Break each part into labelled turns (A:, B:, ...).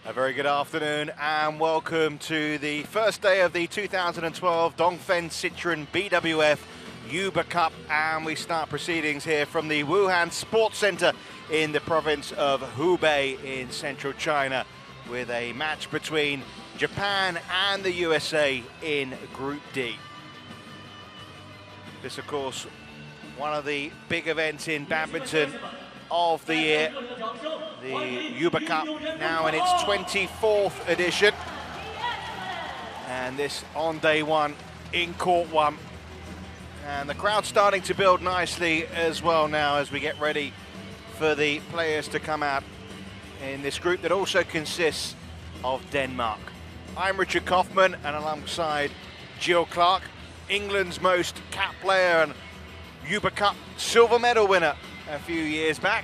A: A very good afternoon and welcome to the first day of the 2012 Dongfeng Citroën BWF Hubei Cup, and we start proceedings here from the Wuhan Sports Center in the province of Hubei in central China, with a match between Japan and the USA in Group D. This, of course, one of the big events in badminton of the year. The Hubei Cup now in its 24th edition, and this on day one in court one, and the crowd starting to build nicely as well now as we get ready for the players to come out in this group that also consists of Denmark. I'm Richard Kaufman, and alongside Jill Clark, England's most capped player and Hubei Cup silver medal winner a few years back.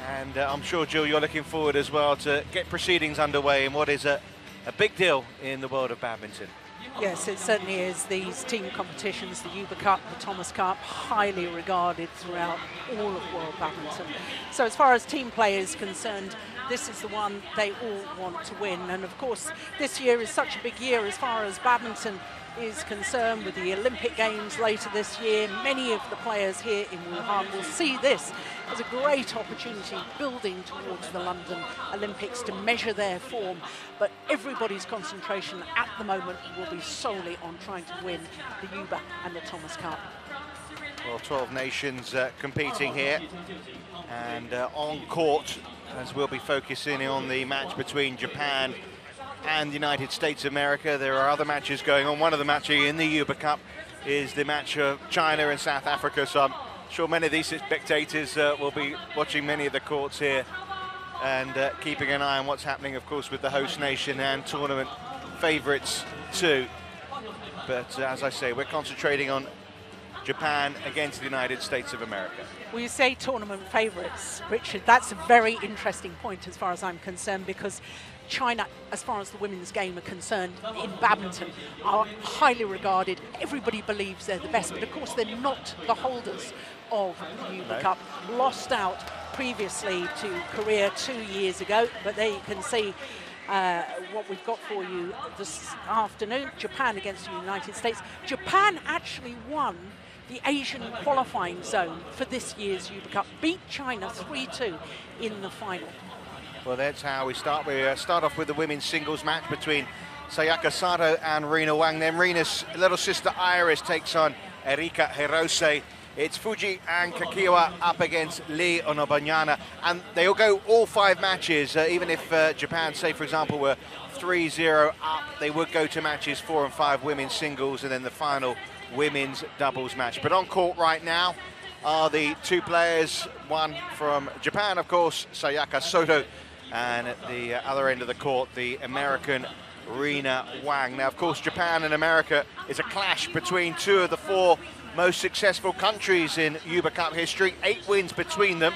A: And I'm sure, Jill, you're looking forward as well to get proceedings underway in what is a big deal in the world of badminton.
B: Yes, it certainly is. These team competitions, the Hubei Cup, the Thomas Cup, highly regarded throughout all of world badminton. So as far as team play is concerned, this is the one they all want to win. And of course, this year is such a big year as far as badminton is concerned, with the Olympic Games later this year. Many of the players here in Wuhan will see this as a great opportunity building towards the London Olympics to measure their form. But everybody's concentration at the moment will be solely on trying to win the Hubei and the Thomas Cup.
A: Well, 12 nations competing here, and on court, as we'll be focusing on the match between Japan and the United States of America. There are other matches going on. One of them actually in the Hubei Cup is the match of China and South Africa, so I'm sure many of these spectators will be watching many of the courts here and keeping an eye on what's happening, of course, with the host nation and tournament favourites too. But as I say, we're concentrating on Japan against the United States of America.
B: Well, you say tournament favourites, Richard. That's a very interesting point as far as I'm concerned, because China, as far as the women's game are concerned in badminton, are highly regarded. Everybody believes they're the best, but of course they're not the holders of the Hubei Cup. Lost out previously to Korea 2 years ago, but there you can see what we've got for you this afternoon. Japan against the United States. Japan actually won the Asian qualifying zone for this year's Hubei Cup, beat China 3-2 in the final.
A: Well, that's how we start. We start off with the women's singles match between Sayaka Sato and Rina Wang. Then Rina's little sister Iris takes on Erika Hirose. It's Fuji and Kakiwa up against Lee Onobanyana, and they'll go all 5 matches. Even if Japan, say for example, were 3-0 up, they would go to matches 4 and 5 women's singles, and then the final women's doubles match. But on court right now are the 2 players, one from Japan, of course, Sayaka Sato, and at the other end of the court, the American Rina Wang. Now, of course, Japan and America is a clash between 2 of the 4 most successful countries in Hubei Cup history. 8 wins between them.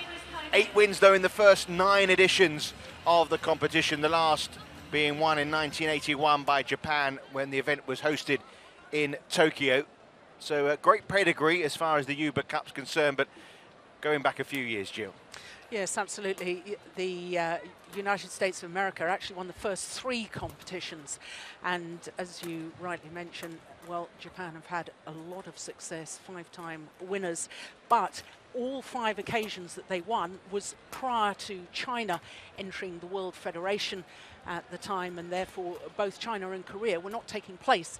A: 8 wins, though, in the first 9 editions of the competition, the last being won in 1981 by Japan when the event was hosted in Tokyo. So a great pedigree as far as the Hubei Cup's concerned, but going back a few years, Jill.
B: Yes, absolutely. The United States of America actually won the first 3 competitions. And as you rightly mentioned, well, Japan have had a lot of success, 5-time winners. But all 5 occasions that they won was prior to China entering the World Federation at the time, and therefore both China and Korea were not taking place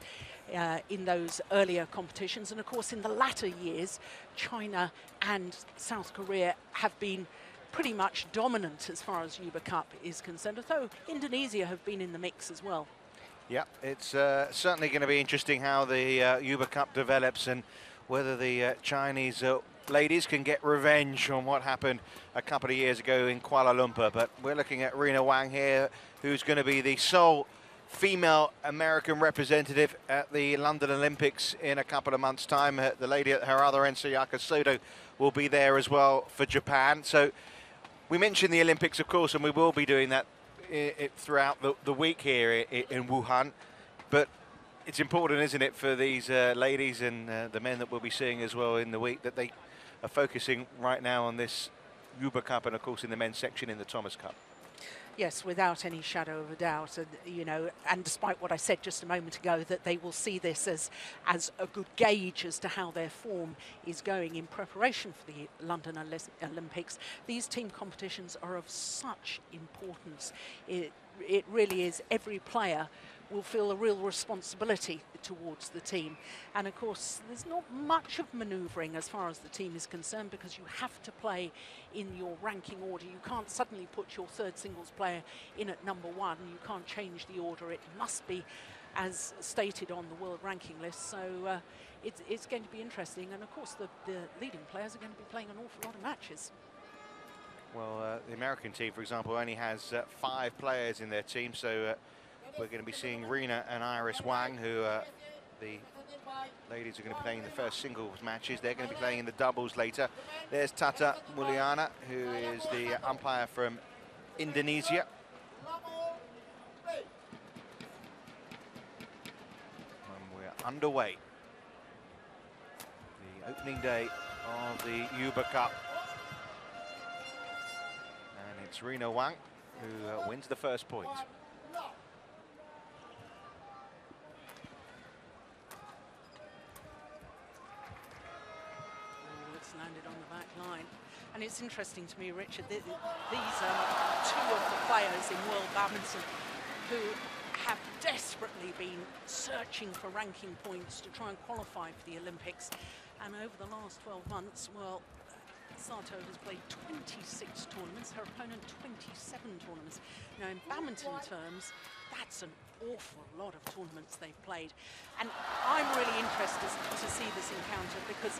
B: in those earlier competitions. And of course, in the latter years, China and South Korea have been pretty much dominant as far as Hubei Cup is concerned, although Indonesia have been in the mix as well.
A: Yeah, it's certainly going to be interesting how the Hubei Cup develops, and whether the Chinese ladies can get revenge on what happened a couple of years ago in Kuala Lumpur. But we're looking at Rina Wang here, who's going to be the sole female American representative at the London Olympics in a couple of months' time. The lady at her other end, Sayaka Sato, will be there as well for Japan. So we mentioned the Olympics, of course, and we will be doing that throughout the week here in Wuhan. But it's important, isn't it, for these ladies and the men that we'll be seeing as well in the week, that they are focusing right now on this Hubei Cup and, of course, in the men's section in the Thomas Cup.
B: Yes, without any shadow of a doubt, and you know, and despite what I said just a moment ago, that they will see this as a good gauge as to how their form is going in preparation for the London Olympics. These team competitions are of such importance. It really is. Every player will feel a real responsibility towards the team. And of course, there's not much of manoeuvring as far as the team is concerned, because you have to play in your ranking order. You can't suddenly put your third singles player in at number 1. You can't change the order. It must be as stated on the world ranking list. So it's going to be interesting. And of course, the leading players are going to be playing an awful lot of matches.
A: Well, the American team, for example, only has 5 players in their team, so we're going to be seeing Rina and Iris Wang, who the ladies are going to be playing in the first singles matches. They're going to be playing in the doubles later. There's Tata Mulyana, who is the umpire from Indonesia. And we're underway. The opening day of the Hubei Cup. And it's Rina Wang who wins the first point.
B: Landed on the back line. And it's interesting to me, Richard, these are 2 of the players in world badminton who have desperately been searching for ranking points to try and qualify for the Olympics. And over the last 12 months, well, Sato has played 26 tournaments, her opponent 27 tournaments. Now in badminton terms, that's an awful lot of tournaments they've played. And I'm really interested to see this encounter, because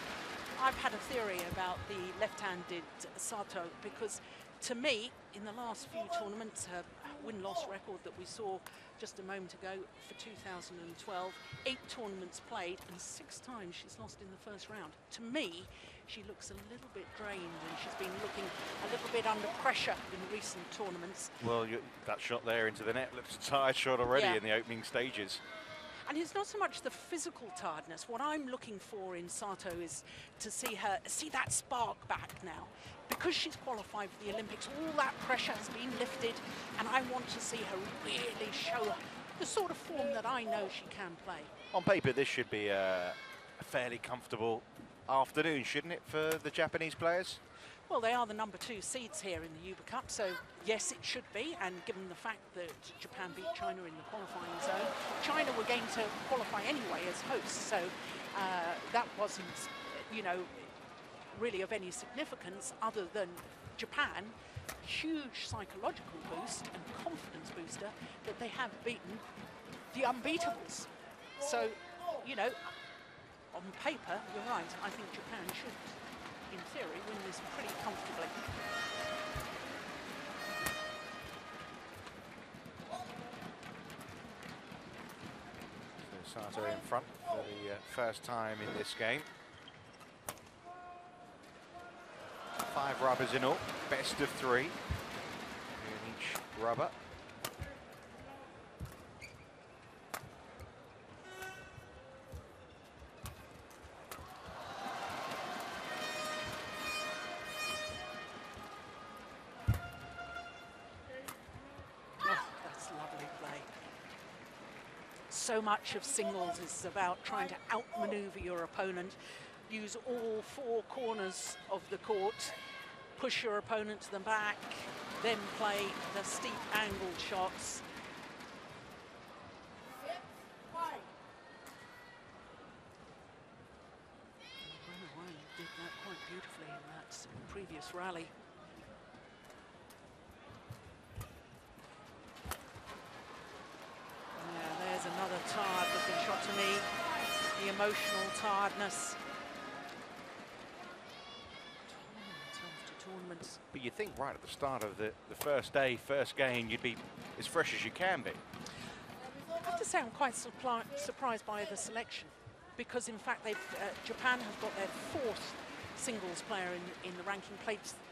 B: I've had a theory about the left-handed Sato, because to me, in the last few tournaments, her win-loss record that we saw just a moment ago for 2012, 8 tournaments played and 6 times she's lost in the first round. To me, she looks a little bit drained, and she's been looking a little bit under pressure in recent tournaments. Well,
A: that shot there into the net looks a tired shot already in the opening stages.
B: And it's not so much the physical tiredness. What I'm looking for in Sato is to see that spark back now. Because she's qualified for the Olympics, all that pressure has been lifted, and I want to see her really show the sort of form that I know she can play.
A: On paper, this should be a fairly comfortable afternoon, shouldn't it, for the Japanese players?
B: Well, they are the number 2 seeds here in the Hubei Cup, so yes, it should be. And given the fact that Japan beat China in the qualifying zone, China were going to qualify anyway as hosts, so that wasn't, you know, really of any significance other than Japan. Huge psychological boost and confidence booster that they have beaten the unbeatables. So, you know, on paper, you're right. I think Japan should, in theory, win this pretty comfortably.
A: So Sato in front for the first time in this game. 5 rubbers in all, best of 3 in each rubber.
B: So much of singles is about trying to outmaneuver your opponent, use all 4 corners of the court, push your opponent to the back, then play the steep angled shots. Wuhan did that quite beautifully in that previous rally. Another tired looking shot to me, the emotional tiredness. Tournament after tournament.
A: But you think right at the start of the first day, first game, you'd be as fresh as you can be.
B: I have to say I'm quite surprised by the selection, because in fact Japan have got their 4th singles player in the ranking,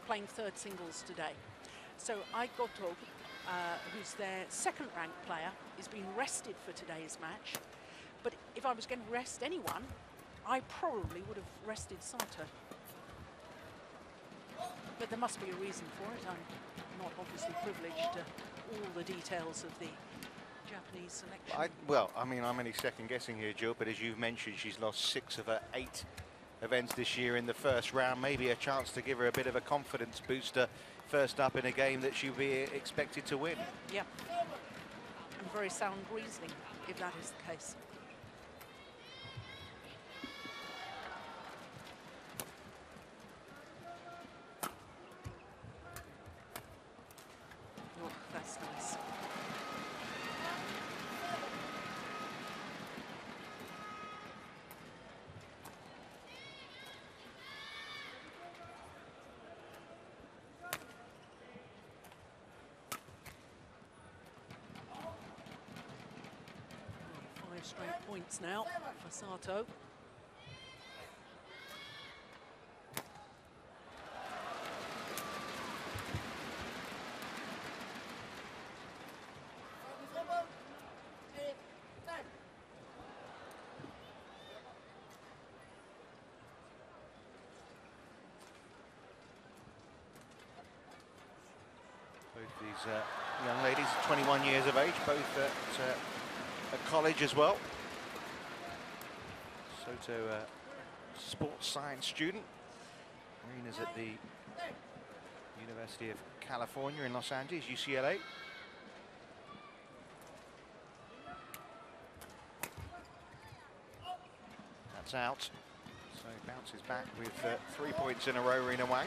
B: playing 3rd singles today. So Goto, who's their 2nd ranked player, is being rested for today's match. But if I was going to rest anyone, I probably would have rested Sato. But there must be a reason for it. I'm not obviously privileged to all the details of the Japanese selection.
A: Well, I mean, I'm only second guessing here, Jill, but as you've mentioned, she's lost 6 of her 8 events this year in the first round. Maybe a chance to give her a bit of a confidence booster first up in a game that she'll be expected to win.
B: Yeah, and very sound reasoning if that is the case. Oh, that's nice. Straight points now for Sato.
A: Both these young ladies, 21 years of age, both at college as well. Soto, sports science student. Marina's at the University of California in Los Angeles, UCLA. That's out. So bounces back with 3 points in a row, Rina Wang.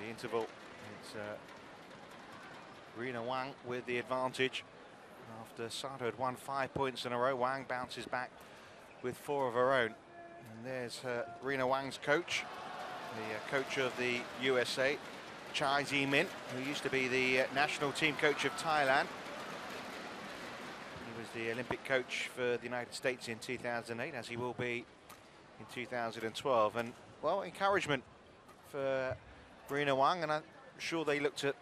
A: Interval. It's Rina Wang with the advantage. After Sato had won 5 points in a row, Wang bounces back with 4 of her own. And there's Rina Wang's coach, the coach of the USA, Chai Ji-min, who used to be the national team coach of Thailand. He was the Olympic coach for the United States in 2008, as he will be in 2012. And, well, encouragement for Rina Wang, and I'm sure they looked at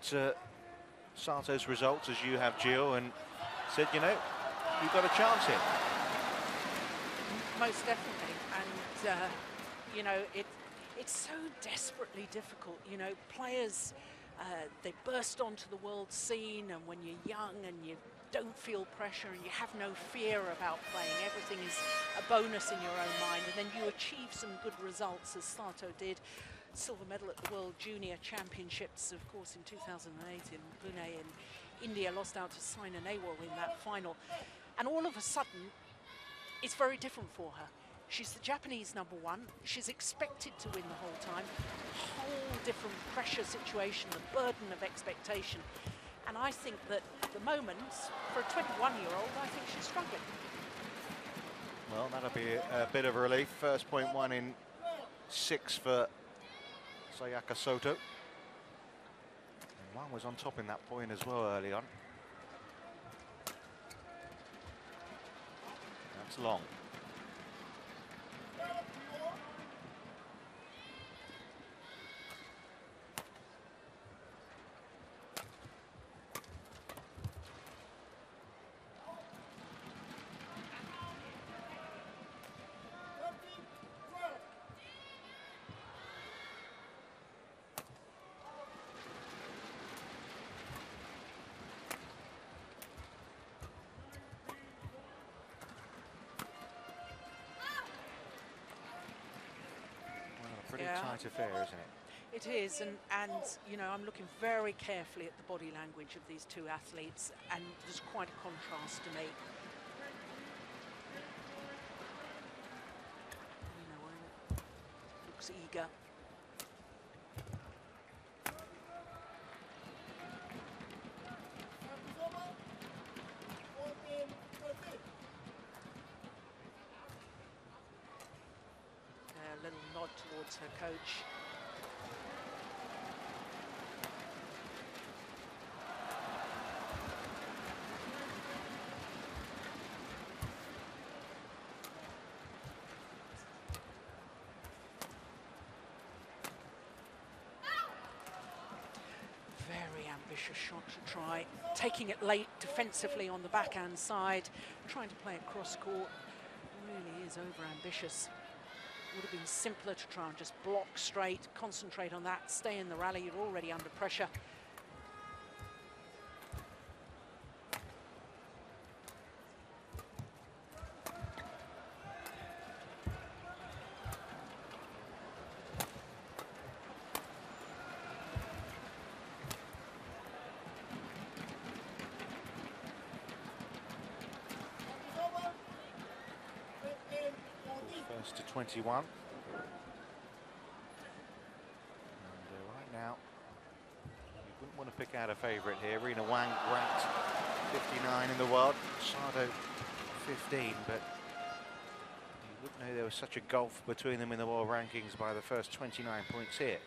A: Sato's results, as you have, Jill, and said, you know, you've got a chance here.
B: Most definitely, and you know, it's so desperately difficult. You know, players, they burst onto the world scene, and when you're young and you don't feel pressure and you have no fear about playing, everything is a bonus in your own mind, and then you achieve some good results, as Sato did. Silver medal at the World Junior Championships, of course, in 2008 in Pune in India, lost out to Saina Nehwal in that final. And all of a sudden, it's very different for her. She's the Japanese #1. She's expected to win the whole time. Whole different pressure situation, the burden of expectation. And I think that at the moment, for a 21-year-old, I think she's struggling.
A: Well, that'll be a bit of a relief. First point won in 6 for Sayaka Soto. And Wang was on top in that point as well early on. That's long. Pretty tight affair, isn't it?
B: It is, and you know, I'm looking very carefully at the body language of these two athletes, and there's quite a contrast to me. You know, looks eager. A little nod towards her coach. ambitious shot to try. Taking it late defensively on the backhand side, trying to play it cross court. Really is over ambitious. Would have been simpler to try and just block straight, concentrate on that, stay in the rally. You're already under pressure.
A: First to 21. And right now, you wouldn't want to pick out a favourite here. Rina Wang ranked 59 in the world, Sato 15, but you wouldn't know there was such a gulf between them in the world rankings by the first 29 points here.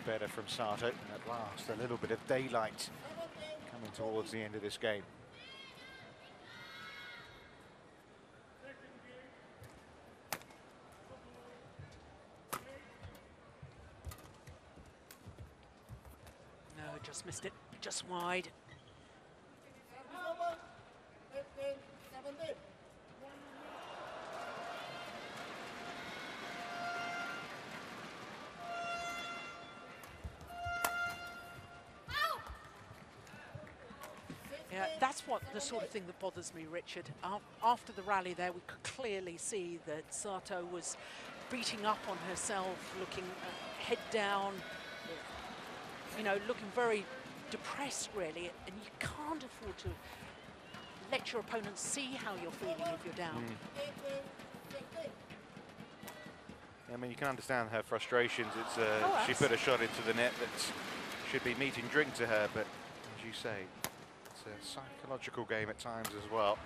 A: Better from Sato. At last, a little bit of daylight coming towards the end of this game.
B: No, just missed it, just wide. Yeah, that's what the sort of thing that bothers me, Richard. After the rally there, we could clearly see that Sato was beating up on herself, looking head down, you know, looking very depressed, really. And you can't afford to let your opponent see how you're feeling if you're down.
A: I mean, you can understand her frustrations. It's she put a shot into the net that should be meat and drink to her, but as you say, it's a psychological game at times as well.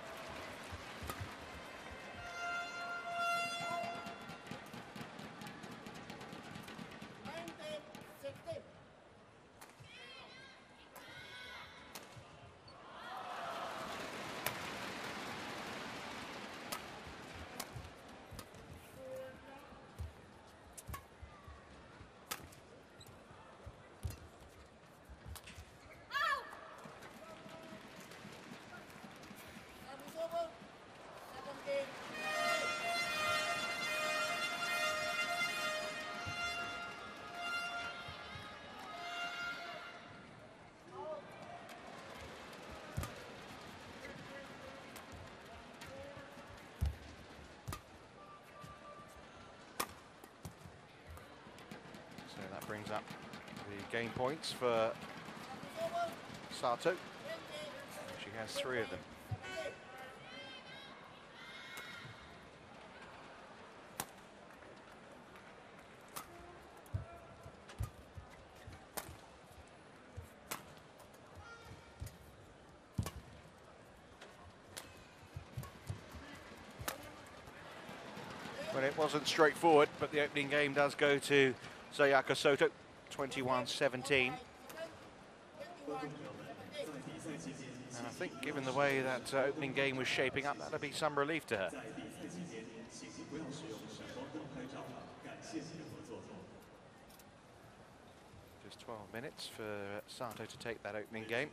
A: Brings up the game points for Sato. She has 3 of them. Well, it wasn't straightforward, but the opening game does go to Sayaka Soto, 21-17. And I think given the way that opening game was shaping up, that'll be some relief to her. Just 12 minutes for Sato to take that opening game.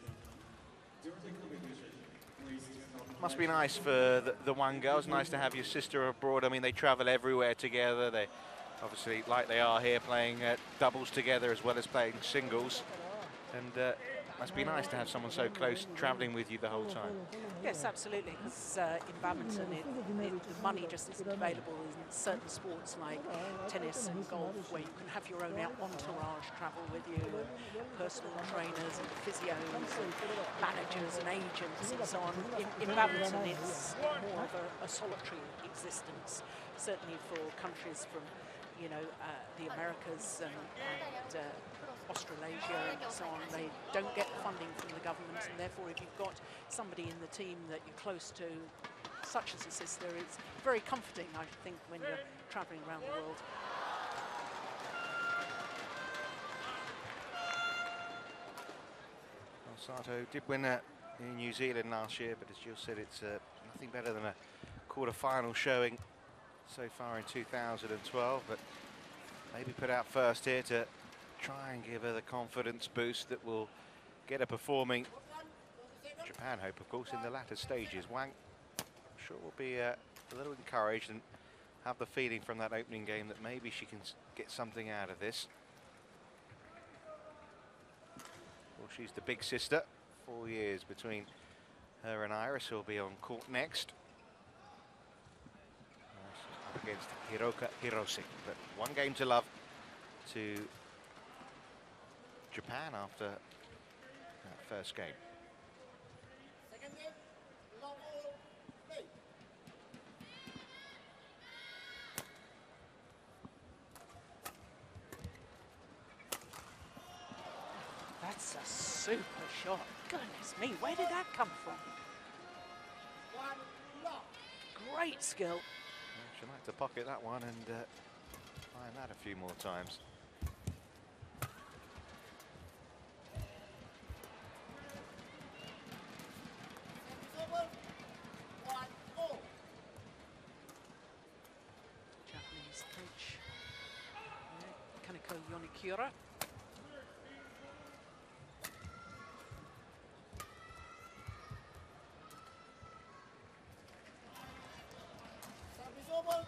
A: Must be nice for the Wang girls, nice to have your sister abroad. I mean, they travel everywhere together. They obviously, like they are here, playing doubles together as well as playing singles. And must be nice to have someone so close travelling with you the whole time.
B: Yes, absolutely, because in badminton, the money just isn't available in certain sports like tennis and golf, where you can have your own entourage travel with you, and personal trainers and physios and managers and agents and so on. In badminton, it's more of a solitary existence, certainly for countries from you know, the Americas and Australasia and so on, they don't get funding from the government, and therefore if you've got somebody in the team that you're close to, such as a sister, it's very comforting, I think, when you're traveling around the world.
A: Well, Sato did win in New Zealand last year, but as Jill said, it's nothing better than a quarter-final showing so far in 2012, but maybe put out first here to try and give her the confidence boost that will get her performing. Japan hope, of course, in the latter stages. Wang, I'm sure, will be a little encouraged and have the feeling from that opening game that maybe she can get something out of this. Well, she's the big sister. 4 years between her and Iris, who will be on court next. Up against Hiroka Hirose, but one game to love to Japan after that first game.
C: Second game, long ball, play.
B: That's a super shot. Goodness me, where did that come from?
C: One lock.
B: Great skill.
A: She'll have to pocket that one and find that a few more times.
B: Japanese coach, Kaneko Yonikura.
C: Service over. 2-1.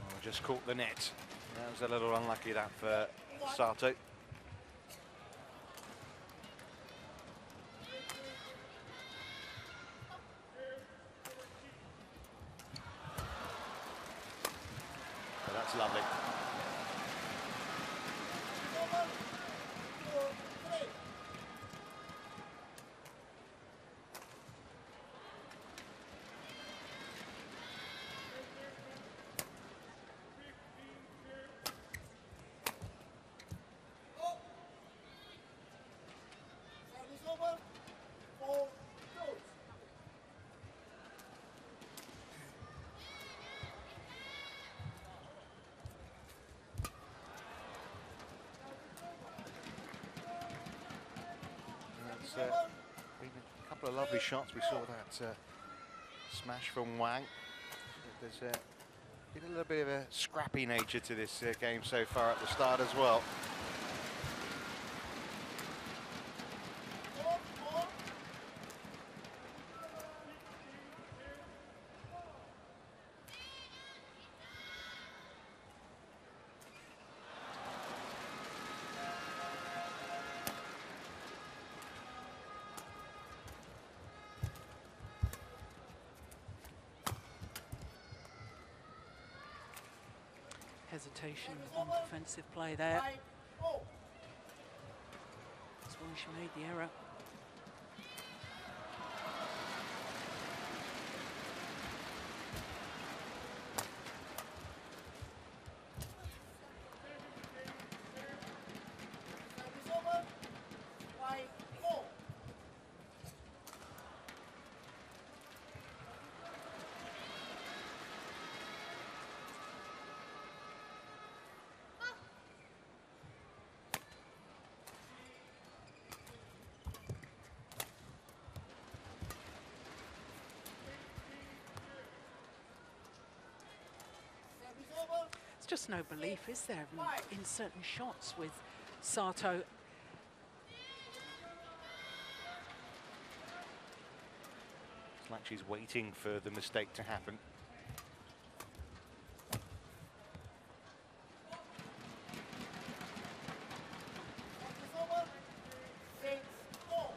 A: Oh, just caught the net. That was a little unlucky, that for Sato. But that's lovely.
C: Over. 2-3. Service over. 4 goals.
A: It's been a couple of lovely shots. We saw that smash from Wang. There's been a little bit of a scrappy nature to this game so far at the start as well.
C: 4-4.
B: Hesitation on defensive play there.
C: 5-4.
B: That's why she made the error.
C: Service over. 5-4. Service over.
B: It's just no belief, is there, in certain shots with Sato.
A: It's like she's waiting for the mistake to happen.
C: Service over. 6-4.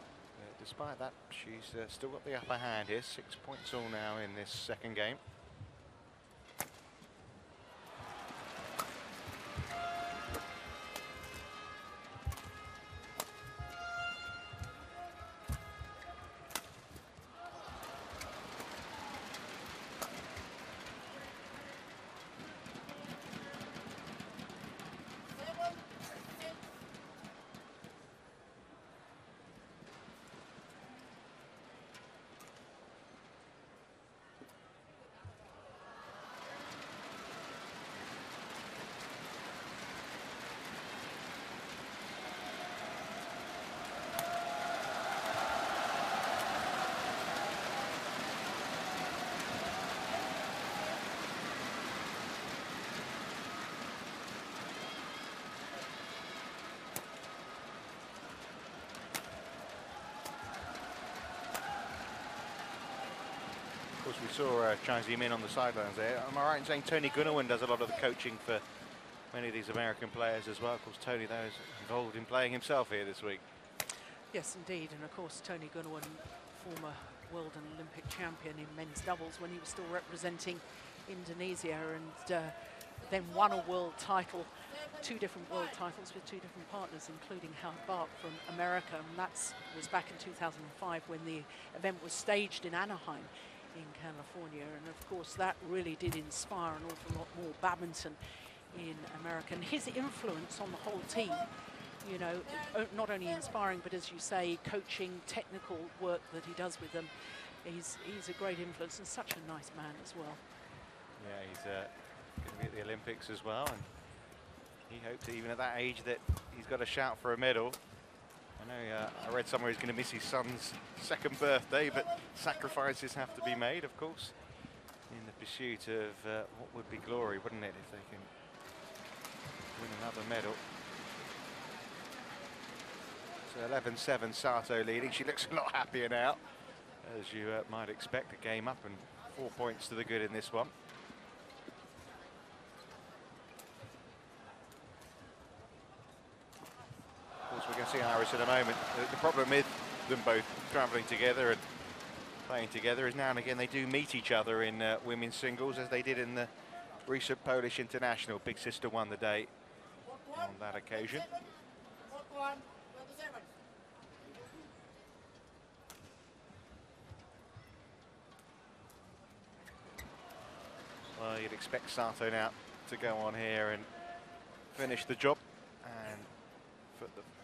A: Despite that, she's still got the upper hand here. 6 points all now in this second game. We saw Chai Min on the sidelines there. Am I right in saying Tony Gunawan does a lot of the coaching for many of these American players as well? Of course, Tony, though, is involved in playing himself here this week.
B: Yes, indeed. And of course, Tony Gunawan, former world and Olympic champion in men's doubles when he was still representing Indonesia, and then won a world title, 2 different world titles with 2 different partners, including Howard Bark from America. And that was back in 2005 when the event was staged in Anaheim in California. And of course, that really did inspire an awful lot more badminton in America. And his influence on the whole team, you know, not only inspiring, but as you say, coaching, technical work that he does with them, he's a great influence and such a nice man as well. Yeah,
A: he's going to be at the Olympics as well, and he hopes even at that age that he's got a shout for a medal. I know I read somewhere he's going to miss his son's 2nd birthday, but sacrifices have to be made, of course, in the pursuit of what would be glory, wouldn't it, if they can win another medal. So 11-7, Sato leading. She looks a lot happier now, as you might expect. A game up and 4 points to the good in this one. Of course, we're going to see Iris in a moment. The problem with them both travelling together and playing together is now and again they do meet each other in women's singles, as they did in the recent Polish International. Big sister won the day on that occasion. Well, you'd expect Sato now to go on here and finish the job and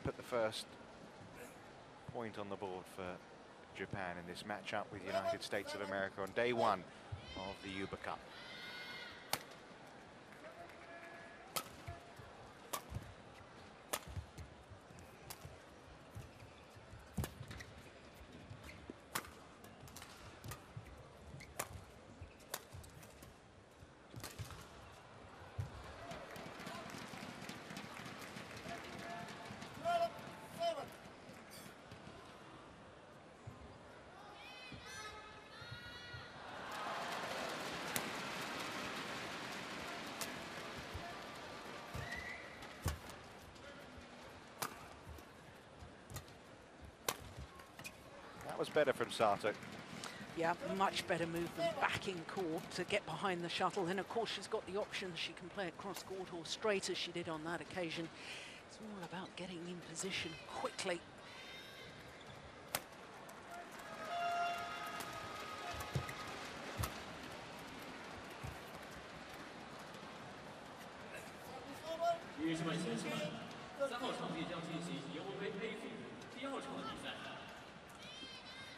A: put the first point on the board for Japan in this matchup with United States of America on day 1 of the Hubei Cup. Was better from Sato.
B: Yeah, much better movement back in court to get behind the shuttle. Then, of course, she's got the option. She can play it cross court or straight, as she did on that occasion. It's all about getting in position quickly.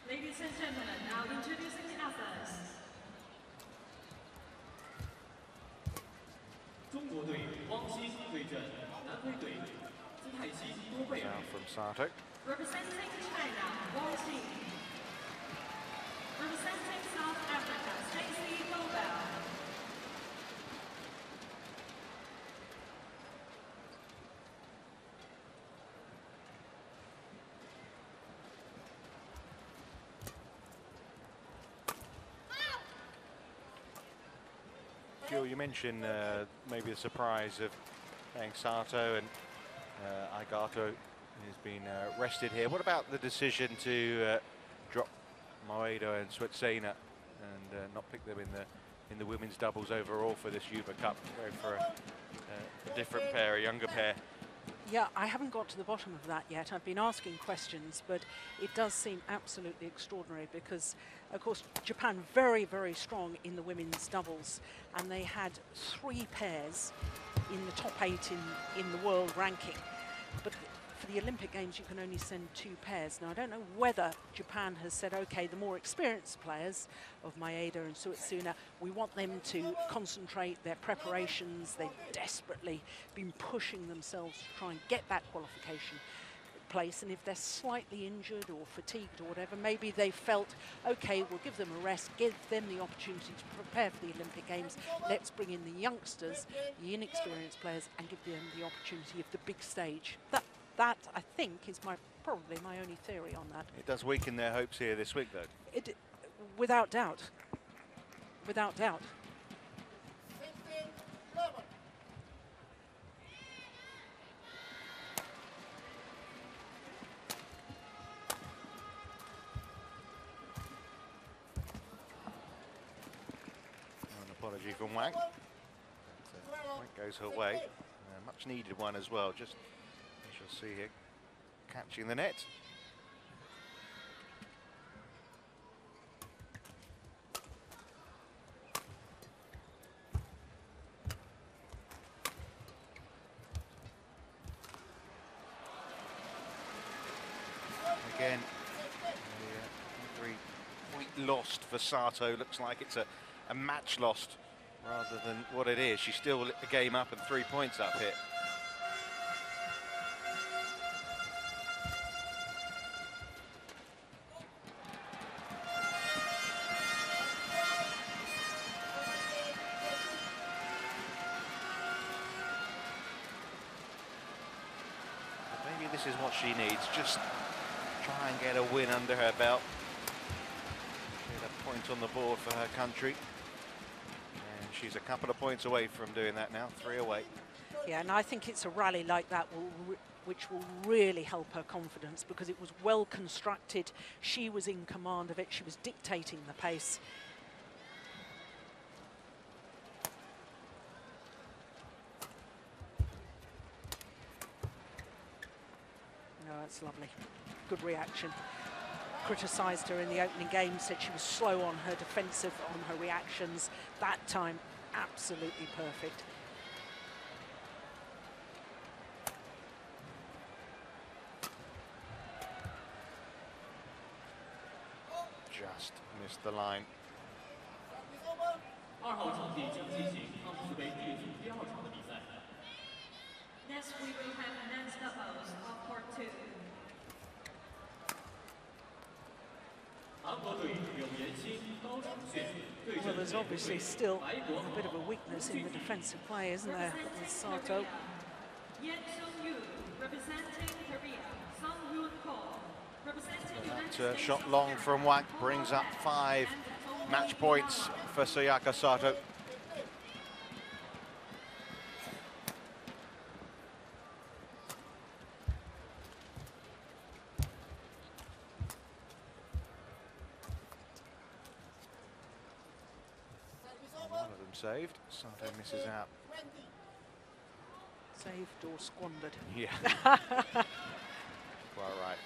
D: Ladies and gentlemen, now introducing others. 中国队汪鑫对阵南非队姿态西多贝尔。
A: From Sato.
D: Representing China, Wang Xin. Representing South Africa, Stacey Nobel.
A: You mentioned maybe the surprise of playing Sato, and Aigato has been rested here. What about the decision to drop Moedo and Suetsena and not pick them in the women's doubles overall for this Hubei Cup? Go for a different pair, a younger pair.
B: Yeah, I haven't got to the bottom of that yet. I've been asking questions, but it does seem absolutely extraordinary because, of course, Japan very, very strong in the women's doubles, and they had 3 pairs in the top 8 in the world ranking. But for the Olympic Games, you can only send 2 pairs. Now, I don't know whether Japan has said, okay, the more experienced players of Maeda and Suetsuna, we want them to concentrate their preparations. They've desperately been pushing themselves to try and get that qualification place. And if they're slightly injured or fatigued or whatever, maybe they felt, okay, we'll give them a rest, give them the opportunity to prepare for the Olympic Games. Let's bring in the youngsters, the inexperienced players, and give them the opportunity of the big stage. That, I think, is probably my only theory on that.
A: It does weaken their hopes here this week, though.
B: Without doubt. without doubt.
C: 16-11.
A: An apology from Wang. Point goes her way. A much needed one as well. Just, we shall see here, catching the net. Again, every point lost for Sato looks like it's a match lost rather than what it is. She's still a game up and 3 points up here. Maybe this is what she needs, just try and get a win under her belt. Get a point on the board for her country. And she's a couple of points away from doing that now, 3 away.
B: Yeah, and I think it's a rally like that which will really help her confidence, because it was well constructed. She was in command of it. She was dictating the pace. No, that's lovely. Good reaction. Criticised her in the opening game, said she was slow on her defensive, on her reactions. That time, absolutely perfect.
A: Just missed the line.
D: 2号场地将进行康斯杯地主第2场的比赛。
E: Next, we will have men's doubles of court 2.
D: 韩国队由严欣、高承炫对
B: Well,
D: 阵
B: there's
D: 美国
B: obviously
D: 队
B: still
D: 白国
B: a bit of a weakness in the defensive play, isn't there, with Sato?
E: Yan Sung-yu, representing Korea. Sung-Hoon Ko, representing United
A: That
E: States
A: shot
E: of
A: long
E: America.
A: from Wang brings up 5 match points for Sayaka Sato. One of them saved. Sato misses out.
B: Saved or squandered.
A: Yeah. Quite right.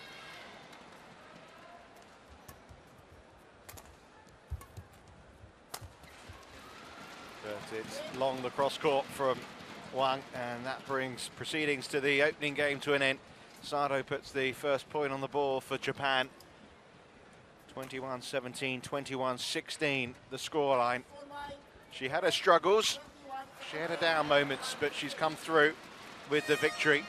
A: But it's long the cross court from Wang, and that brings proceedings to the opening game to an end. Sato puts the first point on the board for Japan. 21-17, 21-16, the scoreline. She had her struggles, she had her down moments, but she's come through with the victory.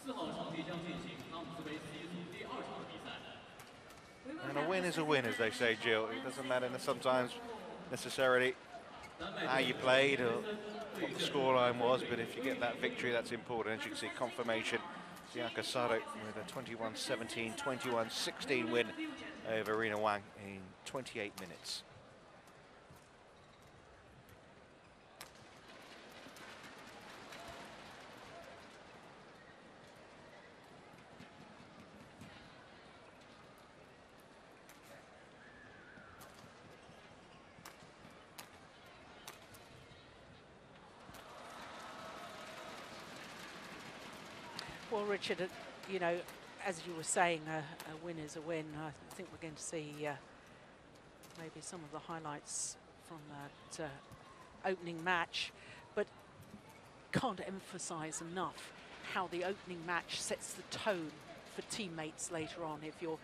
D: 4号场地将进行康斯杯 C 组第2场的比赛。
A: And a win is a win, as they say, Jill. It doesn't matter sometimes necessarily how you played or what the scoreline was, but if you get that victory, that's important. As you can see, confirmation. Sayaka Sato with a 21-17, 21-16 win over Rina Wang in 28 minutes.
B: Well, Richard, you know, as you were saying, a win is a win. I think we're going to see maybe some of the highlights from that opening match, but can't emphasize enough how the opening match sets the tone for teammates later on. If your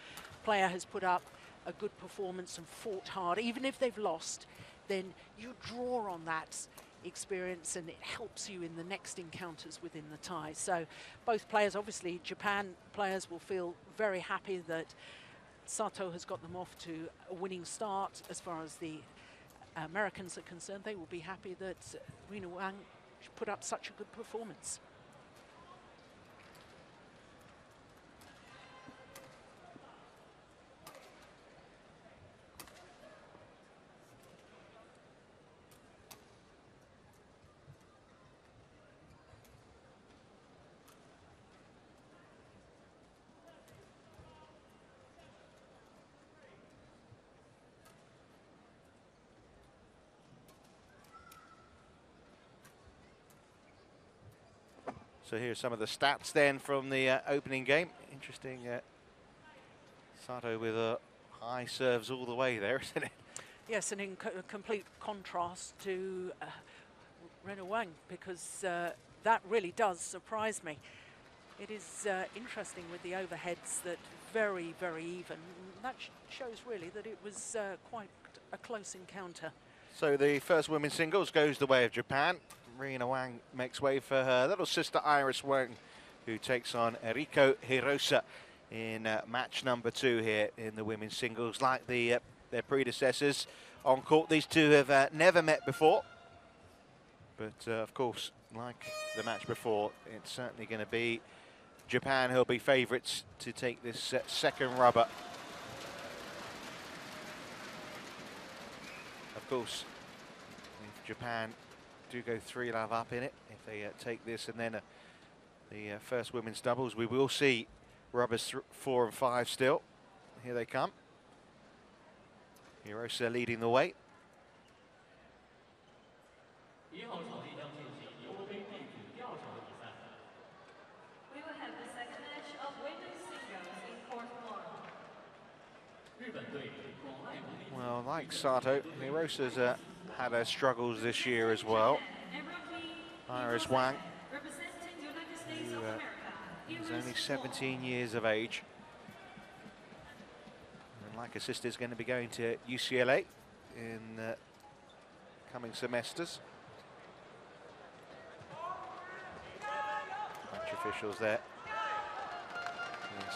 B: player has put up a good performance and fought hard, even if they've lost, then you draw on that experience and it helps you in the next encounters within the tie. So both players, obviously Japan players, will feel very happy that Sato has got them off to a winning start. As far as the Americans are concerned, they will be happy that Rina Wang put up such a good performance.
A: So here's some of the stats then from the opening game. Interesting, Sato with a high serves all the way there, isn't it?
B: Yes, and in complete contrast to Rena Wang, because that really does surprise me. It is interesting with the overheads that very, very even. That shows really that it was quite a close encounter.
A: So the first women's singles goes the way of Japan. Rena Wang makes way for her little sister Iris Wang, who takes on Eriko Hirosa in match number 2 here in the women's singles. Like their predecessors on court, these two have never met before. But of course, like the match before, it's certainly going to be Japan who'll be favourites to take this second rubber. Of course, if Japan do go 3-love up in it, if they take this and then the first women's doubles, we will see rubbers 4 and 5 still. Here they come. Hirosa leading the way.
E: We will have the second match of women's singles in court 1.
A: Well, like Sato, Hirosa's had her struggles this year as well. Iris Wang, who is only 17 years of age. And like her sister, is going to be going to UCLA in coming semesters. Match officials there.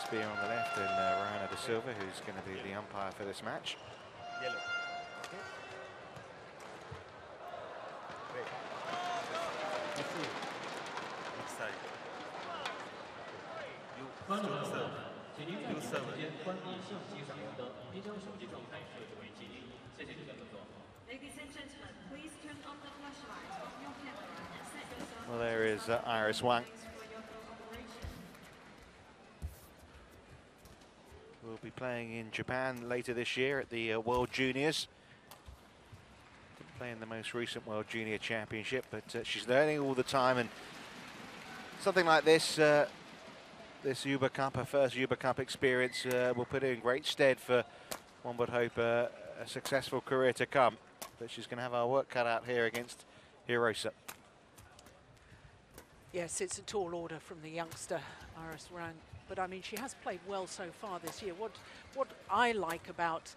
A: Spear on the left and Rana da Silva, who's going to be the umpire for this match.
F: Yellow.
E: Ladies and gentlemen, please turn on the flashlight of your camera and set yourself.
A: Well, there is Iris Wang. Will be playing in Japan later this year at the World Juniors. Didn't play in the most recent World Junior Championship, but she's learning all the time, and something like this, this Uber Cup, her first Uber Cup experience, will put her in great stead for, one would hope, a successful career to come. But she's going to have our work cut out here against Hirosa.
B: Yes, it's a tall order from the youngster, Iris Wang. But I mean, she has played well so far this year. What I like about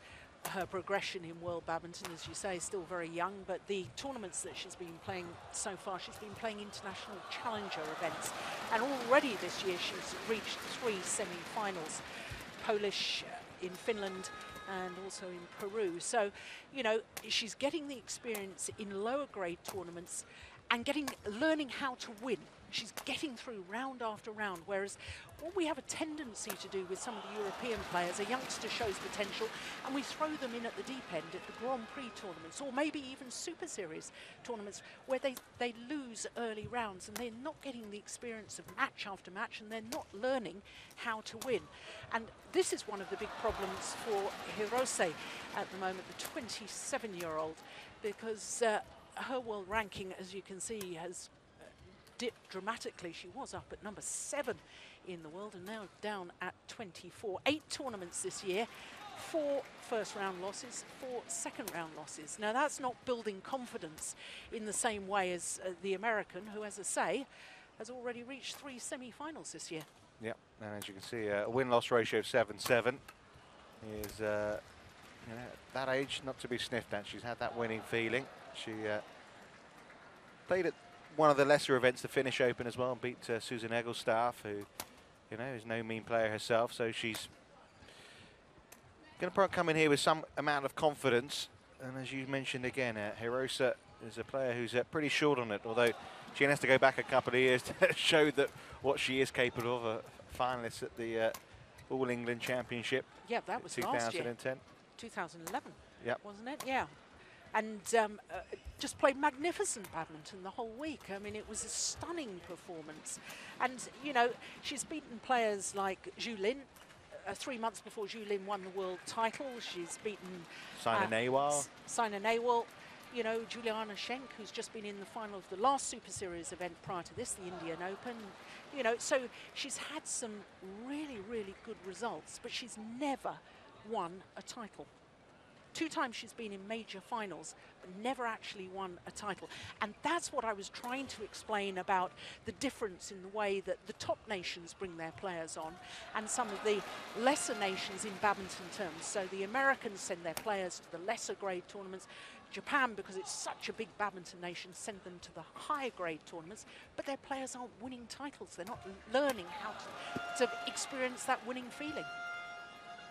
B: her progression in World Badminton, as you say, still very young, but the tournaments that she's been playing so far, she's been playing international challenger events. And already this year, she's reached 3 semi-finals. Polish in Finland and also in Peru. So, you know, she's getting the experience in lower grade tournaments and learning how to win. She's getting through round after round, whereas what we have a tendency to do with some of the European players, a youngster shows potential and we throw them in at the deep end at the Grand Prix tournaments, or maybe even Super Series tournaments, where they lose early rounds and they're not getting the experience of match after match and they're not learning how to win. And this is one of the big problems for Hirose at the moment, the 27-year-old, because her world ranking, as you can see, has dipped dramatically. She was up at number 7 in the world and now down at 24. 8 tournaments this year, 4 first-round losses, 4 second-round losses. Now that's not building confidence in the same way as the American, who, as I say, has already reached 3 semi-finals this year.
A: Yeah, and as you can see, a win-loss ratio of 7-7 is, you know, at that age, not to be sniffed at. She's had that winning feeling. She played at one of the lesser events, the Finnish Open, as well, and beat Susan Egelstaff, who, you know, is no mean player herself. So she's going to come in here with some amount of confidence. And as you mentioned again, Hirosa is a player who's pretty short on it, although she has to go back a couple of years to show that what she is capable of. A finalist at the All England Championship.
B: Yeah, that was
A: 2010.
B: last year. 2011,
A: yep.
B: Wasn't it? Yeah. And just played magnificent badminton the whole week. I mean, it was a stunning performance. And, you know, she's beaten players like Zhu Lin. 3 months before Zhu Lin won the world title, she's beaten
A: Saina Nehwal.
B: Saina Nehwal. you know, Juliana Schenk, who's just been in the final of the last Super Series event prior to this, the Indian Open. You know, so she's had some really, really good results, but she's never won a title. 2 times she's been in major finals, but never actually won a title. And that's what I was trying to explain about the difference in the way that the top nations bring their players on and some of the lesser nations in badminton terms. So the Americans send their players to the lesser grade tournaments. Japan, because it's such a big badminton nation, send them to the higher grade tournaments, but their players aren't winning titles. They're not learning how to experience that winning feeling.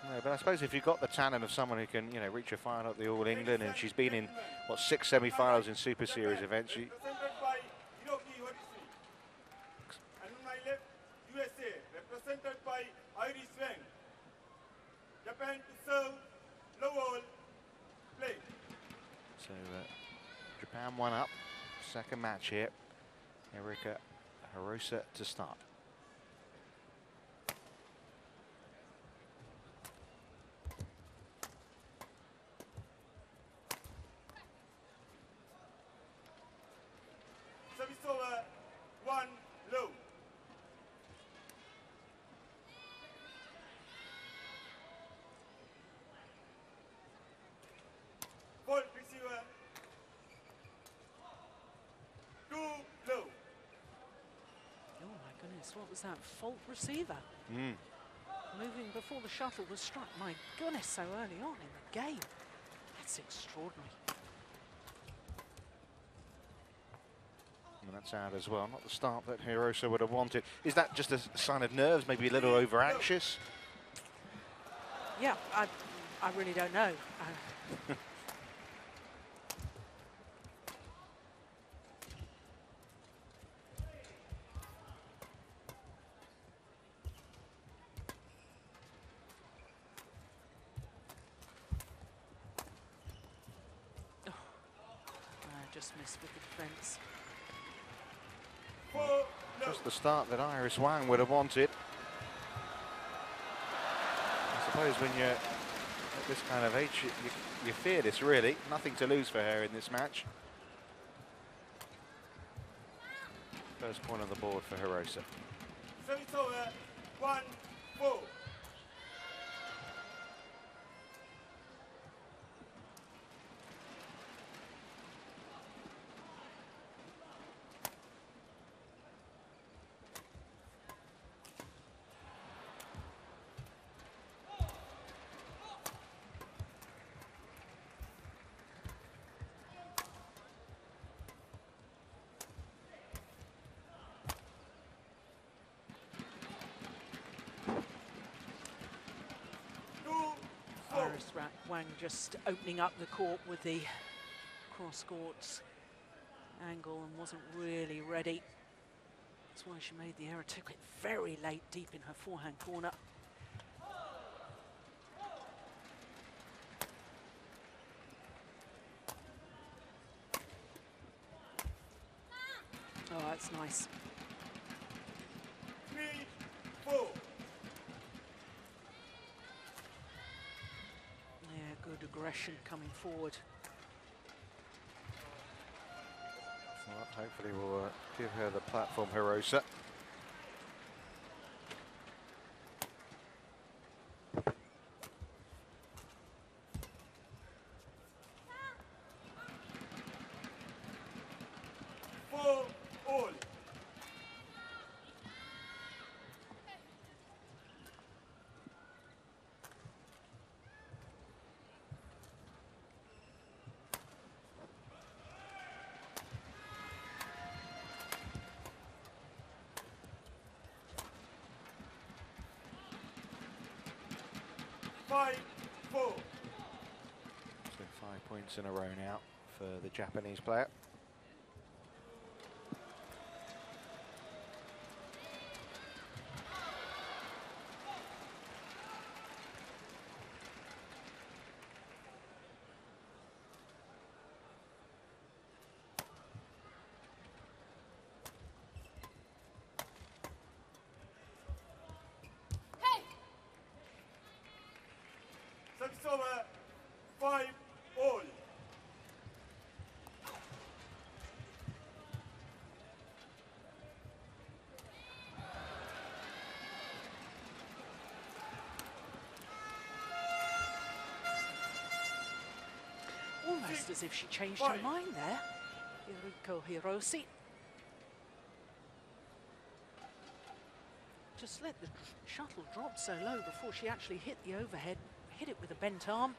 A: No, but I suppose if you've got the talent of someone who can, you know, reach a final at the All England, and she's been in, what, 6 semi-finals in Super Series events.
C: Represented by Hiroki Horishii. And on my left, USA, represented by Iris Wang. Japan to serve, low all, play.
A: So Japan 1 up, second match here. Erika Hirosa to start.
C: Service over, 1 low. Fault receiver, 2 low.
B: Oh my goodness, what was that? Fault receiver. Moving before the shuttle was struck. My goodness, so early on in the game. That's extraordinary.
A: And that's out as well. Not the start that Hirosa would have wanted. Is that just a sign of nerves? Maybe a little over anxious?
B: Yeah, I really don't know. Just missed with the defence.
A: Just the start that Iris Wang would have wanted. I suppose when you're at this kind of age, you fear this, really. Nothing to lose for her in this match. First point on the board for Hirosa.
C: Service over, 1 4.
B: Iris Wang just opening up the court with the cross-court angle and wasn't really ready. That's why she made the error. Took it very late, deep in her forehand corner. Oh, that's nice.
C: 3 4.
B: Yeah, good aggression coming forward.
A: So that hopefully will give her the platform, Hirosa.
C: All. Five, 4.
A: So 5 points in a row now for the Japanese player.
C: Service over, 5 all.
B: Almost as if she changed her mind there. Yuriko Hirose. Just let the shuttle drop so low before she actually hit the overhead, hit it with a bent arm.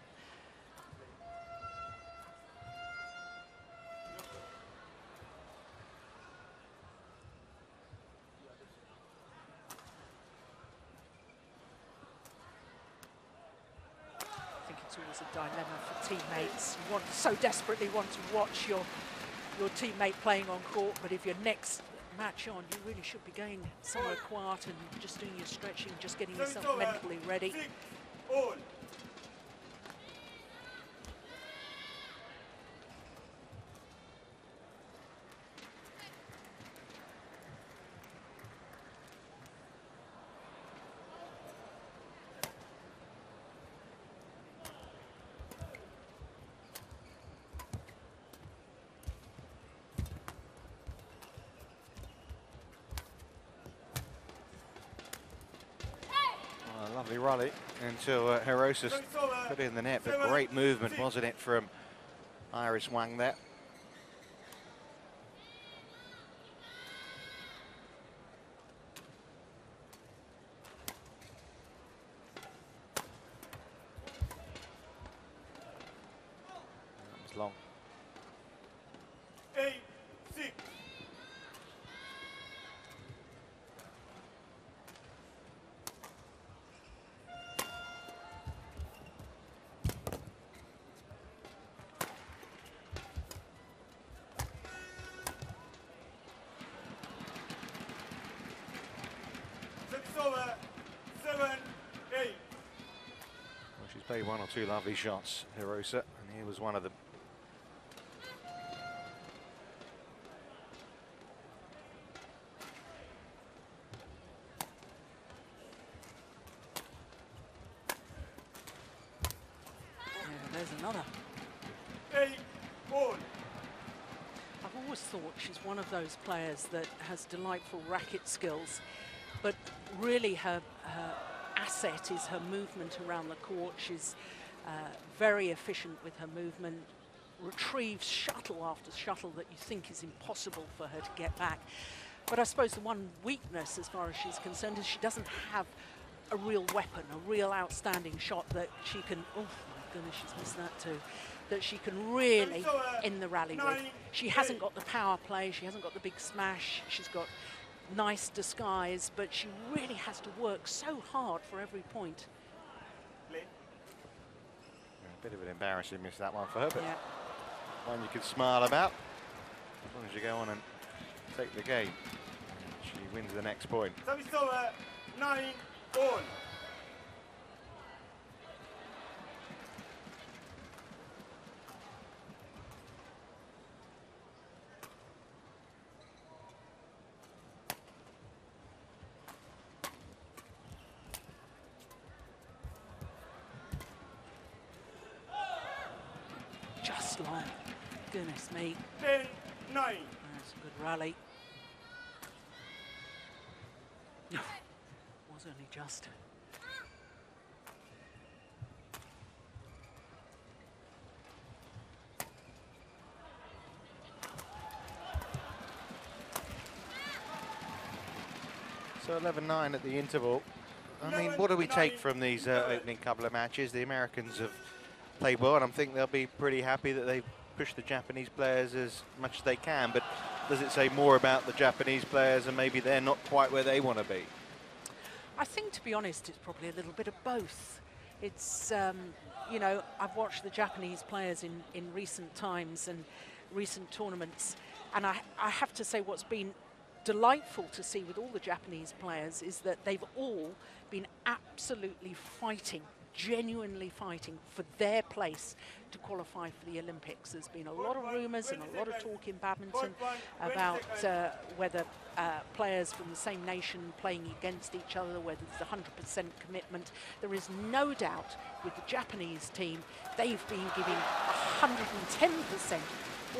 B: I think it's always a dilemma for teammates. You so desperately want to watch your teammate playing on court, but if your next match on, you really should be going somewhere quiet and just doing your stretching, just getting yourself mentally ready.
A: Lovely rally until Hirose put it in the net, but great movement, wasn't it, from Iris Wang there. That was long.
C: 8-6. Over 7-8.
A: Well, she's played one or two lovely shots, Hirose, and here was one of them.
B: Yeah, there's another.
C: 8-all.
B: I've always thought she's one of those players that has delightful racket skills, but really her asset is her movement around the court. She's very efficient with her movement, retrieves shuttle after shuttle that you think is impossible for her to get back. But I suppose the one weakness, as far as she's concerned, is she doesn't have a real weapon, a real outstanding shot that she can, oh my goodness, she's missed that too, that she can really end the rally with. She hasn't got the power play, she hasn't got the big smash, she's got nice disguise, but she really has to work so hard for every point.
A: A bit of an embarrassing miss, that one for her, but
B: yeah,
A: one you could smile about as long as you go on and take the game. She wins the next point.
C: Service over 9-all.
B: just long. Goodness me.
C: 10-9.
B: That's a good rally. Was only just.
A: So 11-9 at the interval. I mean, what do we take from these opening couple of matches? The Americans have played well, and I think they'll be pretty happy that they've pushed the Japanese players as much as they can. But does it say more about the Japanese players and maybe they're not quite where they want to be?
B: I think, to be honest, it's probably a little bit of both. It's, you know, I've watched the Japanese players in recent times and recent tournaments, and I have to say what's been delightful to see with all the Japanese players is that they've all been absolutely fighting, genuinely fighting for their place to qualify for the Olympics. There's been a lot of rumours and a lot of talk in badminton about whether players from the same nation playing against each other, whether there's 100% commitment. There is no doubt with the Japanese team, they've been giving 110%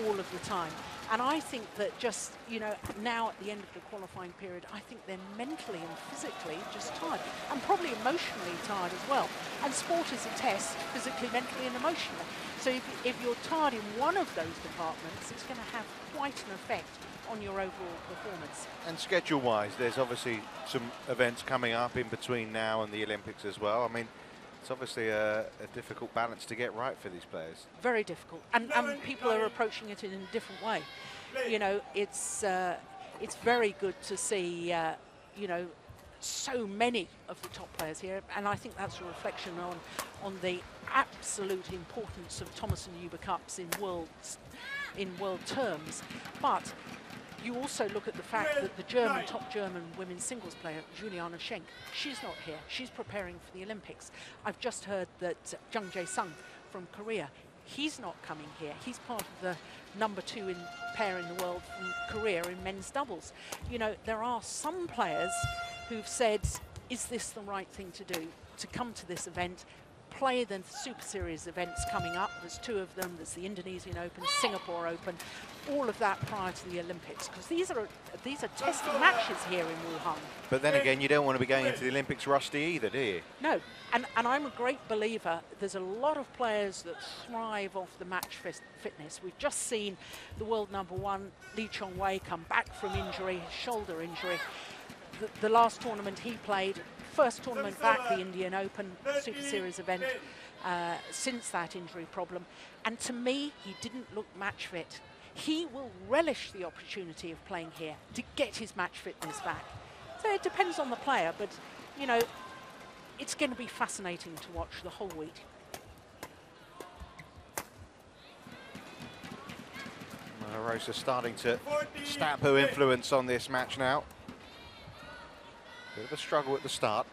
B: all of the time. And I think that just, you know, now at the end of the qualifying period, I think they're mentally and physically just tired, and probably emotionally tired as well. And sport is a test, physically, mentally and emotionally. So if you're tired in one of those departments, it's going to have quite an effect on your overall performance.
A: And schedule-wise, there's obviously some events coming up in between now and the Olympics as well. I mean, it's obviously a difficult balance to get right for these players.
B: Very difficult, and people are approaching it in a different way. You know, it's very good to see, you know, so many of the top players here, and I think that's a reflection on the absolute importance of Thomas and Uber Cups in world terms. But you also look at the fact that the top German women's singles player, Juliana Schenk, she's not here. She's preparing for the Olympics. I've just heard that Jung Jae-sung from Korea, he's not coming here. He's part of the #2 pair in the world from Korea in men's doubles. You know, there are some players who've said, is this the right thing to do, to come to this event, play the Super Series events coming up. There's 2 of them. There's the Indonesian Open, Singapore Open, all of that prior to the Olympics, because these are testing matches here in Wuhan.
A: But then again, you don't want to be going into the Olympics rusty either, do you?
B: No, and I'm a great believer. There's a lot of players that thrive off the match fitness. We've just seen the world #1, Lee Chong-wei, come back from injury, his shoulder injury. The last tournament he played, first tournament back, the Indian Open Super Series event, since that injury problem. And to me, he didn't look match fit. He will relish the opportunity of playing here to get his match fitness back. So it depends on the player, but, you know, it's going to be fascinating to watch the whole week.
A: Rosa starting to stamp her influence on this match now. Bit of a struggle at the start.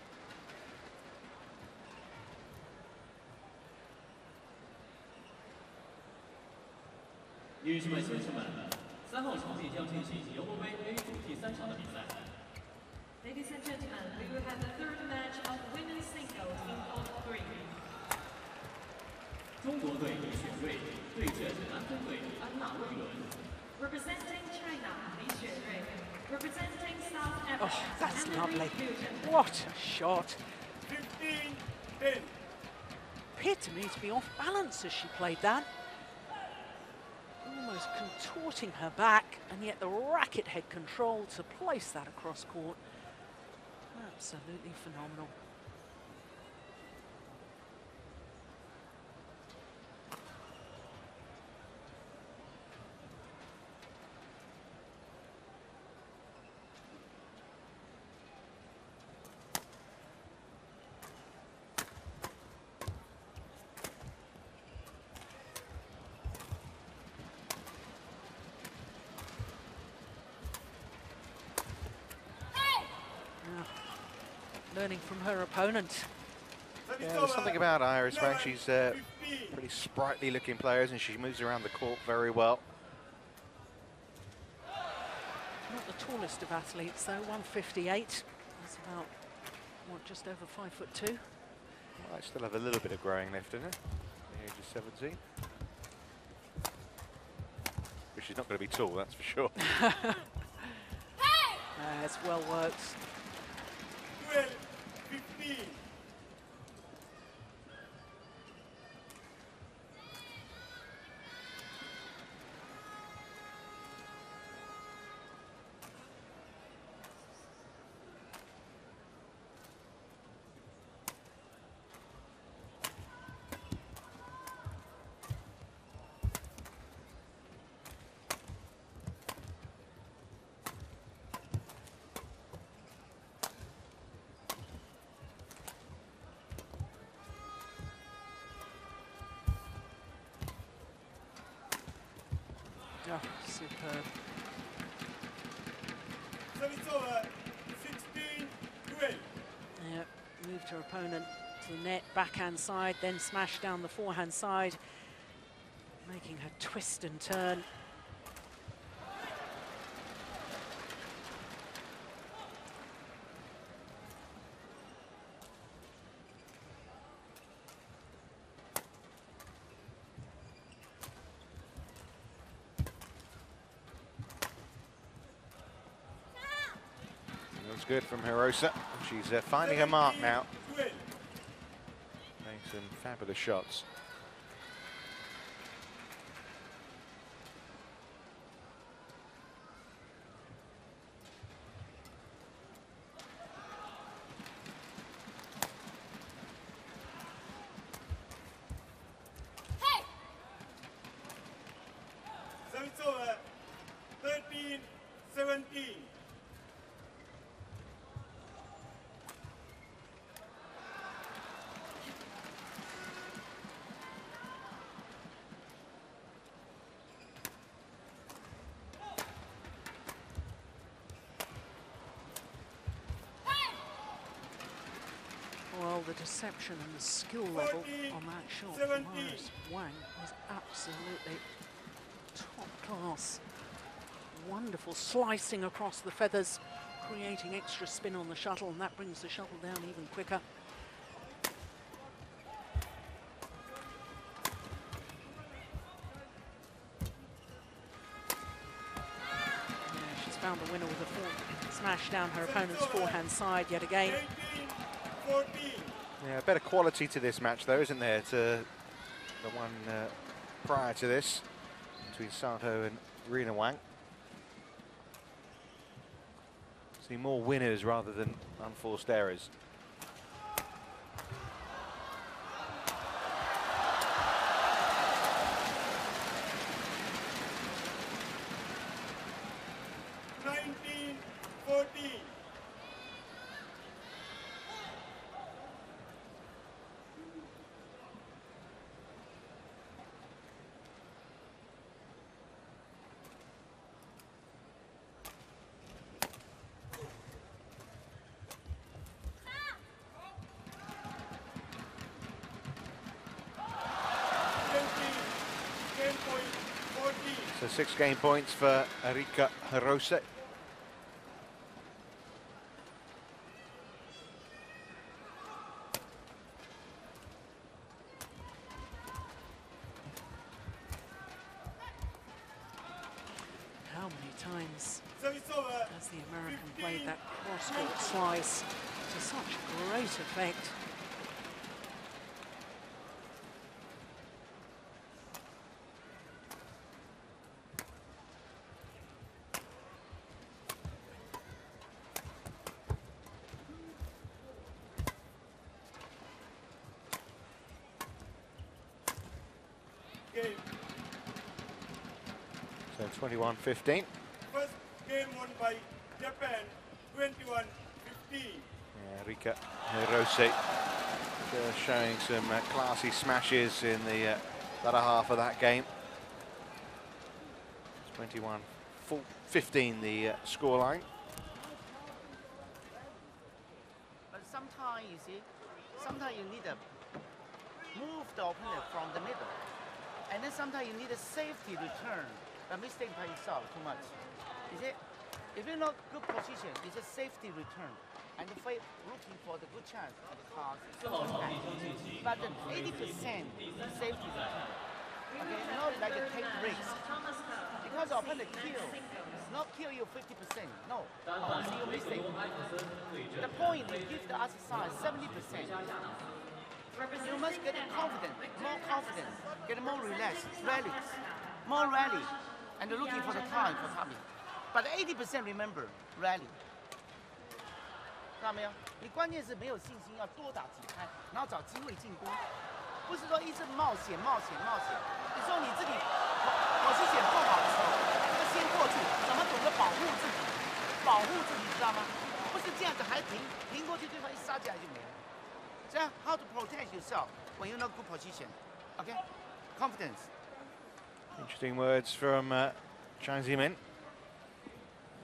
D: 女士们、先生们，3号场地将进行尤伯杯 A 组第3场的比赛。
E: Ladies and gentlemen, we will have the 3rd match of women's singles in Court 3.
D: 中国队李雪芮对阵南非队安娜威伦。
E: Representing China, Li Xuerui. Representing South
B: Oh,
E: Africa,
B: that's
E: Anna
B: lovely.
E: Fusion.
B: What a shot.
C: 15-10.
B: Appeared to me to be off balance as she played that. Almost contorting her back, and yet the racket head control to place that across court. Absolutely phenomenal. Learning from her opponent.
A: Yeah, there's something about Iris Wang. She's pretty sprightly looking players, and she moves around the court very well.
B: Not the tallest of athletes though, 158. That's about, what, just over 5'2".
A: Well, I still have a little bit of growing left in her, at the age of 17. But she's not going to be tall, that's for sure.
B: It's well worked.
C: 12-15.
B: Oh, superb.
C: Service over. 16-12.
B: Yeah, moved her opponent to the net, backhand side, then smashed down the forehand side, making her twist and turn.
A: Good from Hirosa. She's finding her mark now. Playing some fabulous shots.
C: 17.
B: Well, the deception and the skill level on that shot from Iris Wang was absolutely top class. Wonderful slicing across the feathers, creating extra spin on the shuttle, and that brings the shuttle down even quicker. Yeah, she's found the winner with a forehand smash down her opponent's forehand side yet again.
C: 14.
A: Yeah, a better quality to this match though, isn't there, to the one prior to this between Sato and Rina Wang. See more winners rather than unforced errors. So 6 game points for Erika Hirose.
B: How many times
C: Service over.
B: has the American played that cross-court slice to such great effect?
C: Game.
A: So 21-15.
C: First game won by Japan, 21-15.
A: Erika Hirose showing some classy smashes in the latter half of that game. 21-15 the scoreline.
F: But sometimes, you see, sometimes you need to move the opponent from the middle. And then sometimes you need a safety return. A mistake by yourself too much. You see, if you're not good position, it's a safety return. And the fight looking for the good chance at the toss. But the 80% safety return. Okay, not like a take risk. Because the opponent kill, not kill you 50%. No, only your mistake. The point is give the other side 70%. You must get confident, get more relaxed, rallies, more rally, and looking for the time for coming. But 80% remember rally. 看到没有？你关键是没有信心，要多打几拍，然后找机会进攻，不是说一直冒险。你说你自己跑起险不好的时候，要先过去，怎么懂得保护自己，知道吗？不是这样子还停过去，对方一杀进来就没了。 How to protect yourself when you're not good position? Okay, confidence.
A: Interesting words from Zhang Zimin.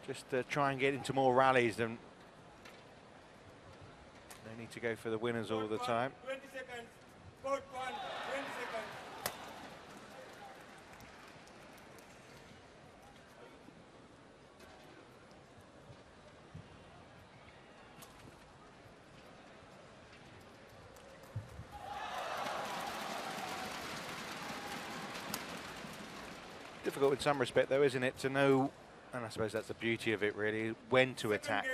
A: Just try and get into more rallies. Than they need to go for the winners all the time.
C: 20 seconds. Court 1, 20 seconds.
A: Difficult in some respect, though, isn't it, to know, and I suppose that's the beauty of it, really, when to attack,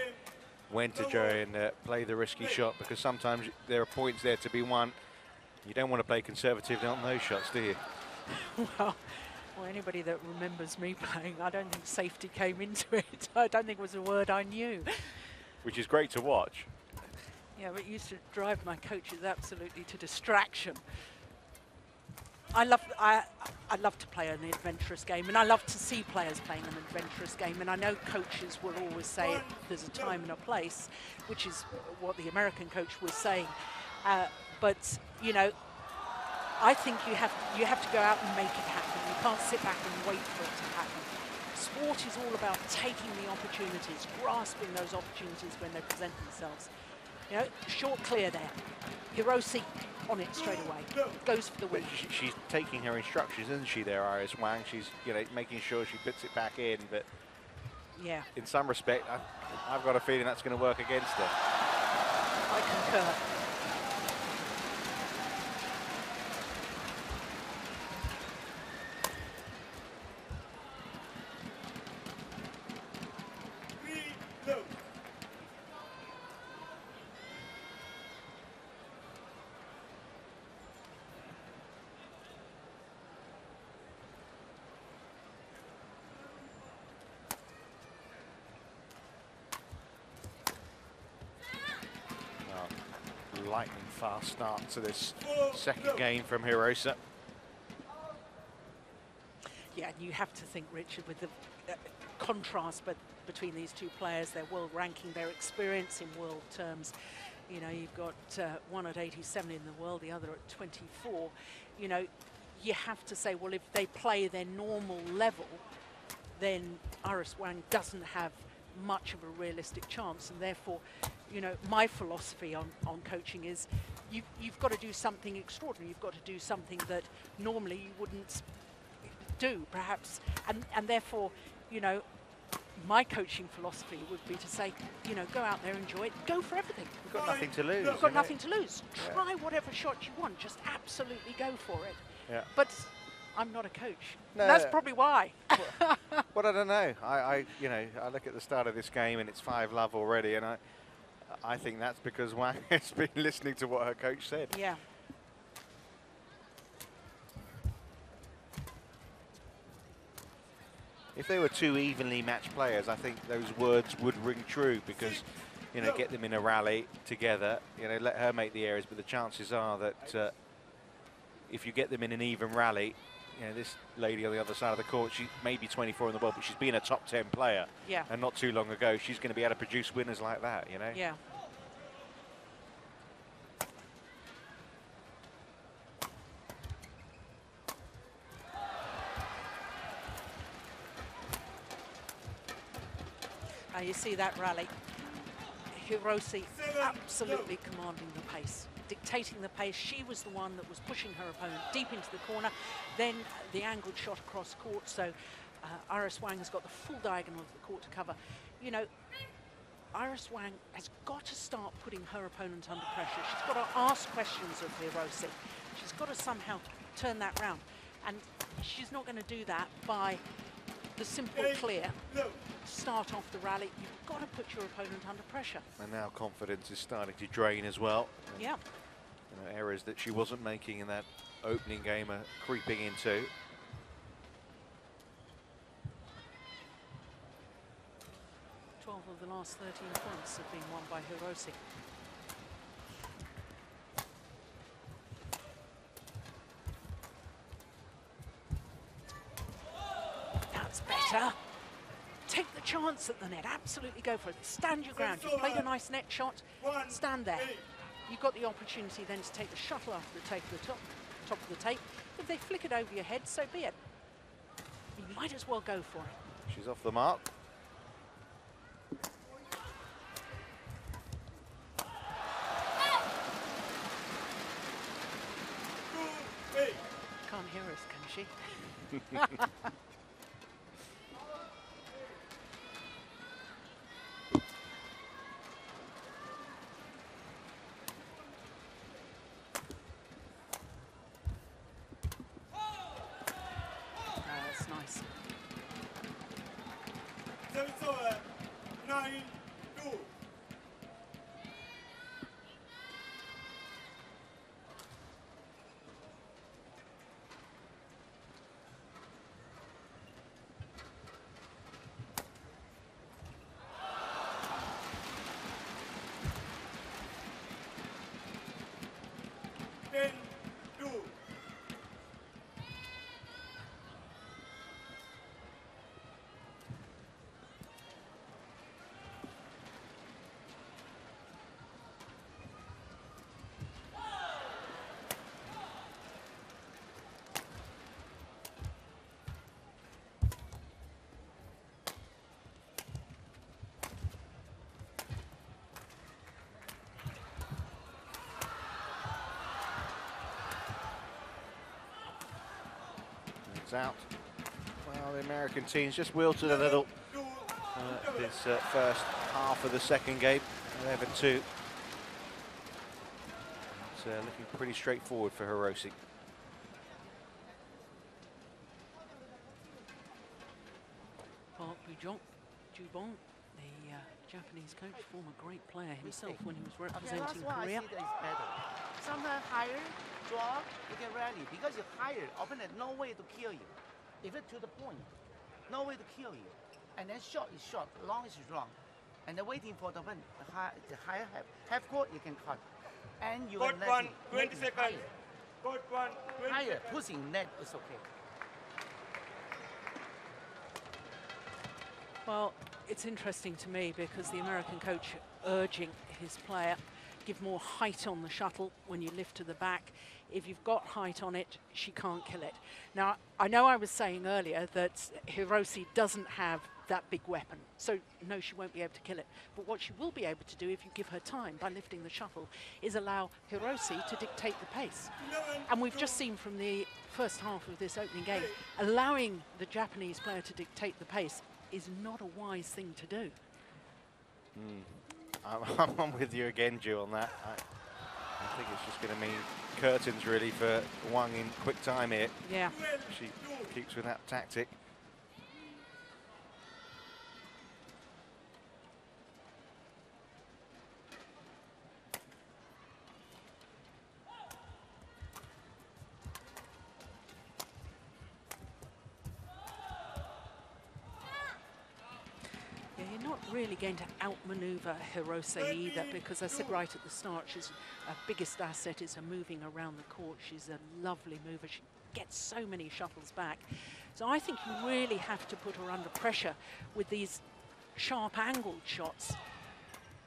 A: when to try and play the risky shot, because sometimes there are points there to be won. You don't want to play conservative on those shots, do you?
B: Well, anybody that remembers me playing, I don't think safety came into it. I don't think it was a word I knew.
A: Which is great to watch.
B: Yeah, but it used to drive my coaches absolutely to distraction. I love to play an adventurous game, and I love to see players playing an adventurous game. And I know coaches will always say there's a time and a place, which is what the American coach was saying. But you know, I think you have to go out and make it happen. You can't sit back and wait for it to happen. Sport is all about taking the opportunities, grasping those opportunities when they present themselves. You know, short clear there. Hiroshi on it straight away. Goes for the win.
A: She's taking her instructions, isn't she, there, Iris Wang? She's, you know, making sure she puts it back in, but
B: yeah,
A: in some respect, I've got a feeling that's going to work against her.
B: I concur.
A: Lightning fast start to this second game from Hirosa.
B: Yeah, and you have to think, Richard, with the contrast between these two players, their world ranking, their experience in world terms. You know, you've got one at 87 in the world, the other at 24. You know, you have to say, well, if they play their normal level, then Iris Wang doesn't have much of a realistic chance, and therefore, you know, my philosophy on coaching is you've got to do something extraordinary. You've got to do something that normally you wouldn't do, perhaps, and therefore, you know, my coaching philosophy would be to say, you know, go out there, enjoy it, go for everything.
A: You've got nothing to lose.
B: You've got nothing to lose. Try whatever shot you want. Just absolutely go for it.
A: Yeah.
B: But I'm not a coach.
A: No,
B: that's probably why.
A: Well, I don't know. You know, I look at the start of this game and it's 5-love already, and I think that's because Wang has been listening to what her coach said.
B: Yeah.
A: If they were two evenly matched players, I think those words would ring true because, you know, get them in a rally together, you know, let her make the errors, but the chances are that if you get them in an even rally, you know, this lady on the other side of the court, she may be 24 in the world, but she's been a top 10 player.
B: Yeah.
A: And not too long ago, she's going to be able to produce winners like that, you know?
B: Yeah. You see that rally. Hiroshi absolutely commanding the pace, dictating the pace. She was the one that was pushing her opponent deep into the corner. Then the angled shot across court. So Iris Wang has got the full diagonal of the court to cover. You know, Iris Wang has got to start putting her opponent under pressure. She's got to ask questions of Hiroshi. She's got to somehow turn that round. And she's not going to do that by the simple clear. Start off the rally. You've got to put your opponent under pressure.
A: And now confidence is starting to drain as well.
B: Yeah.
A: You know, errors that she wasn't making in that opening game are creeping into.
B: Of the last 13 points have been won by Hiroshi. That's better. Take the chance at the net. Absolutely go for it. Stand your ground. You've played a nice net shot. Stand there. You've got the opportunity then to take the shuttle after the take of the top of the tape. If they flick it over your head, so be it. You might as well go for it.
A: She's off the mark.
B: Can't hear us, can she? That's nice.
C: Service over, 9-2.
A: It's out. Well, the American team's just wilted a little this first half of the second game. 11-2. It's looking pretty straightforward for Hirose.
B: Park Jubon, the Japanese coach, former great player himself when he was representing
F: that's why
B: Korea.
F: I see that it's better. Sometimes higher, draw, you can rally. Because you higher, opponent no way to kill you. If it's to the point, no way to kill you. And then short is short, long is long. And then waiting for the opponent, the higher half court, you can cut. And you
C: Court
F: can
C: 1,
F: let
C: 20 seconds. Court 1, 20
F: higher,
C: seconds.
F: pushing net is okay.
B: Well, it's interesting to me because the American coach urging his player, give more height on the shuttle when you lift to the back. If you've got height on it, she can't kill it. Now, I know I was saying earlier that Hirose doesn't have that big weapon, so no, she won't be able to kill it. But what she will be able to do if you give her time by lifting the shuttle is allow Hirose to dictate the pace. And we've just seen from the first half of this opening game, allowing the Japanese player to dictate the pace is not a wise thing to do.
A: I'm with you again, Ju, on that. I think it's just going to mean curtains, really, for Wang in quick time here.
B: Yeah.
A: She keeps with that tactic.
B: You're not really going to outmaneuver Hirose either, because I said right at the start, she's her biggest asset is her moving around the court. She's a lovely mover. She gets so many shuttles back. So I think you really have to put her under pressure with these sharp angled shots.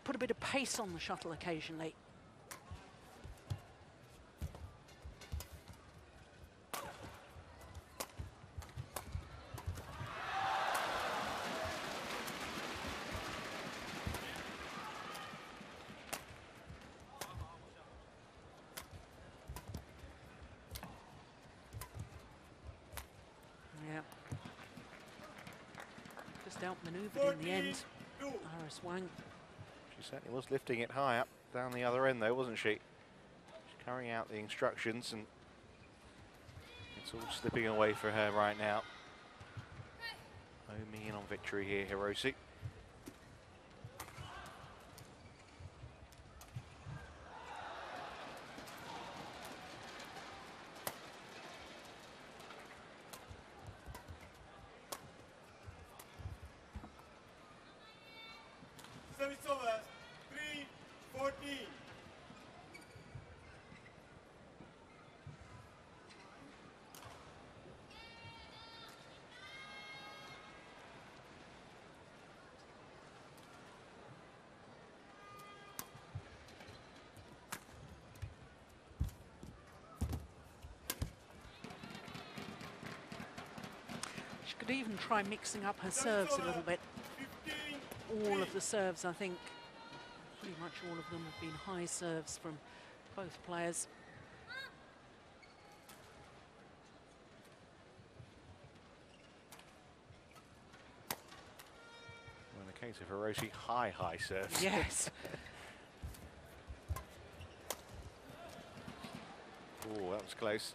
B: Put a bit of pace on the shuttle occasionally. Outmaneuvered in the end, Iris Wang.
A: She certainly was lifting it high up down the other end, though, wasn't she? She's carrying out the instructions, and it's all slipping away for her right now. Homing in on victory here, Hirose.
C: Service over. 3-14.
B: She could even try mixing up her serves a little bit. All of the serves, I think, pretty much all of them have been high serves from both players.
A: Well, in the case of Hirose, high serves.
B: Yes.
A: Oh, that was close.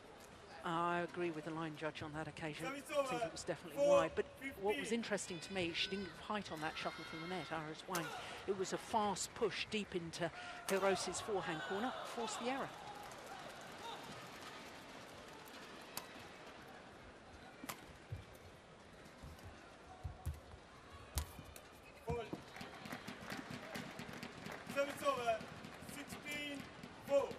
B: I agree with the line judge on that occasion. I think it was definitely wide. But what was interesting to me, she didn't give height on that shuttle from the net, Iris Wang. It was a fast push deep into Hirose's forehand corner, forced the error.
C: Service over. 16-4.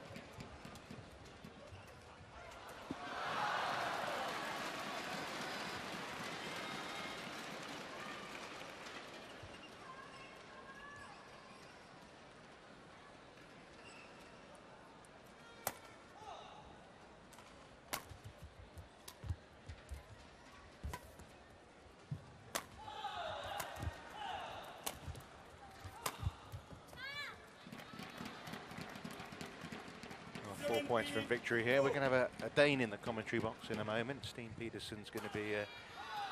A: points from victory here. We're going to have a Dane in the commentary box in a moment. Steen Peterson's going to be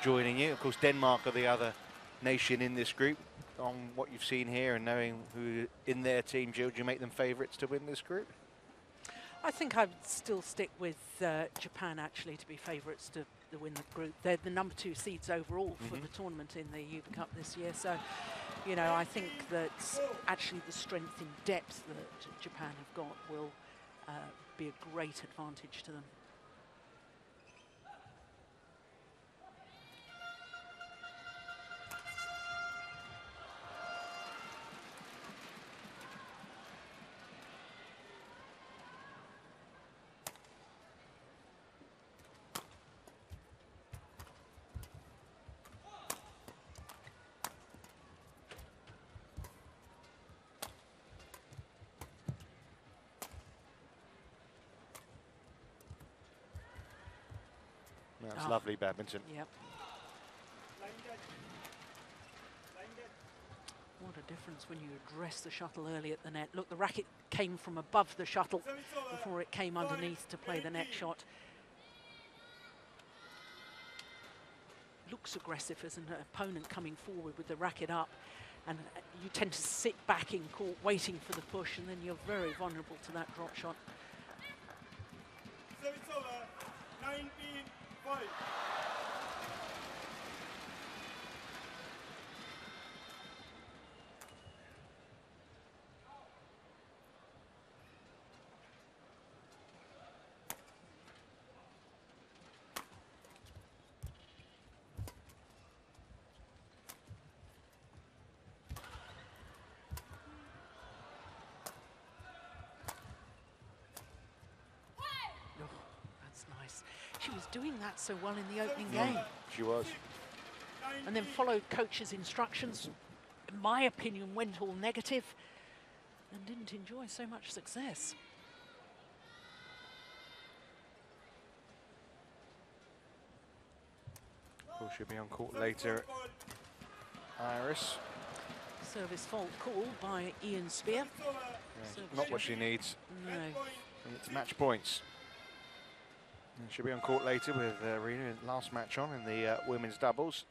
A: joining you. Of course, Denmark are the other nation in this group. On what you've seen here and knowing who in their team, Jill, do you make them favourites to win this group?
B: I think I would still stick with Japan, actually, to be favourites to win the group. They're the number 2 seeds overall for the tournament in the Hubei Cup this year. So, you know, I think that actually the strength in depth that Japan have got will be a great advantage to them.
A: That's lovely badminton.
B: Yep. What a difference when you address the shuttle early at the net. Look, the racket came from above the shuttle before it came underneath to play the net shot. Looks aggressive as an opponent coming forward with the racket up, and you tend to sit back in court waiting for the push, and then you're very vulnerable to that drop shot.
C: Service over, 19-5.
B: She was doing that so well in the opening game.
A: She was.
B: And then followed coach's instructions. In my opinion, went all negative and didn't enjoy so much success.
A: Of course, she'll be on court later. Iris.
B: Service fault call by Ian Spear.
A: Yeah, not what she needs.
B: No.
A: It's match points. And she'll be on court later with Rina, last match on in the women's doubles.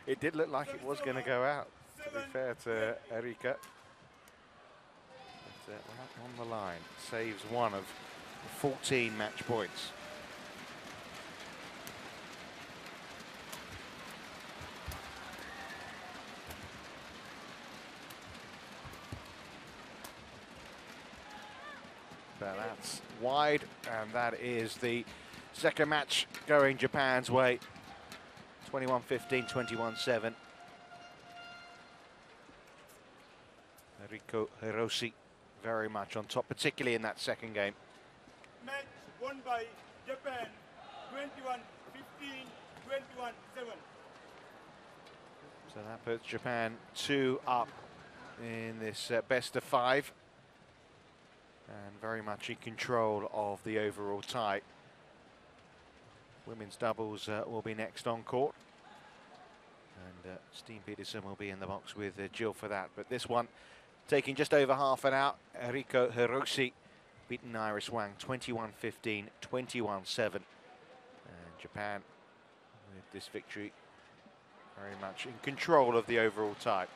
A: It did look like it was going to go out, to be fair to Erika. But on the line, saves one of 14 match points. That's wide, and that is the second match going Japan's way. 21-15, 21-7. Erika Hiroshi very much on top, particularly in that second game.
C: Match won by Japan, 21-15, 21-7.
A: So that puts Japan 2 up in this best of 5. And very much in control of the overall tie. Women's doubles will be next on court. And Steen Peterson will be in the box with Jill for that. But this one taking just over half an hour. Erika Hiroshi beaten Iris Wang 21-15, 21-7. And Japan with this victory very much in control of the overall tie.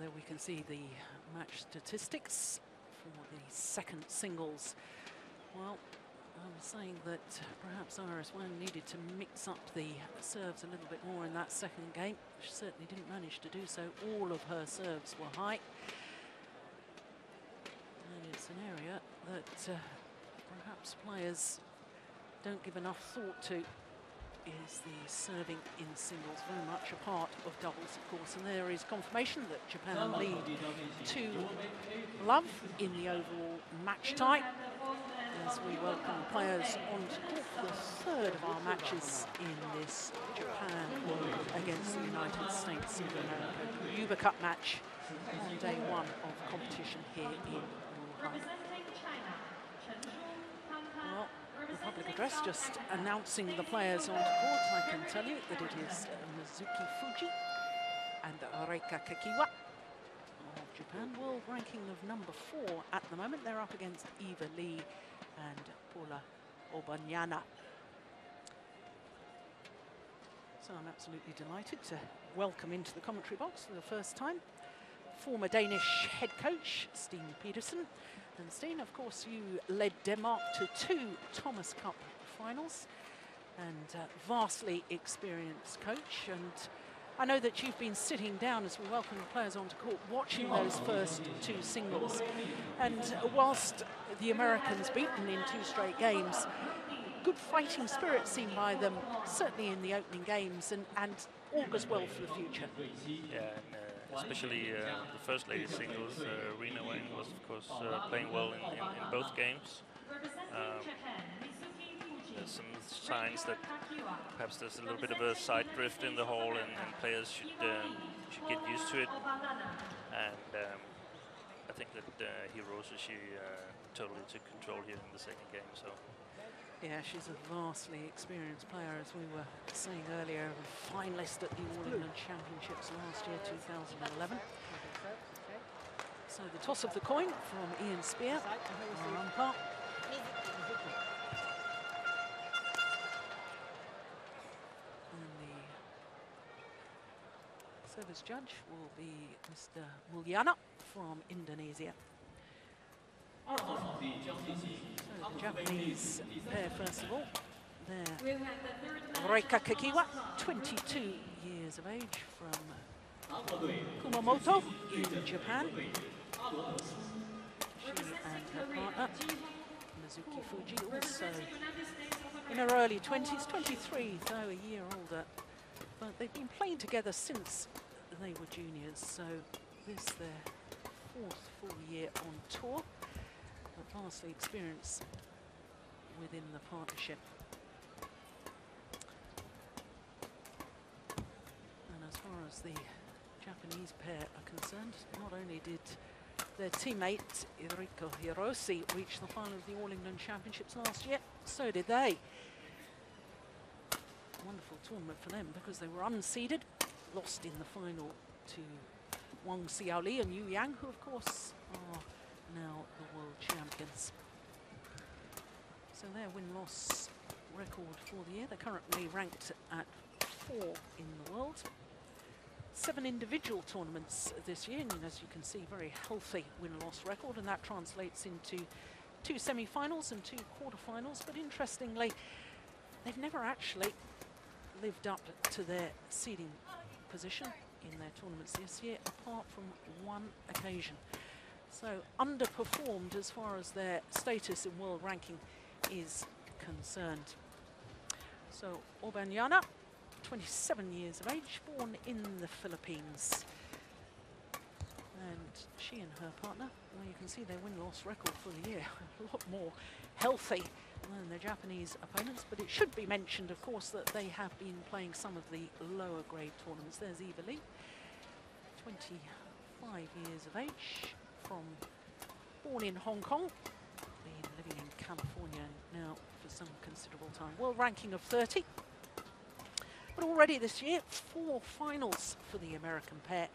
B: there we can see the match statistics for the second singles. Well, I was saying that perhaps Iris Wang needed to mix up the serves a little bit more in that second game. She certainly didn't manage to do so. All of her serves were high. And it's an area that perhaps players don't give enough thought to, is the serving in singles, very much a part of doubles, of course. And there is confirmation that Japan lead 2-love in the overall match tie, as we welcome players onto court for the third of our matches in this Japan against the United States of America Hubei Cup match on day one of competition here in Wuhan. Well, the public address just announcing the players onto court. I can tell you that it is Mizuki Fuji and Reika Kakiwa of Japan, world ranking of number 4 at the moment. They're up against Eva Lee and Paula Obanyana. So I'm absolutely delighted to welcome into the commentary box for the first time former Danish head coach Stine Petersen. And Stine, of course, you led Denmark to 2 Thomas Cup finals, and vastly experienced coach. And I know that you've been sitting down as we welcome the players onto court, watching those first 2 singles. And whilst the Americans beaten in 2 straight games, good fighting spirit seen by them, certainly in the opening games, and augurs well for the future.
G: Yeah, and especially the first lady singles, Rina Wang was, of course, playing well in both games. There's some signs that perhaps there's a little bit of a side drift in the hall, and players should get used to it. And I think that Hirose, she totally took control here in the second game. So.
B: Yeah, she's a vastly experienced player, as we were saying earlier, a finalist at the All England Championships last year, 2011. So the toss of the coin from Ian Spear, our umpire. And the service judge will be Mr. Mulyana from Indonesia. So the Japanese pair, first of all, they're Reika Kakiwa, 22 years of age, from Kumamoto in Japan. She and her partner, Mizuki Fuji, also in her early 20s, 23, though a year older. But they've been playing together since they were juniors, so this is their 4th full year on tour. Vastly experienced within the partnership. And as far as the Japanese pair are concerned, not only did their teammate Eriko Hirose reach the final of the All England Championships last year, so did they. Wonderful tournament for them because they were unseeded, lost in the final to Wang Xiaoli and Yu Yang, who of course are now the world champions. So their win-loss record for the year, they're currently ranked at 4 in the world. 7 individual tournaments this year, and as you can see, very healthy win-loss record, and that translates into 2 semi-finals and 2 quarter-finals. But interestingly, they've never actually lived up to their seeding position in their tournaments this year, apart from 1 occasion. So underperformed as far as their status in world ranking is concerned. So Obanyana, 27 years of age, born in the Philippines. And she and her partner, well, you can see their win-loss record for the year, a lot more healthy than their Japanese opponents. But it should be mentioned, of course, that they have been playing some of the lower grade tournaments. There's Eva Lee, 25 years of age, born in Hong Kong, been living in California now for some considerable time. World ranking of 30. But already this year, 4 finals for the American pair,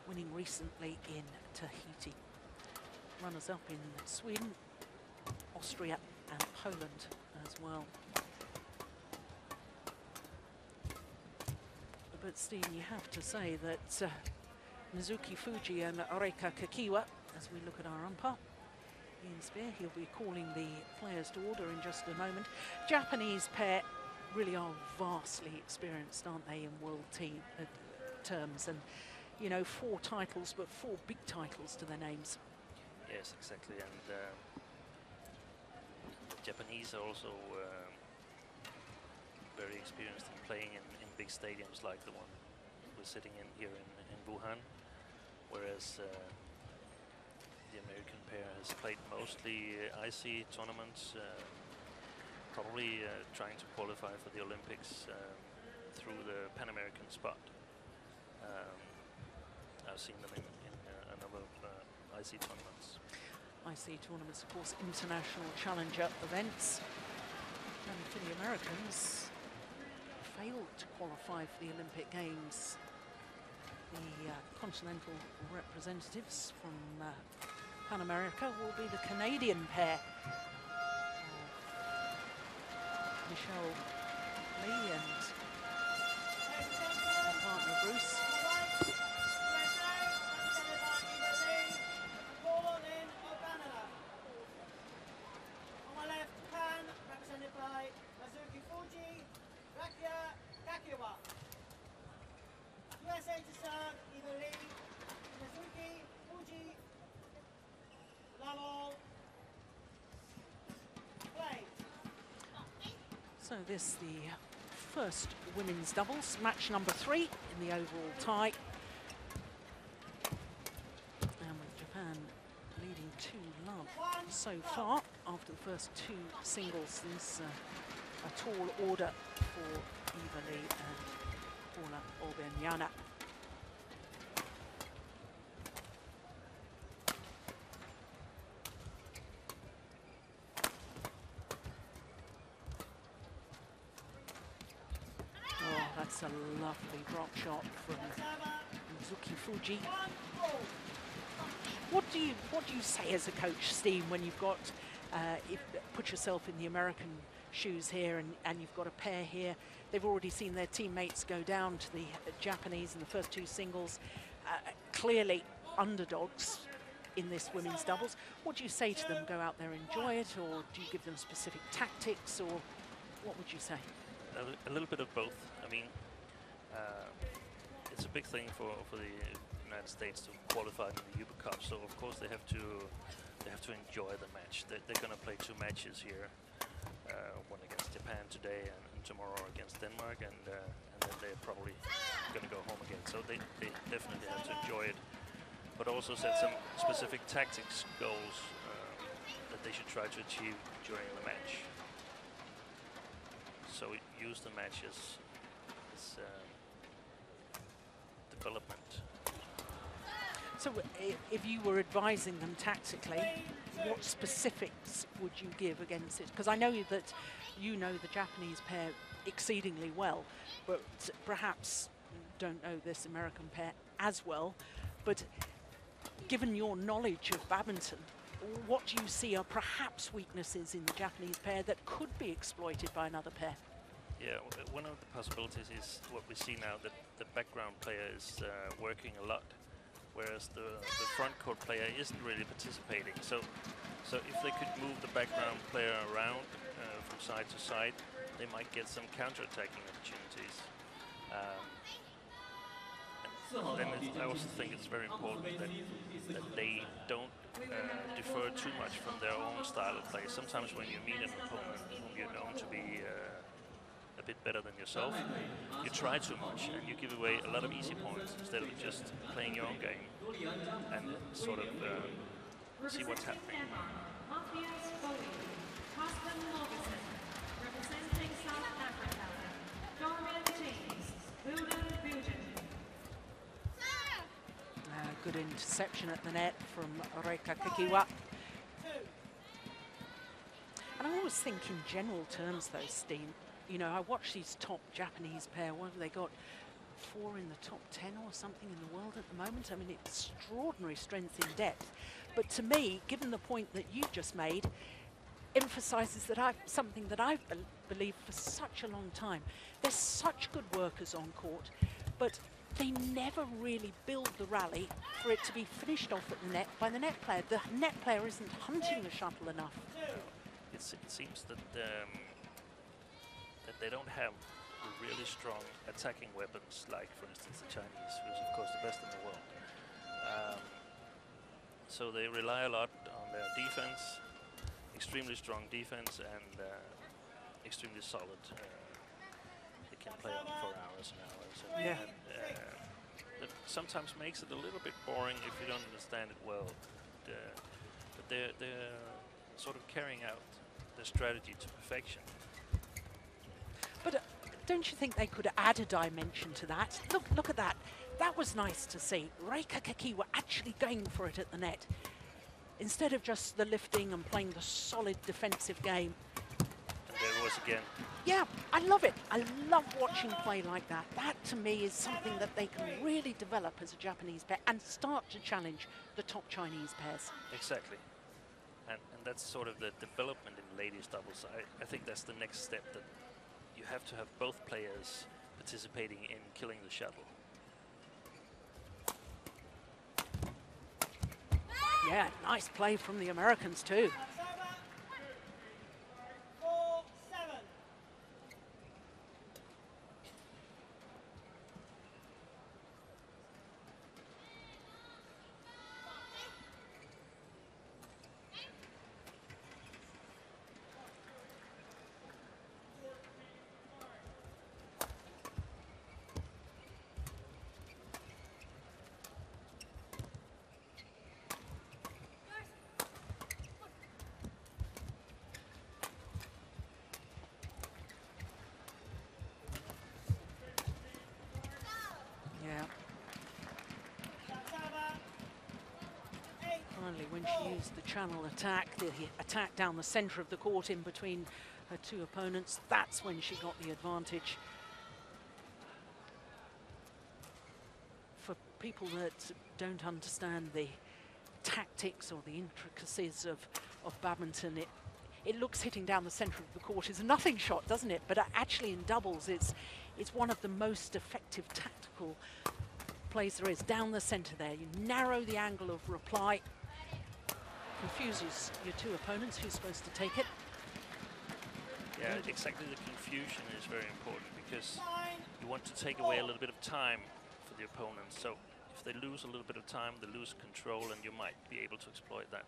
B: winning recently in Tahiti. Runners-up in Sweden, Austria and Poland as well. But Stine, you have to say that Mizuki Fuji and Reika Kakiwa. As we look at our umpire, Ian Spear, he'll be calling the players to order in just a moment. Japanese pair really are vastly experienced, aren't they, in world team terms, and you know, 4 titles, but 4 big titles to their names.
G: Yes, exactly, and the Japanese are also very experienced in playing in big stadiums like the one we're sitting in here in Wuhan, whereas the American pair has played mostly IC tournaments, probably trying to qualify for the Olympics through the Pan American spot. I've seen them in a number of IC tournaments.
B: IC tournaments, of course, international challenger events. And for the Americans, failed to qualify for the Olympic Games. The continental representatives from Pan America will be the Canadian pair. Michelle Lee and her partner Bruce. So this the first women's doubles, match number 3 in the overall tie. And with Japan leading 2-love so far after the first 2 singles. This a tall order for Eva Lee and Paula Obenyana. That's a lovely drop shot from Mizuki Fuji. What do you say as a coach, Steen, when you've got put yourself in the American shoes here, and you've got a pair here? They've already seen their teammates go down to the Japanese in the first 2 singles. Clearly underdogs in this women's doubles. What do you say to them? Go out there, enjoy it, or do you give them specific tactics, or what would you say?
G: A little bit of both. I mean, it's a big thing for the United States to qualify in the Hubei Cup. So of course they have to enjoy the match. They're going to play 2 matches here, one against Japan today and tomorrow against Denmark, and then they're probably going to go home again. So they definitely have to enjoy it, but also set some specific tactics goals that they should try to achieve during the match. So use the match as development.
B: So if you were advising them tactically, what specifics would you give against it? Because I know that you know the Japanese pair exceedingly well, but perhaps don't know this American pair as well. But given your knowledge of badminton, what do you see are perhaps weaknesses in the Japanese pair that could be exploited by another pair?
G: Yeah, one of the possibilities is what we see now, that the background player is working a lot, whereas the front court player isn't really participating. So if they could move the background player around from side to side, they might get some counter-attacking opportunities. And then I also think it's very important that they don't defer too much from their own style of play. Sometimes when you meet an opponent whom you're known to be a bit better than yourself, you try too much and you give away a lot of easy points instead of just playing your own game and sort of see what's happening.
B: Good interception at the net from Reika Kakiwa. And I always think in general terms though, Steen, you know, I watch these top Japanese pair, what have they got? 4 in the top 10 or something in the world at the moment. I mean, extraordinary strength in depth. But to me, given the point that you just made, emphasizes that something that I've believed for such a long time. They're such good workers on court, but they never really build the rally for it to be finished off at the net by the net player. The net player isn't hunting the shuttle enough.
G: It seems that that they don't have really strong attacking weapons, like for instance the Chinese, who's of course the best in the world. So they rely a lot on their defense, extremely strong defense, and extremely solid. They can play on for hours and hours. And,
B: Yeah.
G: that sometimes makes it a little bit boring if you don't understand it well. But they're sort of carrying out the strategy to perfection.
B: But don't you think they could add a dimension to that? Look at that. That was nice to see. Reika Kakiwa actually going for it at the net. Instead of just the lifting and playing the solid defensive game.
G: And there it was again.
B: Yeah, I love it. I love watching play like that. That, to me, is something that they can really develop as a Japanese pair and start to challenge the top Chinese pairs.
G: Exactly. And that's sort of the development in ladies doubles. I think that's the next step, that you have to have both players participating in killing the shuttle.
B: Yeah, nice play from the Americans too. Finally, when she used the channel attack, the attack down the centre of the court in between her two opponents, that's when she got the advantage. For people that don't understand the tactics or the intricacies of badminton, it looks hitting down the centre of the court is a nothing shot, doesn't it? But actually in doubles, it's one of the most effective tactical plays there is, down the centre there. You narrow the angle of reply, confuses your two opponents who's supposed to take it.
G: Yeah, exactly. The confusion is very important, because you want to take away a little bit of time for the opponent. So if they lose a little bit of time, they lose control, and you might be able to exploit that.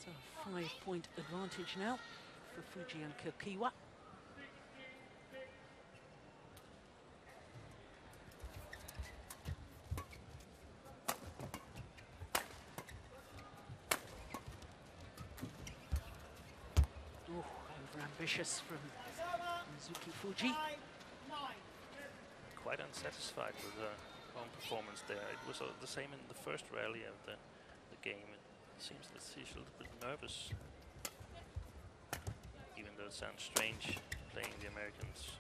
B: So 5-point advantage now for Fuji and Kakiwa. Ambitious from Mizuki Fuji.
G: Quite unsatisfied with her own performance there. It was the same in the first rally of the game. It seems that she's a little bit nervous, even though it sounds strange playing the Americans.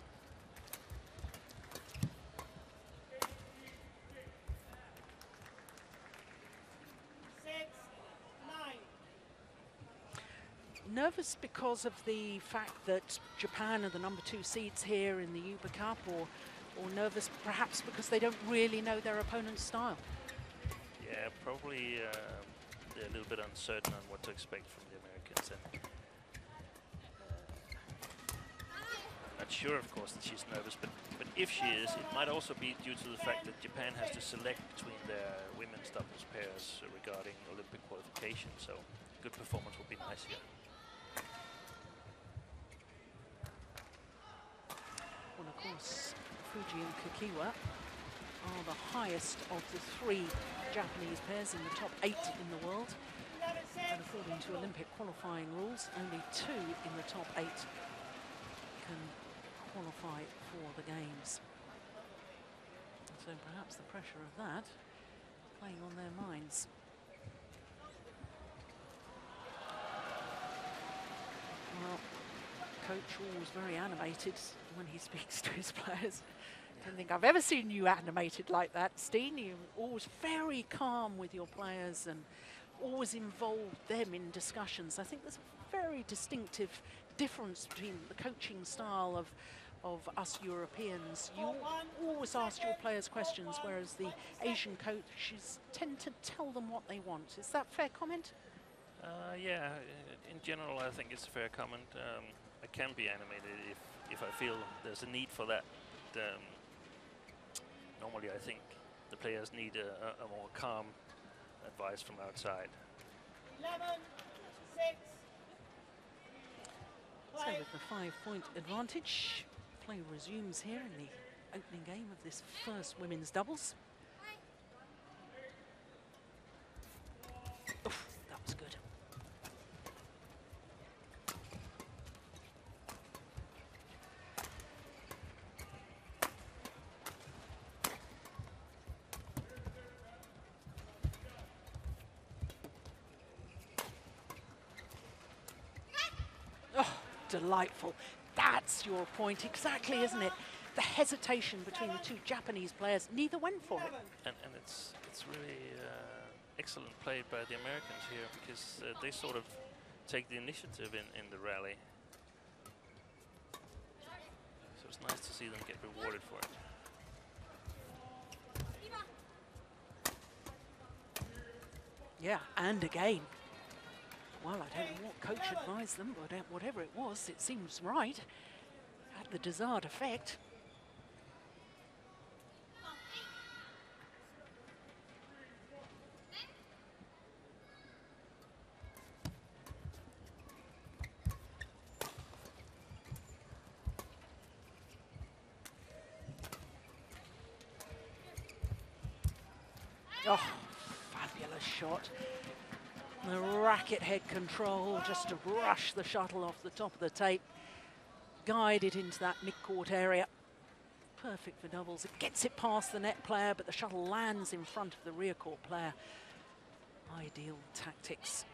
B: Nervous because of the fact that Japan are the #2 seeds here in the Hubei Cup, or nervous perhaps because they don't really know their opponent's style?
G: Yeah, probably they're a little bit uncertain on what to expect from the Americans. And I'm not sure, of course, that she's nervous, but if she is, it might also be due to the fact that Japan has to select between their women's doubles pairs regarding Olympic qualification, so good performance would be nice here.
B: Well, of course, Fuji and Kakiwa are the highest of the 3 Japanese pairs in the top 8 in the world. And according to Olympic qualifying rules, only 2 in the top 8 can qualify for the games. So perhaps the pressure of that playing on their minds. Well, coach always very animated when he speaks to his players. I don't think I've ever seen you animated like that, Steen. You're always very calm with your players and always involve them in discussions. I think there's a very distinctive difference between the coaching style of of us Europeans, you always ask your players questions, whereas the Asian coaches tend to tell them what they want. Is that a fair comment?
G: Yeah, in general, I think it's a fair comment. I can be animated if I feel there's a need for that. Normally, I think the players need a more calm advice from outside.
F: 11-6.
B: So with the 5-point advantage, play resumes here in the opening game of this first women's doubles. Oof, that was good. Oh, delightful. That's your point exactly, isn't it? The hesitation between the two Japanese players, neither went for it.
G: And it's really excellent play by the Americans here, because they sort of take the initiative in the rally. So it's nice to see them get rewarded for it.
B: Yeah, and again. Well, I don't know what coach advised them, but whatever it was, it seems right. Had the desired effect. Oh, fabulous shot. The racket head control just to rush the shuttle off the top of the tape. Guide it into that mid-court area. Perfect for doubles. It gets it past the net player, but the shuttle lands in front of the rear court player. Ideal tactics.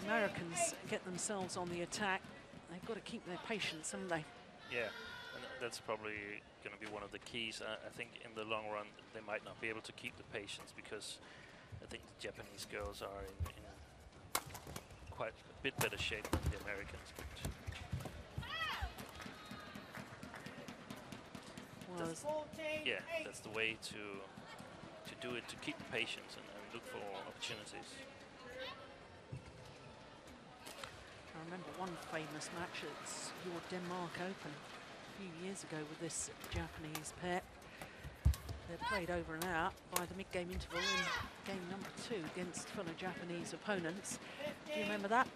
B: Americans get themselves on the attack, they've got to keep their patience, haven't they?
G: Yeah, and that's probably going to be one of the keys. I think in the long run they might not be able to keep the patience, because I think the Japanese girls are in quite a bit better shape than the Americans.
B: Well,
G: yeah, that's the way to do it, to keep the patience and look for opportunities.
B: I remember one famous match at your Denmark Open a few years ago with this Japanese pair. They played over and out by the mid-game interval in game number 2 against fellow Japanese opponents. Do you remember that?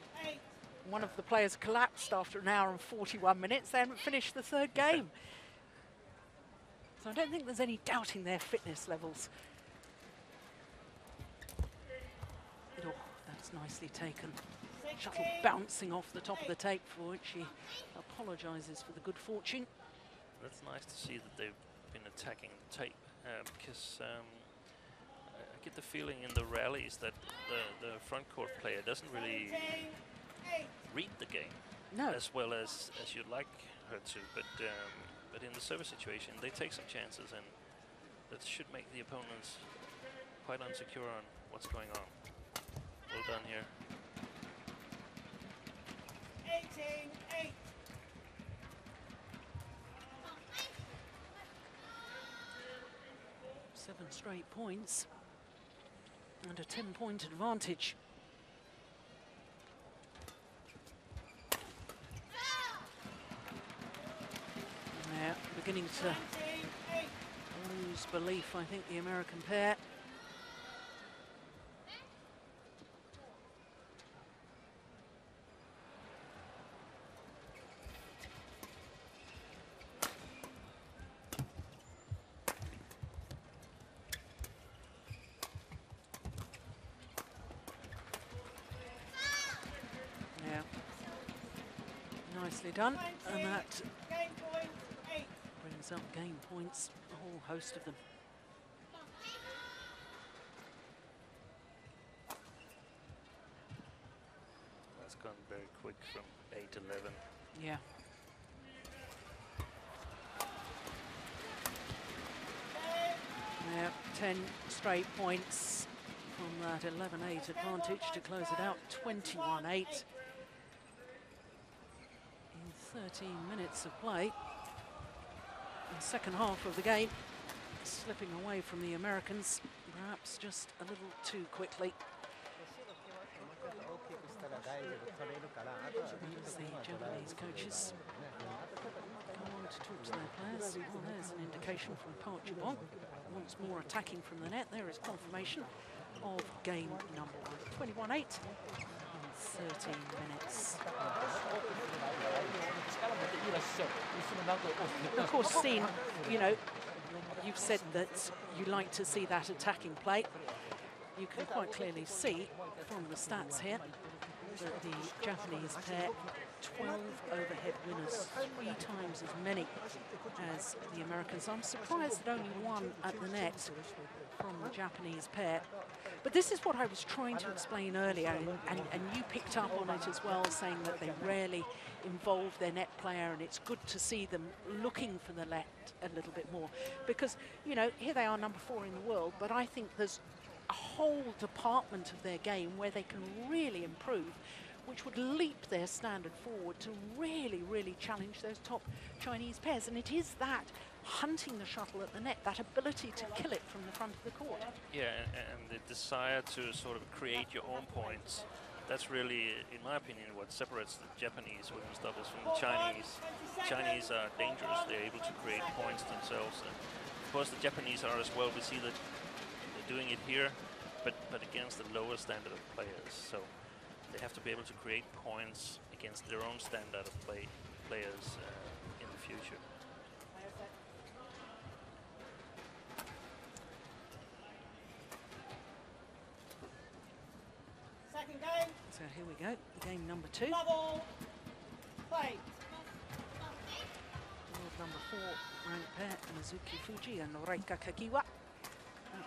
B: One of the players collapsed after an hour and 41 minutes. They hadn't finished the third game. So I don't think there's any doubting their fitness levels. Oh, that's nicely taken. Shuttle bouncing off the top of the tape, for which he apologises for the good fortune.
G: That's nice to see that they've been attacking the tape, because I get the feeling in the rallies that the front court player doesn't really read the game as well as you'd like her to, but in the service situation they take some chances, and that should make the opponents quite unsecure on what's going on. Well done here.
F: 18-8.
B: Seven straight points and a 10-point advantage. And they're beginning to lose belief, I think, the American pair. Nicely done, and that brings up game points, a whole host of them.
G: It's gone very quick from 8-11.
B: Yeah. Yeah, 10 straight points from that 11-8 advantage to close it out, 21-8 in 13 minutes of play. The second half of the game, slipping away from the Americans, perhaps just a little too quickly. As the Japanese coaches go on to talk to their players. Well, there's an indication from Park Ji-won. Once more attacking from the net. There is confirmation of game number 1. 21-8 in 13 minutes. Of course, Steen, you know, you've said that you like to see that attacking play. You can quite clearly see from the stats here that the Japanese pair, 12 overhead winners, 3 times as many as the Americans. I'm surprised that only 1 at the net from the Japanese pair. But this is what I was trying to explain earlier, and you picked up on it as well, saying that they rarely involve their net player, and it's good to see them looking for the net a little bit more. Because, you know, here they are number 4 in the world, but I think there's a whole department of their game where they can really improve, which would leap their standard forward to really, really challenge those top Chinese pairs. And it is that hunting the shuttle at the net, that ability to kill it from the front of the court.
G: Yeah, and the desire to sort of create your own points. That's really, in my opinion, what separates the Japanese women's doubles from the Chinese. The Chinese are dangerous. They're able to create points themselves. And of course, the Japanese are as well. We see that they're doing it here, but against the lower standard of players. So they have to be able to create points against their own standard of players in the future.
H: Second game.
B: So here we go, game number 2.
H: Double. Play.
B: World number 4 ranked pair, Mizuki Fuji and Reika Kakiwa.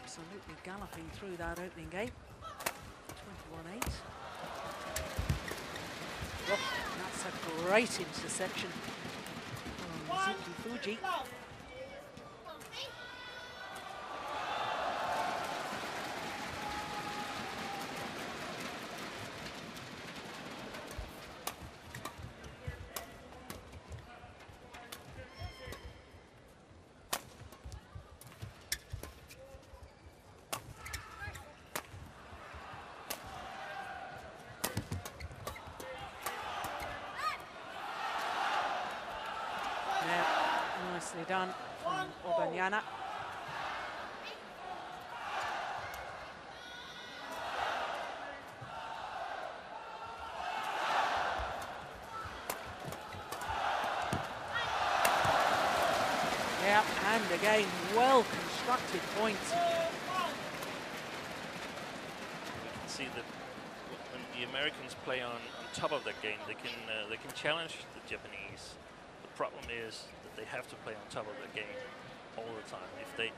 B: Absolutely galloping through that opening game. 21-8. That's a great interception from Mizuki Fuji. Nicely done from Obanyana. Yeah, and again, well constructed points.
G: You can see that when the Americans play on top of their game, they can challenge the Japanese. The problem is that they have to play on top of their game all the time. If they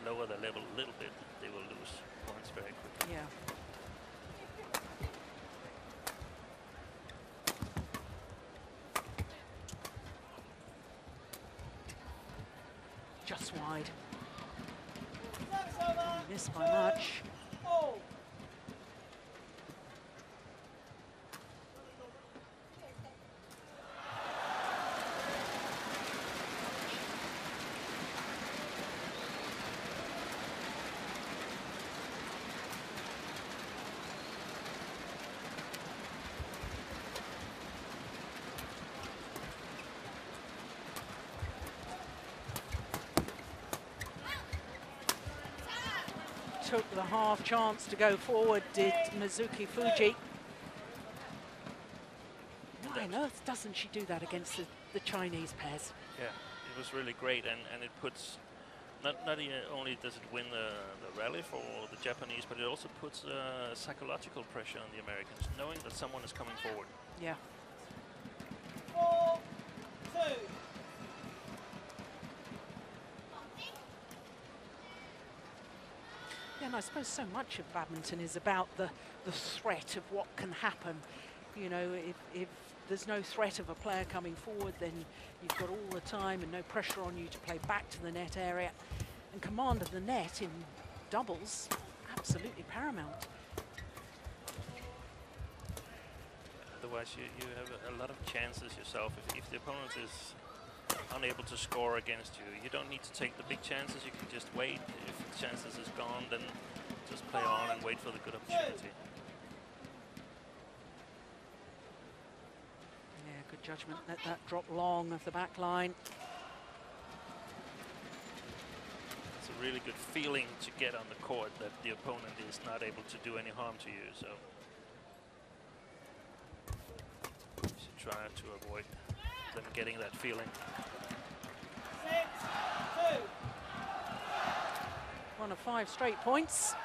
G: lower their level a little bit, they will lose points very quickly.
B: Yeah. Just wide. Missed by much. Took the half chance to go forward, did Mizuki Fuji. Why on earth doesn't she do that against the Chinese pairs?
G: Yeah, it was really great, and it puts, not only does it win the rally for the Japanese, but it also puts psychological pressure on the Americans, knowing that someone is coming forward.
B: Yeah.
H: 4-2.
B: Yeah, and I suppose so much of badminton is about the threat of what can happen. You know, if there's no threat of a player coming forward, then you've got all the time and no pressure on you to play back to the net area. And command of the net in doubles, absolutely paramount.
G: Otherwise, you have a lot of chances yourself. If the opponent is unable to score against you, you don't need to take the big chances. You can just wait. If the chances is gone, then just play on and wait for the good opportunity.
B: Yeah, good judgment. Let that drop long of the back line.
G: It's a really good feeling to get on the court that the opponent is not able to do any harm to you. So you should try to avoid them getting that feeling.
H: 6-2.
B: One of 5 straight points.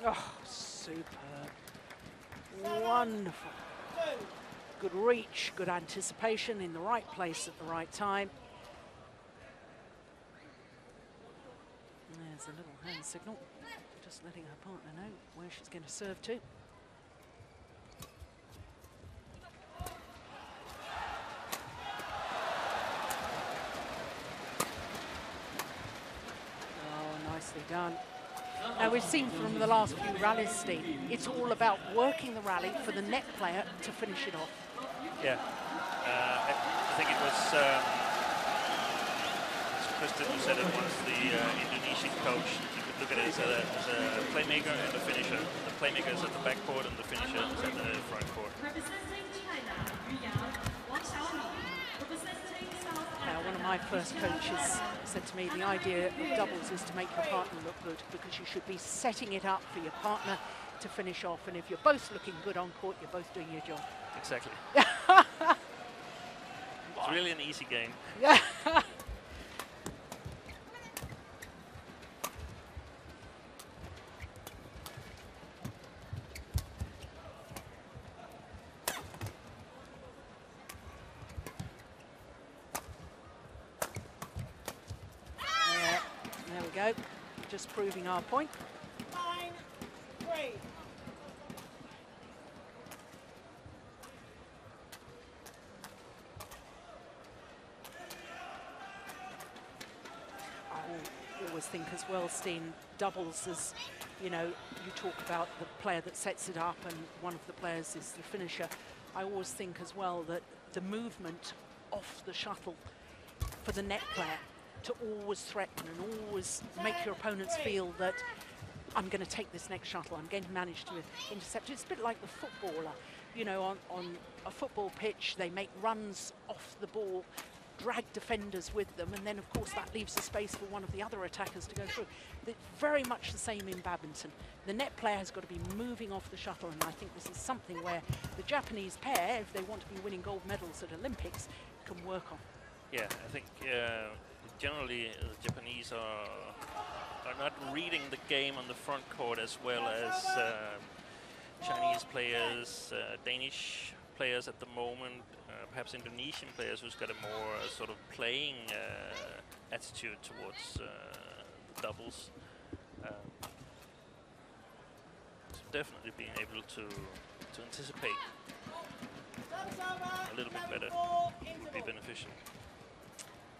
B: Oh, superb. Wonderful. Good reach, good anticipation in the right place at the right time. And there's a little hand signal, just letting her partner know where she's going to serve to. Oh, nicely done. Now, we've seen from the last few rallies, Steve, it's all about working the rally for the net player to finish it off.
G: Yeah, I think it was Kristen who said it once, the Indonesian coach. You could look at it as a playmaker and a finisher. The playmaker is at the back court and the finisher is at the front court.
B: One of my first coaches said to me, the idea of doubles is to make your partner look good, because you should be setting it up for your partner to finish off. And if you're both looking good on court, you're both doing your job.
G: Exactly. It's really an easy game.
B: Yeah. There we go. Just proving our point.
H: 9-3.
B: I always think as well, Steen, doubles is, you know, you talk about the player that sets it up and one of the players is the finisher. I always think as well that the movement off the shuttle for the net player to always threaten and always make your opponents feel that I'm going to take this next shuttle, I'm going to manage to intercept it. It's a bit like the footballer, you know, on a football pitch, they make runs off the ball, drag defenders with them, and then of course that leaves a space for one of the other attackers to go through. It's very much the same in badminton. The net player has got to be moving off the shuttle, and I think this is something where the Japanese pair, if they want to be winning gold medals at Olympics, can work on.
G: Yeah, I think generally the Japanese are not reading the game on the front court as well as Chinese players, Danish players at the moment, perhaps Indonesian players who's got a more sort of playing attitude towards the doubles. So definitely being able to anticipate a little bit better would be beneficial.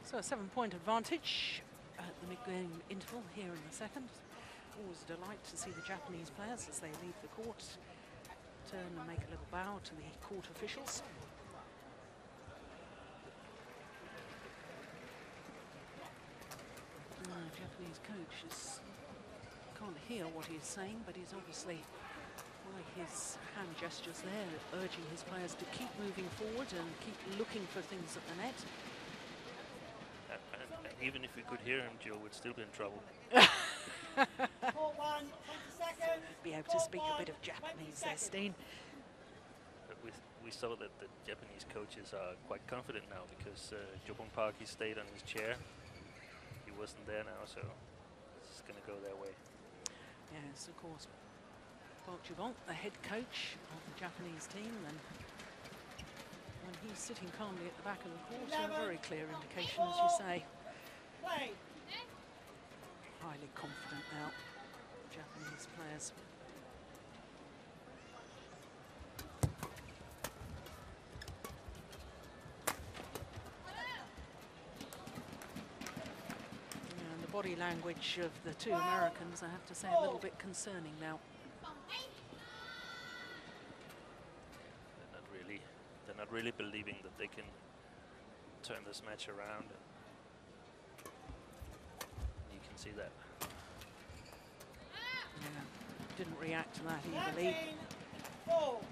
B: So a 7-point advantage at the mid-game interval here in the second. Always a delight to see the Japanese players as they leave the court, turn and make a little bow to the court officials. The Japanese coach can't hear what he's saying, but he's obviously, by his hand gestures there, urging his players to keep moving forward and keep looking for things at the net.
G: Even if we could hear him, Joe would still be in trouble.
H: Court 1, 20 seconds.
B: Be able to speak a bit of Japanese there, Steen.
G: But we saw that the Japanese coaches are quite confident now because Jobon Park, he stayed on his chair. He wasn't there now, so it's going to go their way.
B: Yes, of course. Park Ji-won, the head coach of the Japanese team, and when he's sitting calmly at the back of the court, a very clear indication, as you say.
H: Play.
B: Highly confident now, Japanese players. And the body language of the two Americans, I have to say, a little bit concerning now.
G: They're not really believing that they can turn this match around. You can see that.
B: Yeah, didn't react to that easily.
H: 19-4.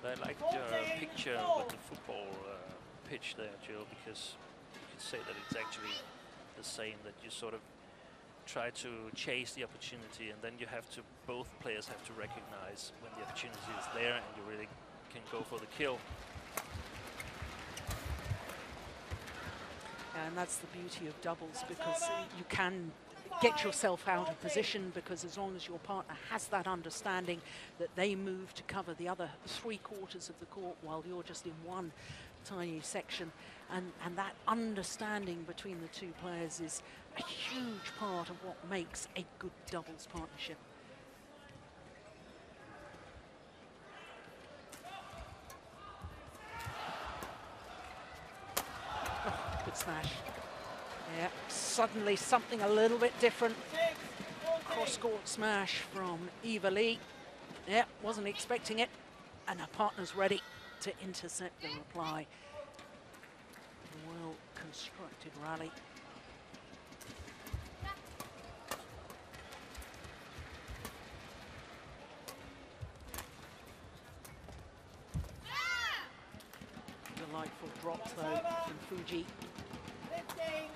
G: I like your picture with the football pitch there, Jill, because you could say that it's actually the same, that you sort of try to chase the opportunity, and then you have to, both players have to recognize when the opportunity is there and you really can go for the kill.
B: And that's the beauty of doubles, because you can get yourself out of position, because as long as your partner has that understanding that they move to cover the other 3/4 of the court while you're just in one tiny section, and that understanding between the two players is a huge part of what makes a good doubles partnership. Oh, good smash. Yeah, suddenly something a little bit different. Cross-court smash from Eva Lee. Yeah, wasn't expecting it. And her partner's ready to intercept the reply. Well-constructed rally. Delightful drop, though, from Fuji.
H: 15-6.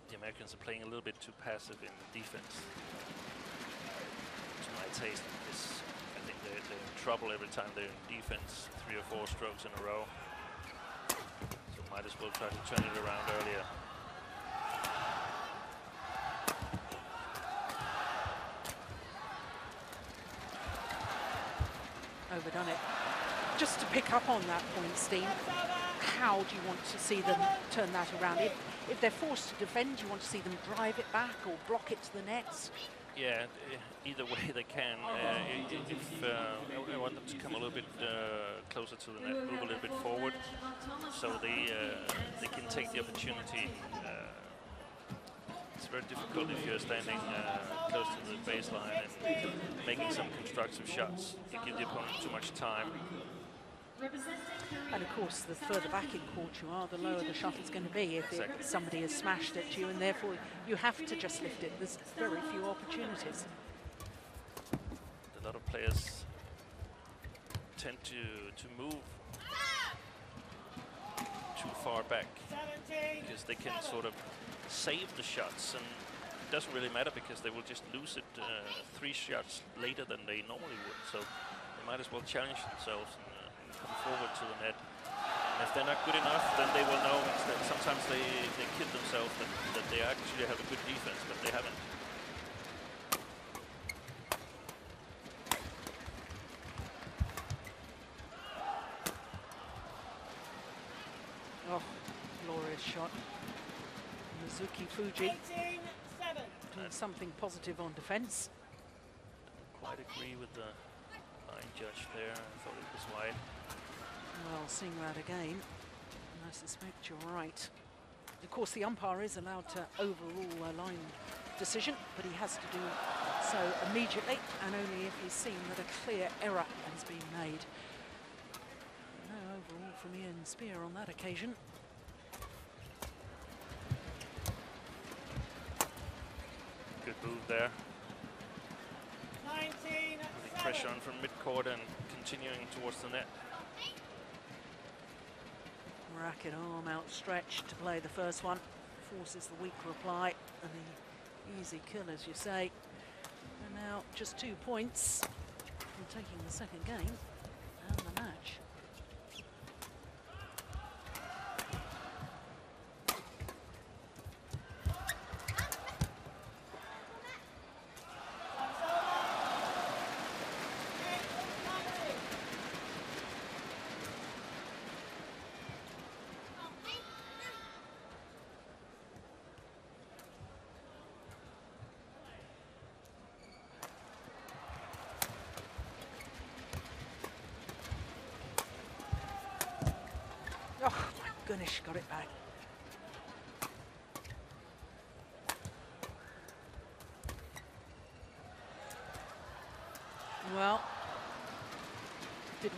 G: The Americans are playing a little bit too passive in defense, to my taste, because I think they're in trouble every time they're in defense, 3 or 4 strokes in a row. So might as well try to turn it around earlier.
B: Overdone it. Just to pick up on that point, Steen, how do you want to see them turn that around? If they're forced to defend, you want to see them drive it back or block it to the nets?
G: Yeah, either way they can. I want them to come a little bit closer to the net, move a little bit forward, so they can take the opportunity. It's very difficult if you're standing close to the baseline and making some constructive shots. You give the opponent too much time.
B: And of course, the further back in court you are, the lower the shuttle's going to be if somebody is smashed at you, and therefore you have to just lift it. There's very few opportunities.
G: A lot of players tend to move too far back because they can sort of save the shots, and it doesn't really matter because they will just lose it 3 shots later than they normally would. So they might as well challenge themselves and come forward to the net. And if they're not good enough, then they will know that sometimes they kid themselves that they actually have a good defense, but they haven't.
B: Oh, glorious shot. Mizuki Fuji
H: 18-7.
B: doing something positive on defense.
G: Quite agree with the line judge there. I thought it was wide.
B: Well, seeing that again, I suspect you're right. Of course, the umpire is allowed to overrule a line decision, but he has to do so immediately, and only if he's seen that a clear error has been made. No overrule from Ian Spear on that occasion.
G: Good move there.
H: 19-7.
G: Putting pressure on from mid-court and continuing towards the net.
B: Racket arm outstretched to play the first one. Forces the weak reply and the easy kill, as you say. And now just 2 points from taking the second game and the match. Oh my goodness, got it back.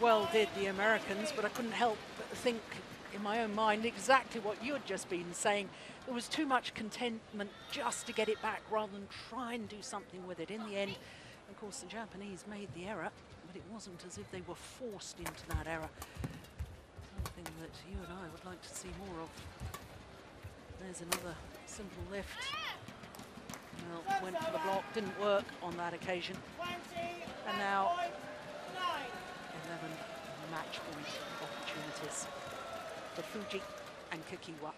B: Well, did the Americans, but I couldn't help but think in my own mind exactly what you had just been saying. There was too much contentment just to get it back rather than try and do something with it. In the end, of course, the Japanese made the error, but it wasn't as if they were forced into that error. Something that you and I would like to see more of. There's another simple lift. Well, went for the block, didn't work on that occasion. And now 11 match point opportunities for Fuji and Kakiwa.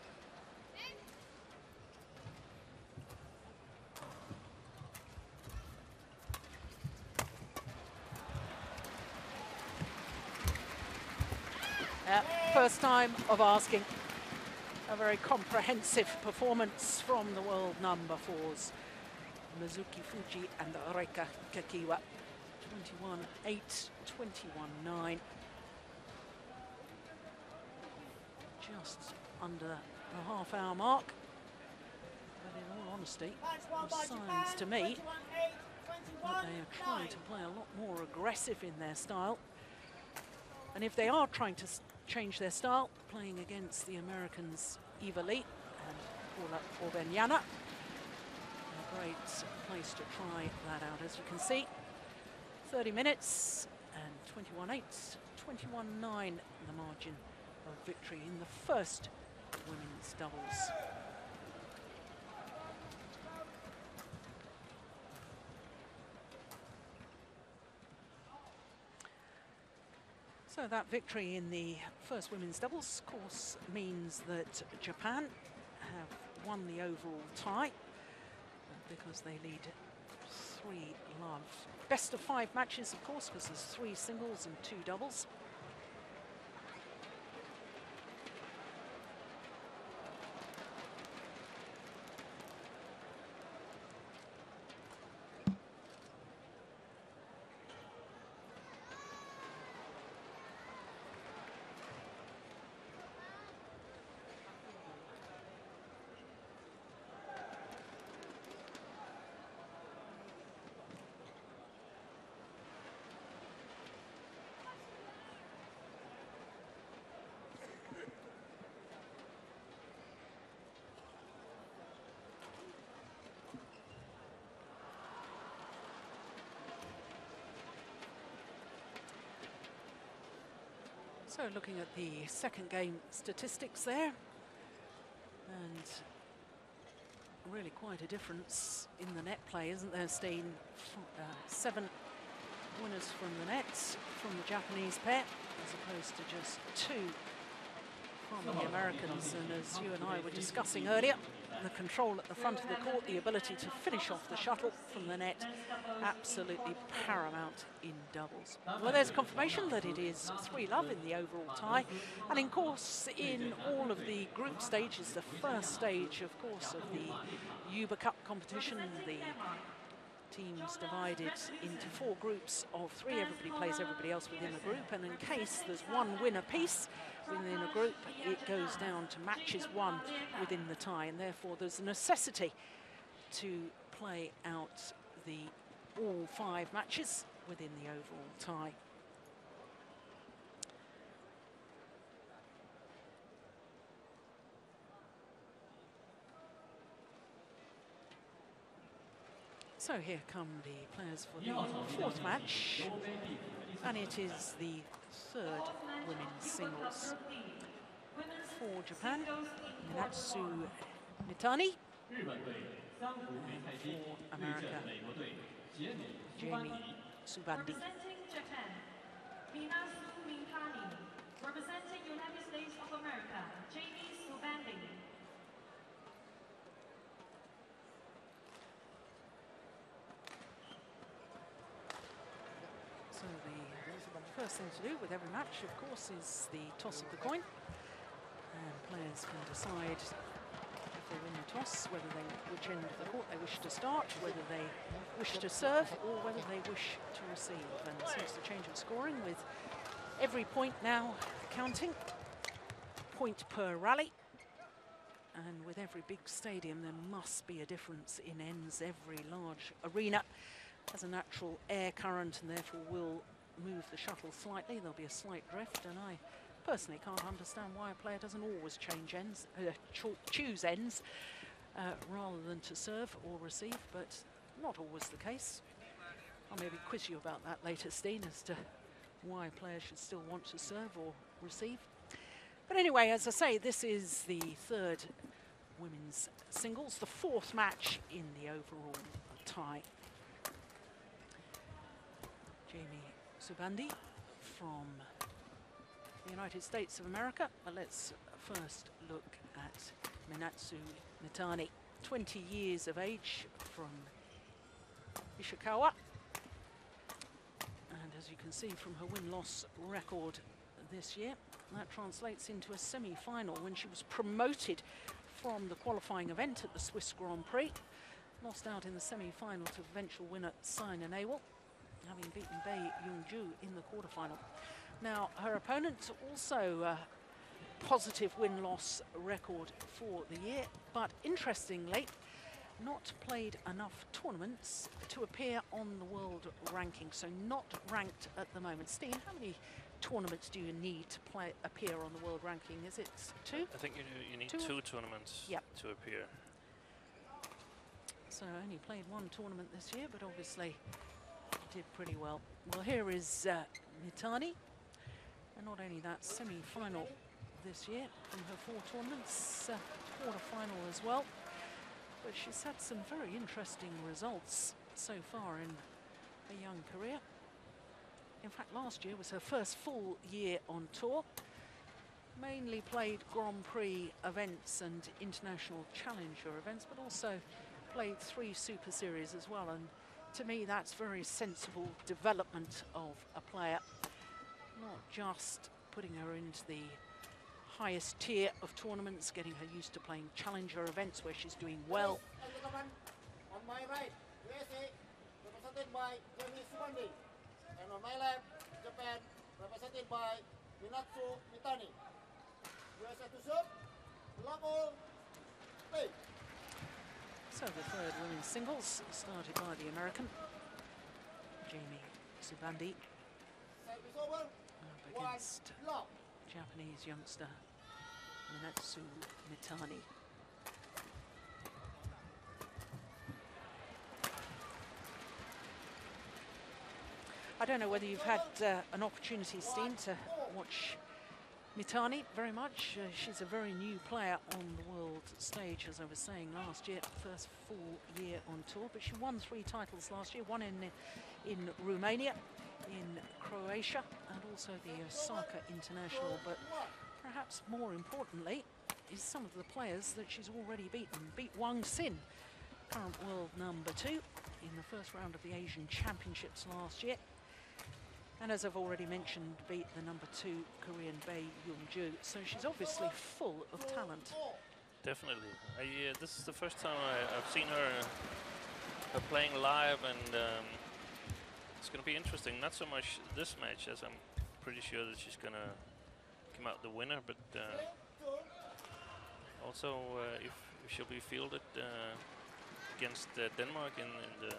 B: First time of asking. A very comprehensive performance from the world number 4s. Mizuki Fuji and Reika Kakiwa. 21-8, 21-9. Just under the half-hour mark. But in all honesty, it signs to me that they are trying to play a lot more aggressive in their style. And if they are trying to change their style, playing against the Americans Eva Lee and Paula Orbeñana, a great place to try that out. As you can see, 30 minutes and 21-8, 21-9 the margin of victory in the first women's doubles. So that victory in the first women's doubles, of course, means that Japan have won the overall tie because they lead 3-love. Best of 5 matches, of course, because there's 3 singles and 2 doubles. So looking at the second game statistics there, and really quite a difference in the net play, isn't there, Steen? 7 winners from the nets from the Japanese pair, as opposed to just 2 from the Americans. And as you and I were discussing earlier, the control at the front of the court, the ability to finish off the shuttle from the net, absolutely paramount in doubles. Well, there's confirmation that it is 3-love in the overall tie. And in course, in all of the group stages, the first stage, of course, of the Hubei Cup competition, the teams divided into 4 groups of 3. Everybody plays everybody else within the group, and in case there's one winner piece within a group, it goes down to matches won within the tie, and therefore there's a necessity to play out the all 5 matches within the overall tie. So here come the players for the 4th match, and it is the 3rd women's singles. for Japan, Minatsu Mitani.
D: 日本队三浦梅菜金
B: For
D: 对
B: America,
D: 阵美国队杰美苏班
B: Jamie
D: 迪。
B: Subandi.
E: Representing Japan, Minasu Mintani. Representing United States of America, Jamie Subandi.
B: So the first thing to do with every match, of course, is the toss of the coin. And players can decide if they win the toss, which end of the court they wish to start, whether they wish to serve or whether they wish to receive. And since the change of scoring, with every point now counting, point per rally, and with every big stadium there must be a difference in ends. Every large arena has a natural air current and therefore will move the shuttle slightly. There'll be a slight drift, and I personally can't understand why a player doesn't always change ends, choose ends rather than to serve or receive, but not always the case. I'll maybe quiz you about that later, Steen, as to why players should still want to serve or receive. But anyway, as I say, this is the third women's singles, the fourth match in the overall tie. Jamie Subandi from the United States of America. But let's first look at Minatsu Mitani, 20 years of age, from Ishikawa. And as you can see from her win-loss record this year, that translates into a semi-final when she was promoted from the qualifying event at the Swiss Grand Prix. Lost out in the semi-final to eventual winner Saina Nehwal, having beaten Bae Young-ju in the quarterfinal. Now, her opponent also a positive win-loss record for the year, but interestingly, not played enough tournaments to appear on the world ranking, so not ranked at the moment. Steen, how many tournaments do you need to appear on the world ranking? Is it 2?
G: I think you need two tournaments to appear.
B: So I only played one tournament this year, but obviously did pretty well. Well, here is Mitani, and not only that, semi-final this year from her 4 tournaments, quarter-final as well. But she's had some very interesting results so far in her young career. In fact, last year was her first full year on tour. Mainly played Grand Prix events and international challenger events, but also played 3 Super Series as well. And to me, that's very sensible development of a player, not just putting her into the highest tier of tournaments, getting her used to playing challenger events where she's doing well.
H: On my right, USA, represented by Jamie Subandi. And on my left, Japan, represented by Minatsu Mitani. USA to serve, love all, play.
B: So the third women's singles started by the American, Jamie Subandi,
H: Service over,
B: up against
H: love.
B: Japanese youngster Minatsu Mitani. I don't know whether you've had an opportunity, Steen, to watch Mitani very much. She's a very new player on the world stage, as I was saying last year, first full year on tour, but she won 3 titles last year, one in Romania, in Croatia, and also the Osaka International. But perhaps more importantly is some of the players that she's already beaten. Beat Wang Xin, current world number 2, in the first round of the Asian Championships last year. And as I've already mentioned, beat the number 2 Korean Bae Young-ju. So she's obviously full of talent.
G: Definitely. This is the first time I've seen her playing live, and it's going to be interesting. Not so much this match, as I'm pretty sure that she's going to come out the winner, but also if she'll be fielded against Denmark in the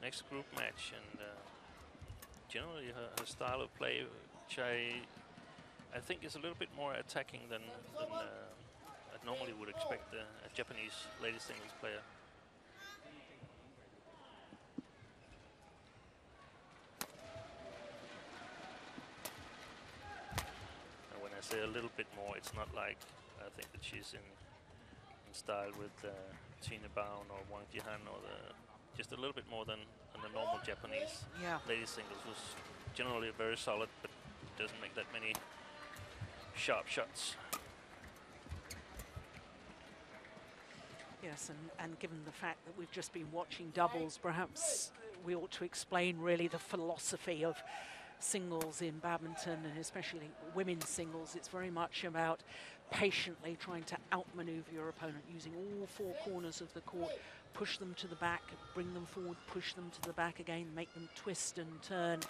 G: next group match. And generally her style of play, which I think is a little bit more attacking than I normally would expect a Japanese ladies singles player. say, a little bit more. It's not like I think that she's in style with Tina Baun or Wang Jihan, or just a little bit more than the normal Japanese ladies singles, who's generally very solid but doesn't make that many sharp shots.
B: Yes, and given the fact that we've just been watching doubles, perhaps we ought to explain really the philosophy of singles in badminton, and especially women's singles. It's very much about patiently trying to outmaneuver your opponent, using all four corners of the court, push them to the back, bring them forward, push them to the back again, make them twist and turn.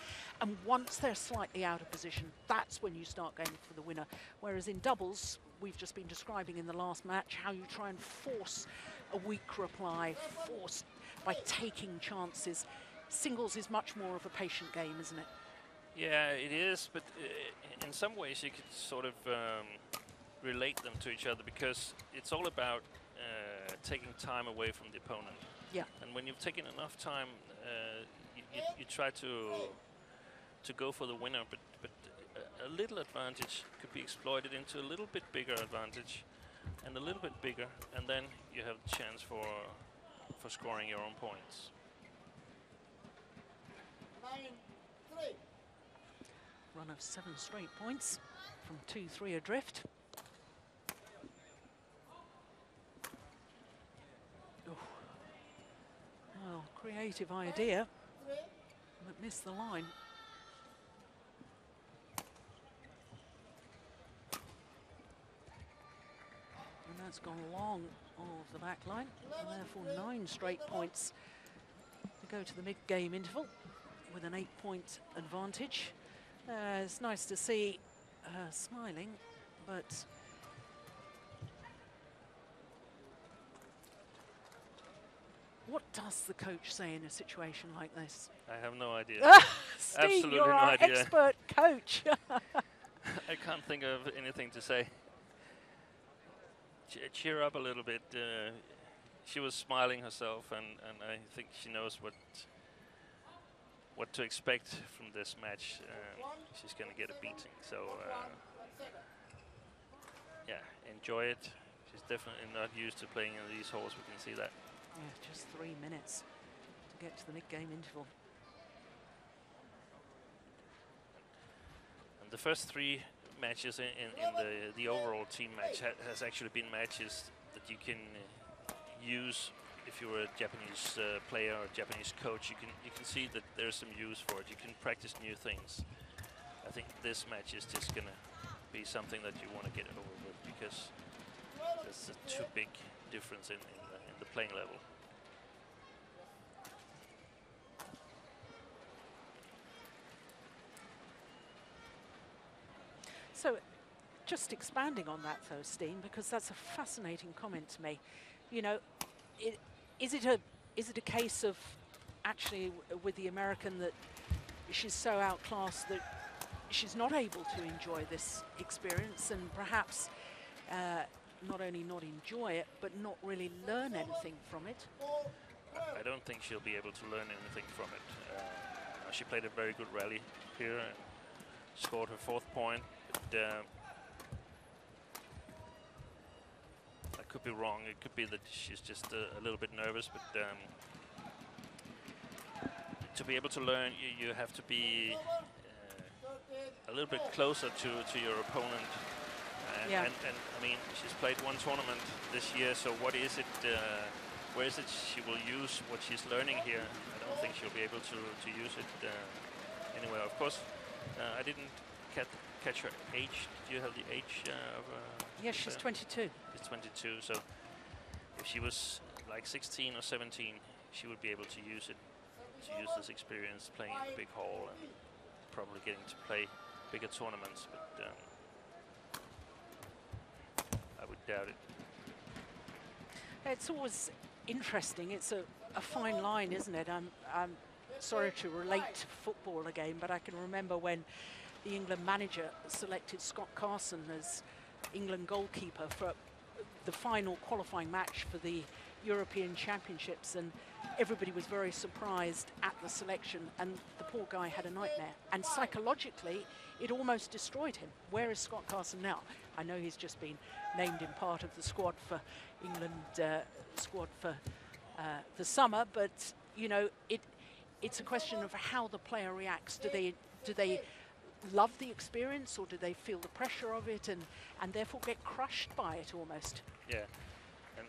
B: And once they're slightly out of position, that's when you start going for the winner. Whereas in doubles, we've just been describing in the last match how you try and force a weak reply, force by taking chances. Singles is much more of a patient game, isn't it?
G: Yeah, it is, but in some ways you could sort of relate them to each other, because it's all about taking time away from the opponent.
B: Yeah.
G: And when you've taken enough time, you try to go for the winner, but a little advantage could be exploited into a little bit bigger advantage, and a little bit bigger, and then you have the chance for scoring your own points.
H: 9-3.
B: Run of 7 straight points from 2-3 adrift. Oh. Well, creative idea, but missed the line. And that's gone long of the back line, and therefore 9 straight points to go to the mid-game interval with an 8-point advantage. It's nice to see her smiling, but what does the coach say in a situation like this?
G: I have no idea.
B: Steve,
G: Absolutely
B: you're
G: no
B: our
G: idea.
B: expert coach.
G: I can't think of anything to say. Cheer up a little bit. She was smiling herself, and I think she knows what to expect from this match. She's going to get a beating, so yeah, enjoy it. She's definitely not used to playing in these halls, we can see that.
B: Yeah, just 3 minutes to get to the mid-game interval.
G: And the first 3 matches in the overall team match has actually been matches that you can use. If you're a Japanese player or Japanese coach, you can see that there's some use for it. You can practice new things. I think this match is just gonna be something that you want to get it over with, because there's a too big difference in the playing level.
B: So, just expanding on that though, Steen, because that's a fascinating comment to me. You know, is it a case of actually with the American that she's so outclassed that she's not able to enjoy this experience, and perhaps not only not enjoy it, but not really learn anything from it?
G: I don't think she'll be able to learn anything from it. She played a very good rally here and scored her 4th point, but I could be wrong. It could be that she's just a little bit nervous, but to be able to learn, you have to be a little bit closer to your opponent. And I mean, she's played 1 tournament this year, so what is it, where is it she will use what she's learning here? I don't think she'll be able to use it anywhere. Of course, I didn't catch her age. Do you have the age of
B: Yes, she's 22.
G: She's 22, so if she was like 16 or 17, she would be able to use it, to use this experience playing in a big hall and probably getting to play bigger tournaments, but I would doubt it.
B: It's always interesting. It's a fine line, isn't it? I'm sorry to relate to football again, but I can remember when the England manager selected Scott Carson as England goalkeeper for the final qualifying match for the European Championships, and everybody was very surprised at the selection, and the poor guy had a nightmare. And psychologically, it almost destroyed him. Where is Scott Carson now? I know he's just been named in part of the squad for England squad for the summer, but you know, it's a question of how the player reacts. Do they love the experience, or do they feel the pressure of it and therefore get crushed by it almost?
G: Yeah, and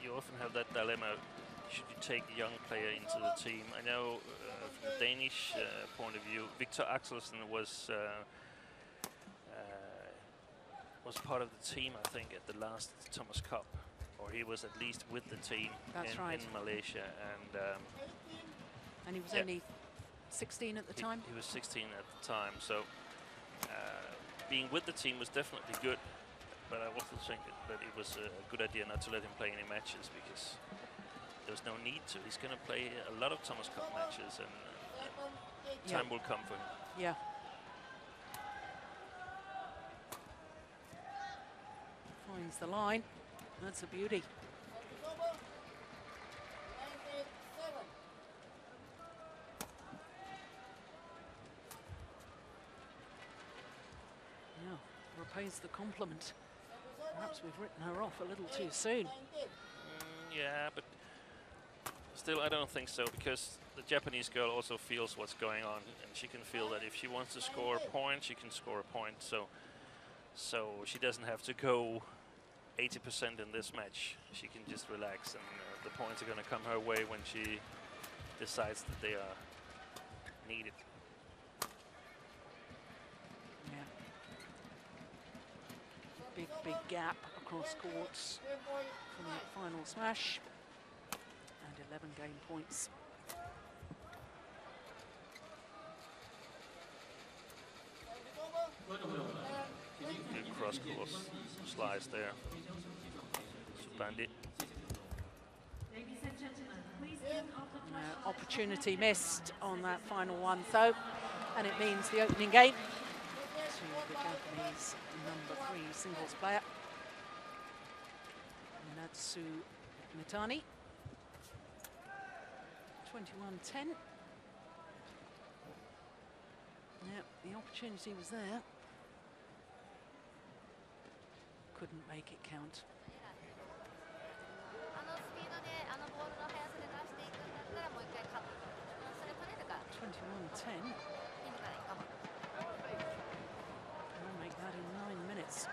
G: you often have that dilemma. Should you take a young player into the team? I know from the Danish point of view, Victor Axelsen was part of the team, I think, at the last Thomas Cup, or he was at least with the team in Malaysia, and
B: he was only 16 at the time.
G: He was 16 at the time, so being with the team was definitely good, but I also think that it was a good idea not to let him play any matches, because there's no need to. He's going to play a lot of Thomas Cup matches, and time will come for him.
B: Yeah. Finds the line. That's a beauty. Yeah, repays the compliment. Perhaps we've written her off a little too soon.
G: Yeah, but still, I don't think so, because the Japanese girl also feels what's going on, and she can feel that if she wants to score a point, she can score a point. So she doesn't have to go 80% in this match. She can just relax, and the points are going to come her way when she decides that they are needed.
B: Yeah. Big gap across courts from that final smash, and 11 game points.
G: Good cross-course slice there. Subandi.
B: Opportunity missed on that final one, though, and it means the opening game to the Japanese #3 singles player, Natsu Mitani. 21-10. Yeah, the opportunity was there. Couldn't make it count. 21-10. We'll make that in 9 minutes.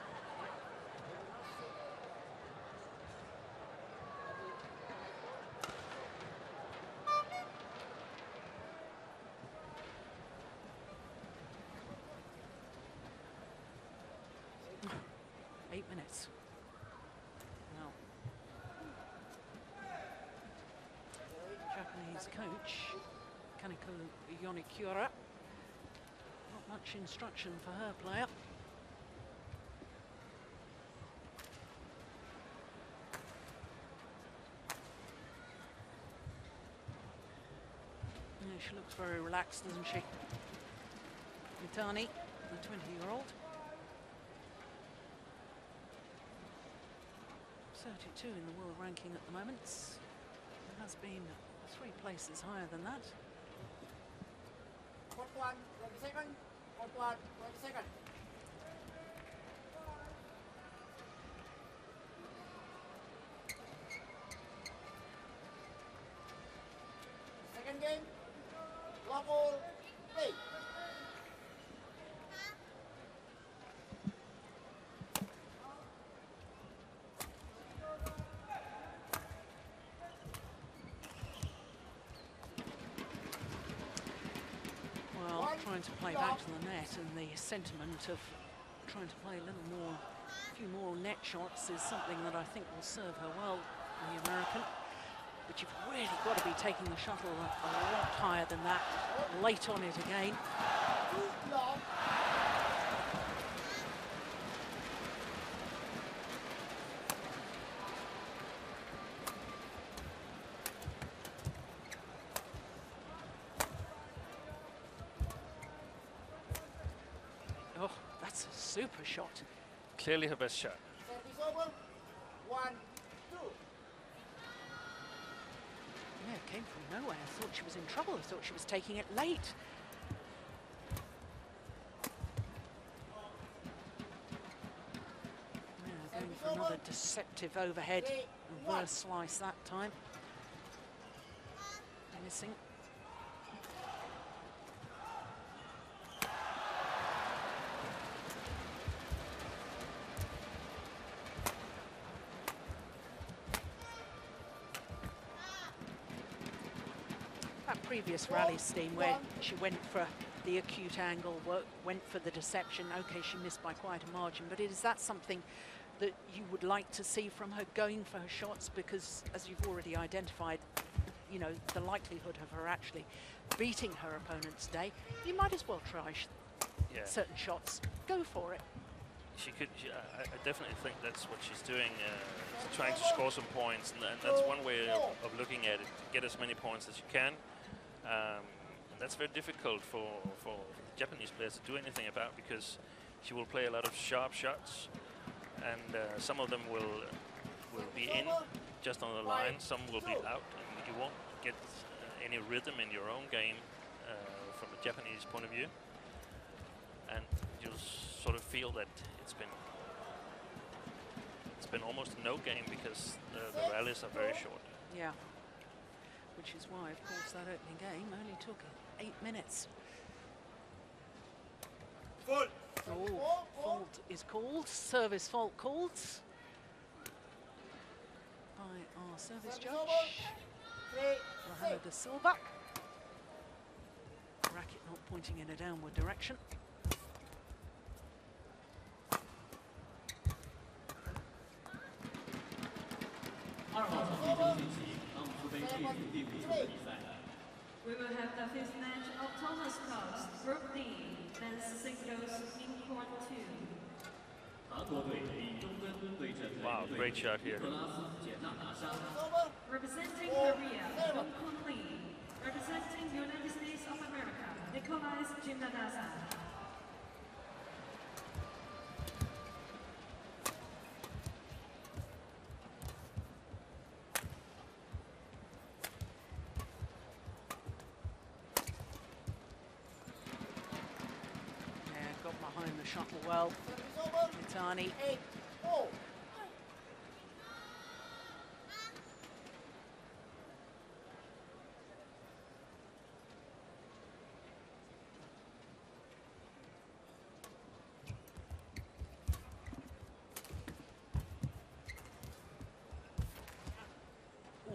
B: Well, Japanese coach Kaneko Yonikura, not much instruction for her player. Yeah, she looks very relaxed, doesn't she? Mitani, the 20-year-old. 32 in the world ranking at the moment. It has been 3 places higher than that.
H: Court 1, 20 seconds. Court 1, 20 seconds. Second game, love all, play.
B: Trying to play back to the net, and the sentiment of trying to play a few more net shots is something that I think will serve her well, the American. But you've really got to be taking the shuttle a lot higher than that, late on it again.
G: Super shot. Clearly her best shot.
H: Service over. 1, 2.
B: came from nowhere. I thought she was in trouble. I thought she was taking it late. Yeah, going for another deceptive overhead. Reverse slice that time. Missing. That previous rally scheme where she went for the acute angle, went for the deception. Okay, she missed by quite a margin, but is that something that you would like to see from her going for her shots? Because as you've already identified, you know, the likelihood of her actually beating her opponent today, you might as well try certain shots. Go for it.
G: She could. I definitely think that's what she's doing. Trying to score some points, and that's one way of looking at it. To get as many points as you can. And that's very difficult for Japanese players to do anything about, because she will play a lot of sharp shots, and some of them will be in just on the line. Some will be out, and you won't get any rhythm in your own game from a Japanese point of view. And you'll sort of feel that it's been almost no game, because the rallies are very short.
B: Yeah, which is why, of course, that opening game only took 8 minutes.
C: Full.
B: Oh, fault is called. Service fault called by our service judge, Rahana da Silva. Racket not pointing in a downward direction.
E: We will have the fifth match of Thomas Cups, Group D, men's singles in court 2.
G: Wow, great shot here.
E: Representing Korea, Dongfeng Lee. Representing United States of America, Nikolai Gymnadasa.
B: The shuttle well. Mitani. Oh,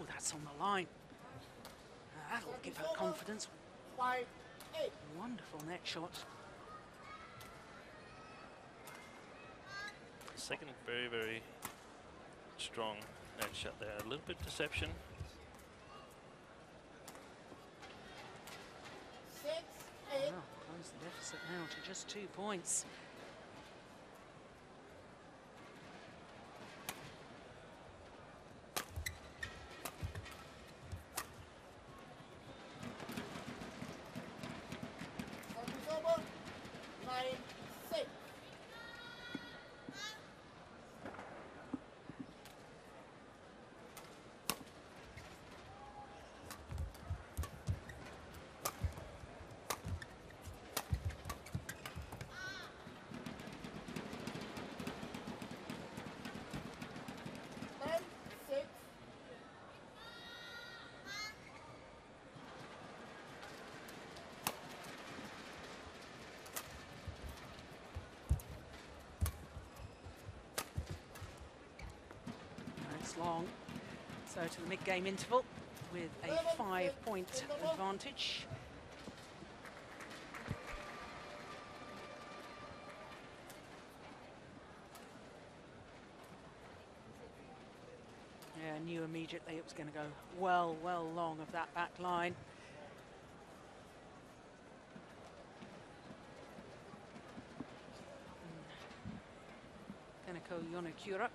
B: that's on the line. That'll give her confidence. Wonderful net shot.
G: Second, very, very strong net shot there. A little bit deception.
B: Close the deficit now to just 2 points. Long. So to the mid-game interval with a 5-point advantage. Yeah, I knew immediately it was going to go well long of that back line. Kaneko Yonakura,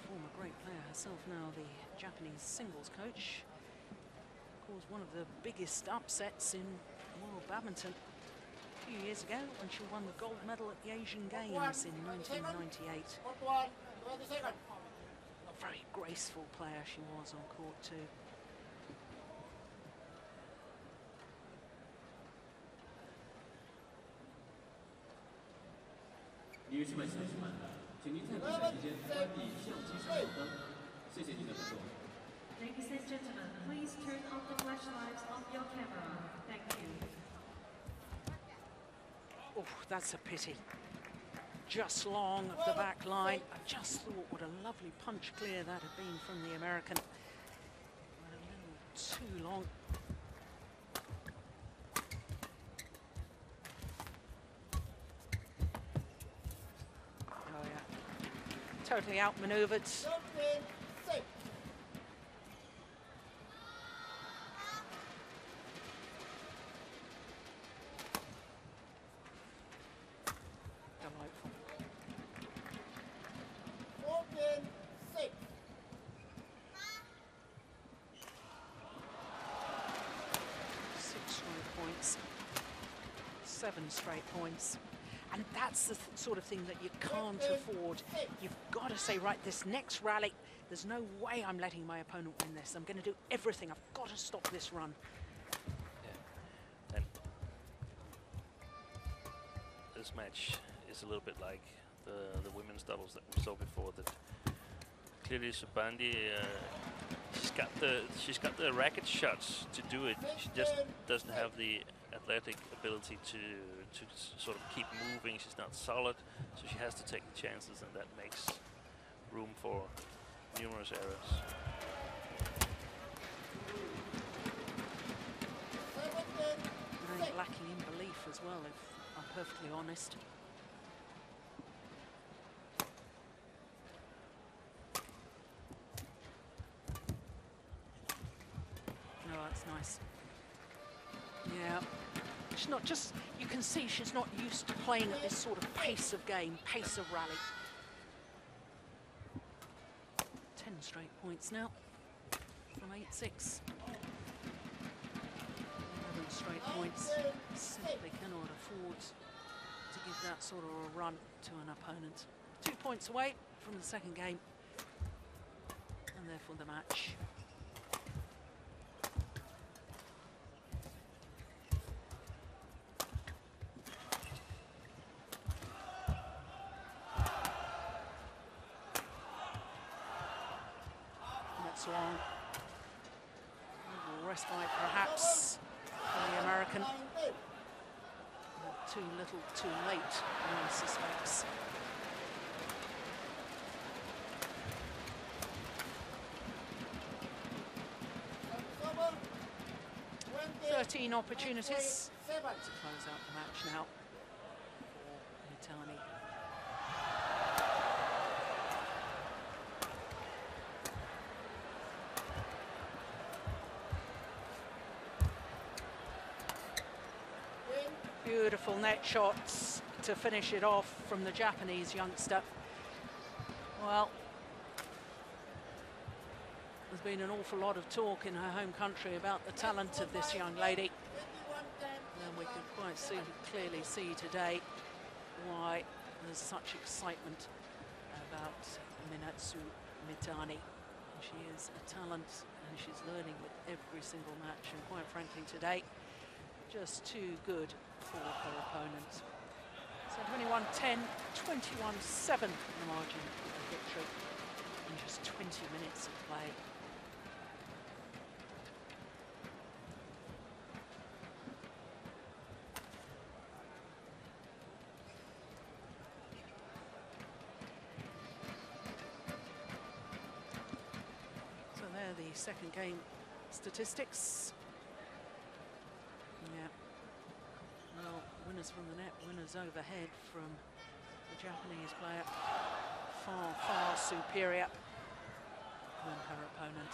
B: former great player herself, now the Japanese singles coach, caused one of the biggest upsets in world badminton a few years ago when she won the gold medal at the Asian Games in 1998. A very graceful player she was on court too.
D: 于是本小时满的，请您在比赛期间关闭相机闪光灯。谢谢您的合作。
E: Ladies and gentlemen, please turn off the flashlights of your camera. Thank you.
B: Oh, that's a pity. Just long of the back line. I just thought what a lovely punch clear that had been from the American. But a little too long. Oh yeah, totally outmaneuvered. Delightful. 6 straight points, 7 straight points. And that's the sort of thing that you can't afford. You've got to say, right, this next rally, there's no way I'm letting my opponent win this. I'm going to do everything. I've got to stop this run.
G: Yeah. And this match is a little bit like the women's doubles that we saw before. That clearly Subandi, she's got the racket shots to do it. She just doesn't have the athletic ability to sort of keep moving. She's not solid, so she has to take the chances, and that makes room for numerous errors.
B: I think lacking in belief as well, if I'm perfectly honest. No, that's nice. Yeah. She's not just, you can see she's not used to playing at this sort of pace of game, pace of rally. 10 straight points now from 8-6. 11 straight points. Simply cannot afford to give that sort of a run to an opponent. 2 points away from the second game, and therefore the match. Long. Respite perhaps for the American. Too little, too late, one suspects. Thirteen opportunities to close out the match now for Mitani. Beautiful net shots to finish it off from the Japanese youngster. Well, there's been an awful lot of talk in her home country about the talent of this young lady. And we can quite clearly see today why there's such excitement about Minatsu Mitani. She is a talent and she's learning with every single match, and quite frankly today, just too good for her opponent. So 21-10, 21-7 the margin of victory in just 20 minutes of play. So there the second game statistics. Yeah. Well, winners from the net, winners overhead from the Japanese player. Far, far superior than her opponent.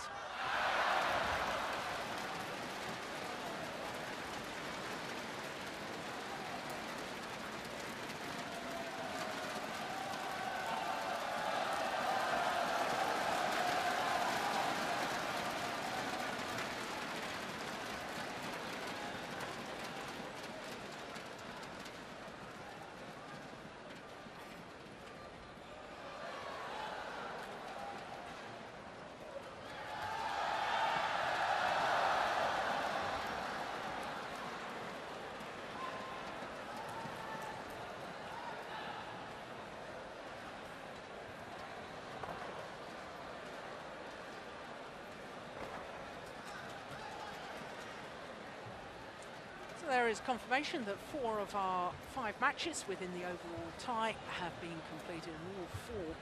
B: There is confirmation that 4 of our 5 matches within the overall tie have been completed, and all 4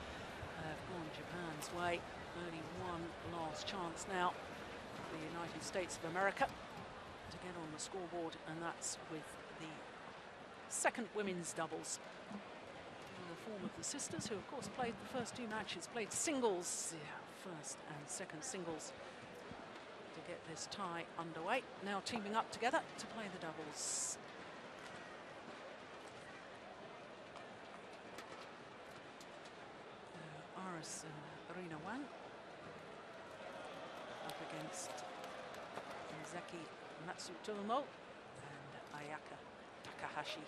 B: have gone Japan's way. Only one last chance now for the United States of America to get on the scoreboard, and that's with the second women's doubles. In the form of the sisters, who of course played the first 2 matches, played singles, first and second singles, to get this tie underway. Now teaming up together to play the doubles. Iris and Rina Wang up against Mizaki Matsutomo and Ayaka Takahashi.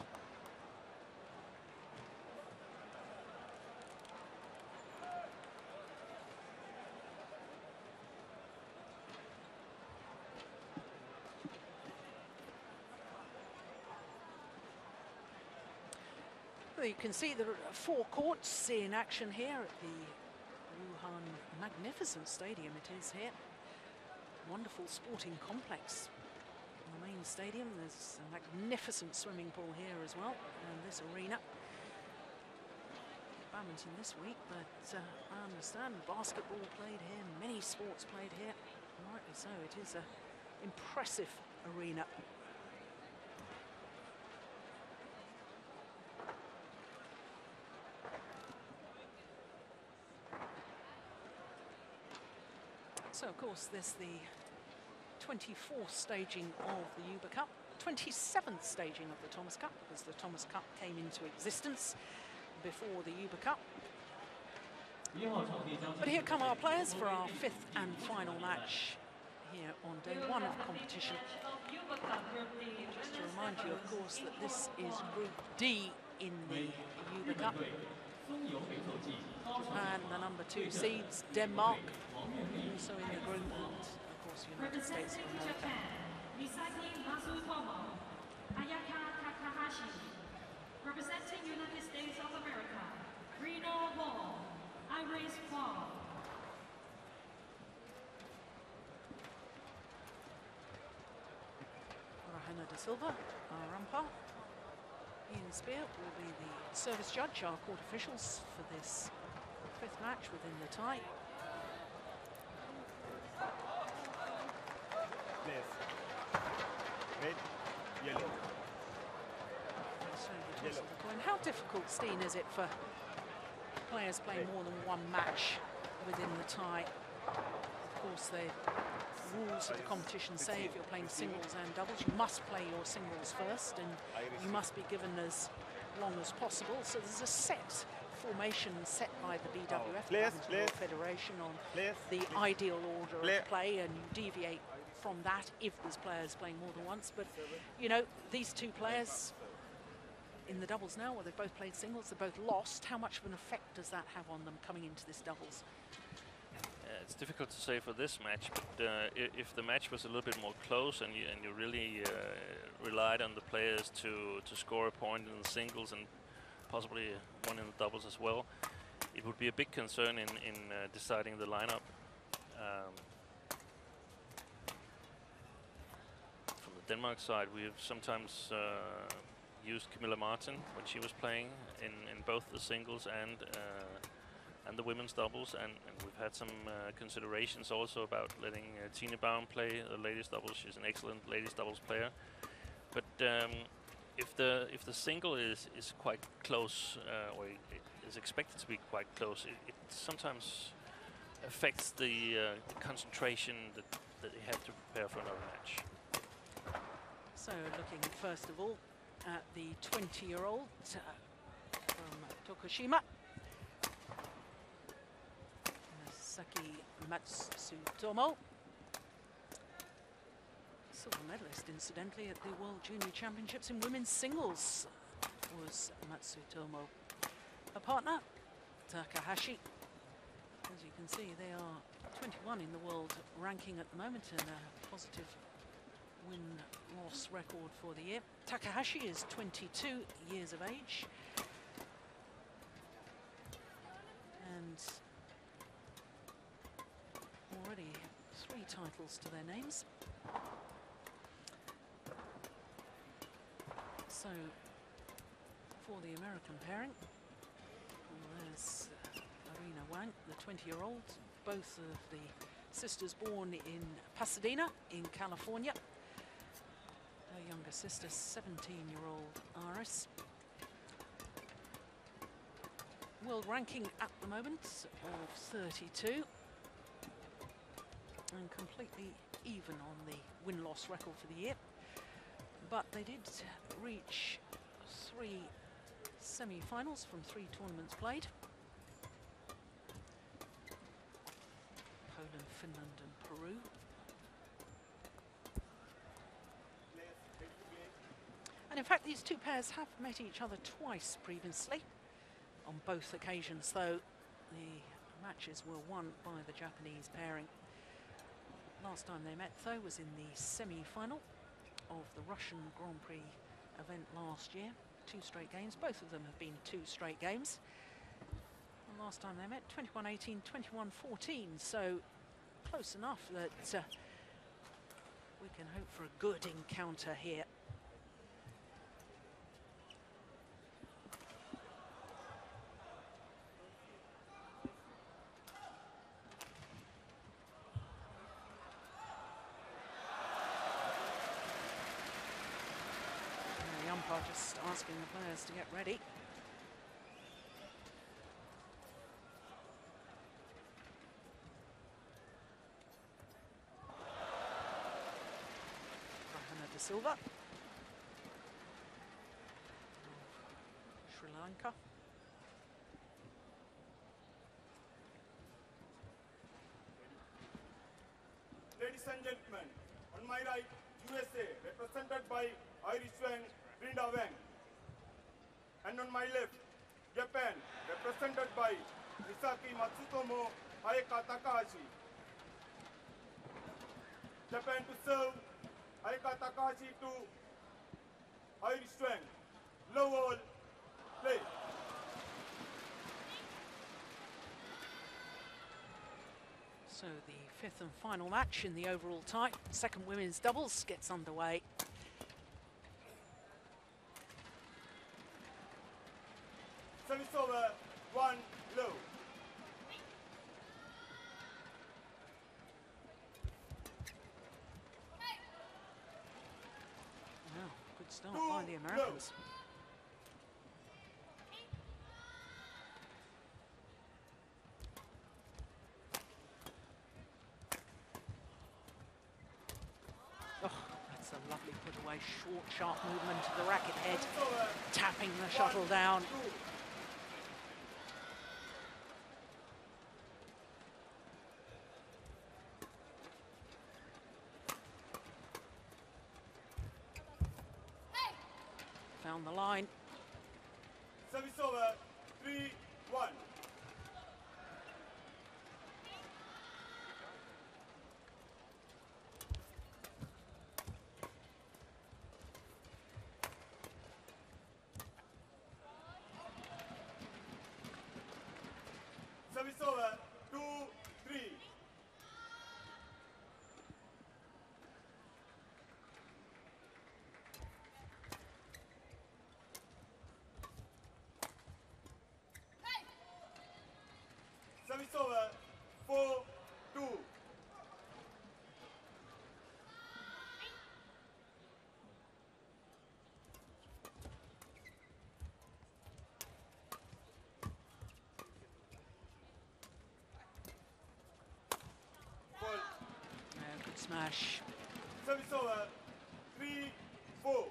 B: Well, you can see there are 4 courts in action here at the Wuhan magnificent stadium it is here. Wonderful sporting complex in the main stadium. There's a magnificent swimming pool here as well, and this arena. Badminton this week, but I understand basketball played here, many sports played here. Rightly so, it is an impressive arena. So, of course, there's the 24th staging of the Hubei Cup, 27th staging of the Thomas Cup, as the Thomas Cup came into existence before the Hubei Cup. But here come our players for our 5th and final match here on day 1 of competition. Just to remind you, of course, that this is Group D in the Hubei Cup. Japan, the number 2 seeds, Denmark, also in the group, and of course United States of America.
E: Misaki Matsutomo, Ayaka Takahashi. Representing United States of America, Reno Wall, Iris Wall.
B: Rahana da Silva, our umpire. Ian Spear will be the service judge, our court officials for this 5th match within the tie.
C: Red, yellow.
B: So the toss of the coin. How difficult, Steen, is it for players playing more than 1 match within the tie? Of course, the rules of the competition say if you're playing singles and doubles, you must play your singles first, and you must be given as long as possible. So there's a set formation set by the BWF Badminton World Federation on the ideal order of play, and you deviate from that if there's players playing more than once. But you know, these 2 players in the doubles now, well, they've both played singles, they've both lost. How much of an effect does that have on them coming into this doubles?
G: It's difficult to say for this match, but if the match was a little bit more close and you really relied on the players to score a point in the singles and possibly one in the doubles as well, it would be a big concern in deciding the lineup. From the Denmark side, we have sometimes used Camilla Martin when she was playing in both the singles and the women's doubles, and we've had some considerations also about letting Tine Baum play the ladies doubles. She's an excellent ladies doubles player, but if the single is quite close, or it is expected to be quite close, it sometimes affects the concentration that you have to prepare for another match.
B: So looking first of all at the 20-year-old from Tokushima, Misaki Matsutomo, silver medalist incidentally at the World Junior Championships in women's singles was Matsutomo. Her partner, Takahashi. As you can see, they are 21 in the world ranking at the moment and a positive win-loss record for the year. Takahashi is 22 years of age. And already 3 titles to their names. So, for the American pairing, there's Irina Wang, the 20-year-old, both of the sisters born in Pasadena in California. Her younger sister, 17-year-old Iris. World ranking at the moment of 32. And completely even on the win-loss record for the year. But they did reach 3 semi-finals from 3 tournaments played. Poland, Finland and Peru. And in fact, these two pairs have met each other twice previously. On both occasions, though, the matches were won by the Japanese pairing. Last time they met, though, was in the semi-final of the Russian Grand Prix event last year. 2 straight games. Both of them have been 2 straight games. And last time they met, 21-18, 21-14. So close enough that we can hope for a good encounter here. Just asking the players to get ready. Rahana De Silva, Sri Lanka.
C: Ladies and gentlemen, on my right, USA, represented by Citroën Wang. And on my left, Japan, represented by Misaki Matsutomo Ayaka Takahashi. Japan to serve, Ayaka Takahashi to Citroën. Low ball, play.
B: So the 5th and final match in the overall tie, second women's doubles, gets underway.
C: Service over, 1 low.
B: Wow, good start by the Americans. Oh, that's a lovely put away, short, sharp movement of the racket head, tapping the shuttle down. Found the line.
C: Service over, 3-1. Service over, 2-3. Service over, 4-2.
B: Good smash.
C: Service over, 3-4.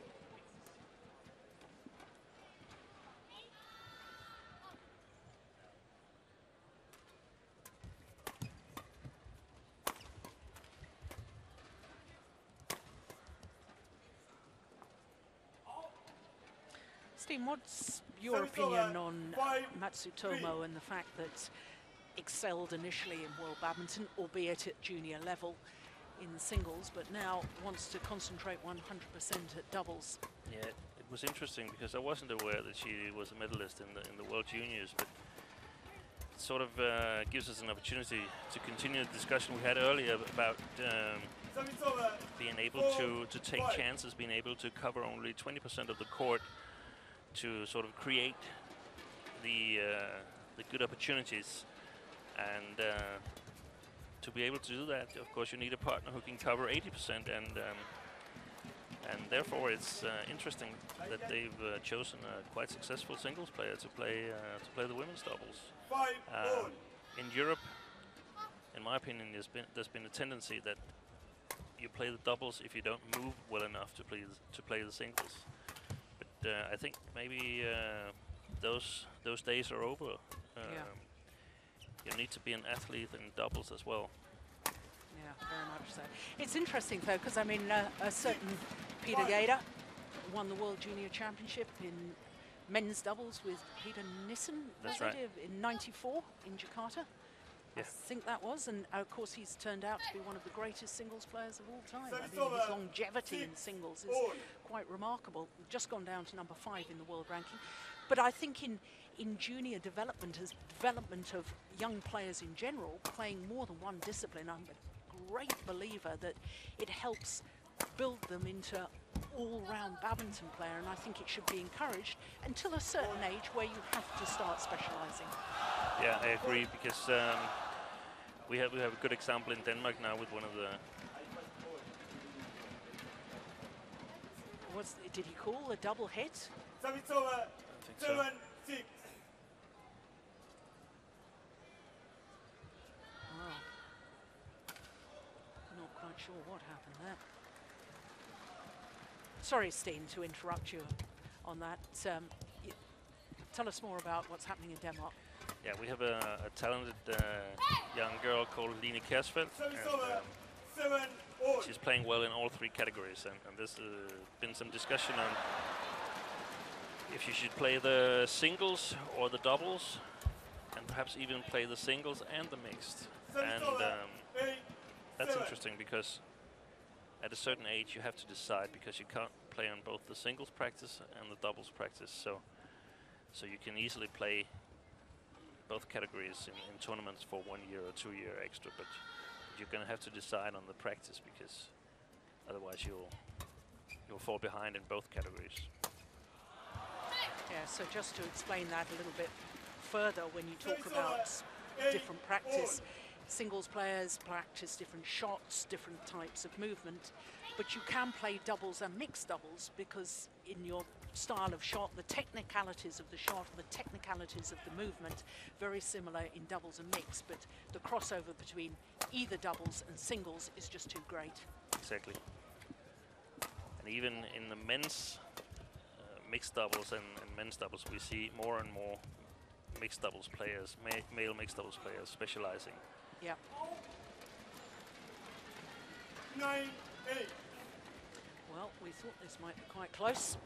B: Steve, what's your opinion on Matsutomo and the fact that excelled initially in World Badminton, albeit at junior level in singles, but now wants to concentrate 100% at doubles?
G: Yeah, it was interesting because I wasn't aware that she was a medalist in the World Juniors, but it sort of gives us an opportunity to continue the discussion we had earlier about being able to take chances, being able to cover only 20% of the court to sort of create the good opportunities, and to be able to do that, of course, you need a partner who can cover 80%, and therefore it's interesting that they've chosen a quite successful singles player to play the women's doubles. In Europe, in my opinion, there's been a tendency that you play the doubles if you don't move well enough to play the singles. But I think maybe those days are over. You need to be an athlete in doubles as well.
B: Yeah, very much so. It's interesting though, because I mean, a certain Peter Gader won the World Junior Championship in men's doubles with Peter Nissen.
G: That's right.
B: In '94 in Jakarta.
G: Yeah.
B: I think that was, and of course he's turned out to be one of the greatest singles players of all time. I mean, his longevity in singles is quite remarkable. Just gone down to number 5 in the world ranking. But I think in junior development, as development of young players in general, playing more than one discipline, I'm a great believer that it helps build them into all-round badminton player, and I think it should be encouraged until a certain age where you have to start specializing.
G: Yeah, I agree, because we have a good example in Denmark now with one of the...
B: Did he call a double hit?
G: I think so.
C: 7-6.
B: Not quite sure what happened there. Sorry, Steen, to interrupt you on that. Tell us more about what's happening in Denmark.
G: Yeah, we have a talented young girl called Line Kersfeldt, and she's playing well in all 3 categories, and there's been some discussion on if you should play the singles or the doubles, and perhaps even play the singles and the mixed. And that's interesting, because at a certain age you have to decide, because you can't play on both the singles practice and the doubles practice. So you can easily play both categories in tournaments for 1 year or 2 year extra, but you're going to have to decide on the practice, because otherwise you'll fall behind in both categories.
B: Yeah, so just to explain that a little bit further, when you talk about different practice, singles players practice different shots, different types of movement, but you can play doubles and mixed doubles, because in your style of shot, the technicalities of the shot, the technicalities of the movement, very similar in doubles and mixed, but the crossover between either doubles and singles is just too great.
G: Exactly. And even in the men's mixed doubles and men's doubles, we see more and more mixed doubles players, male mixed doubles players specializing.
B: Yeah.
C: 9-8.
B: Well, we thought this might be quite close.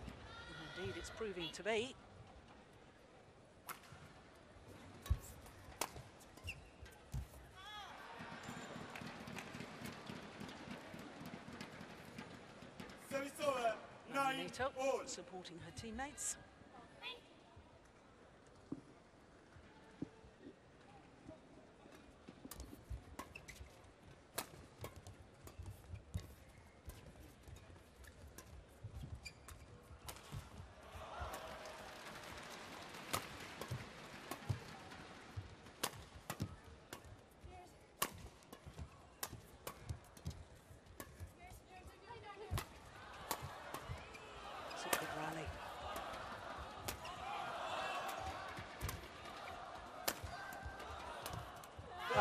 B: Indeed, it's proving to be.
C: Service over. 9-all.
B: Supporting her teammates.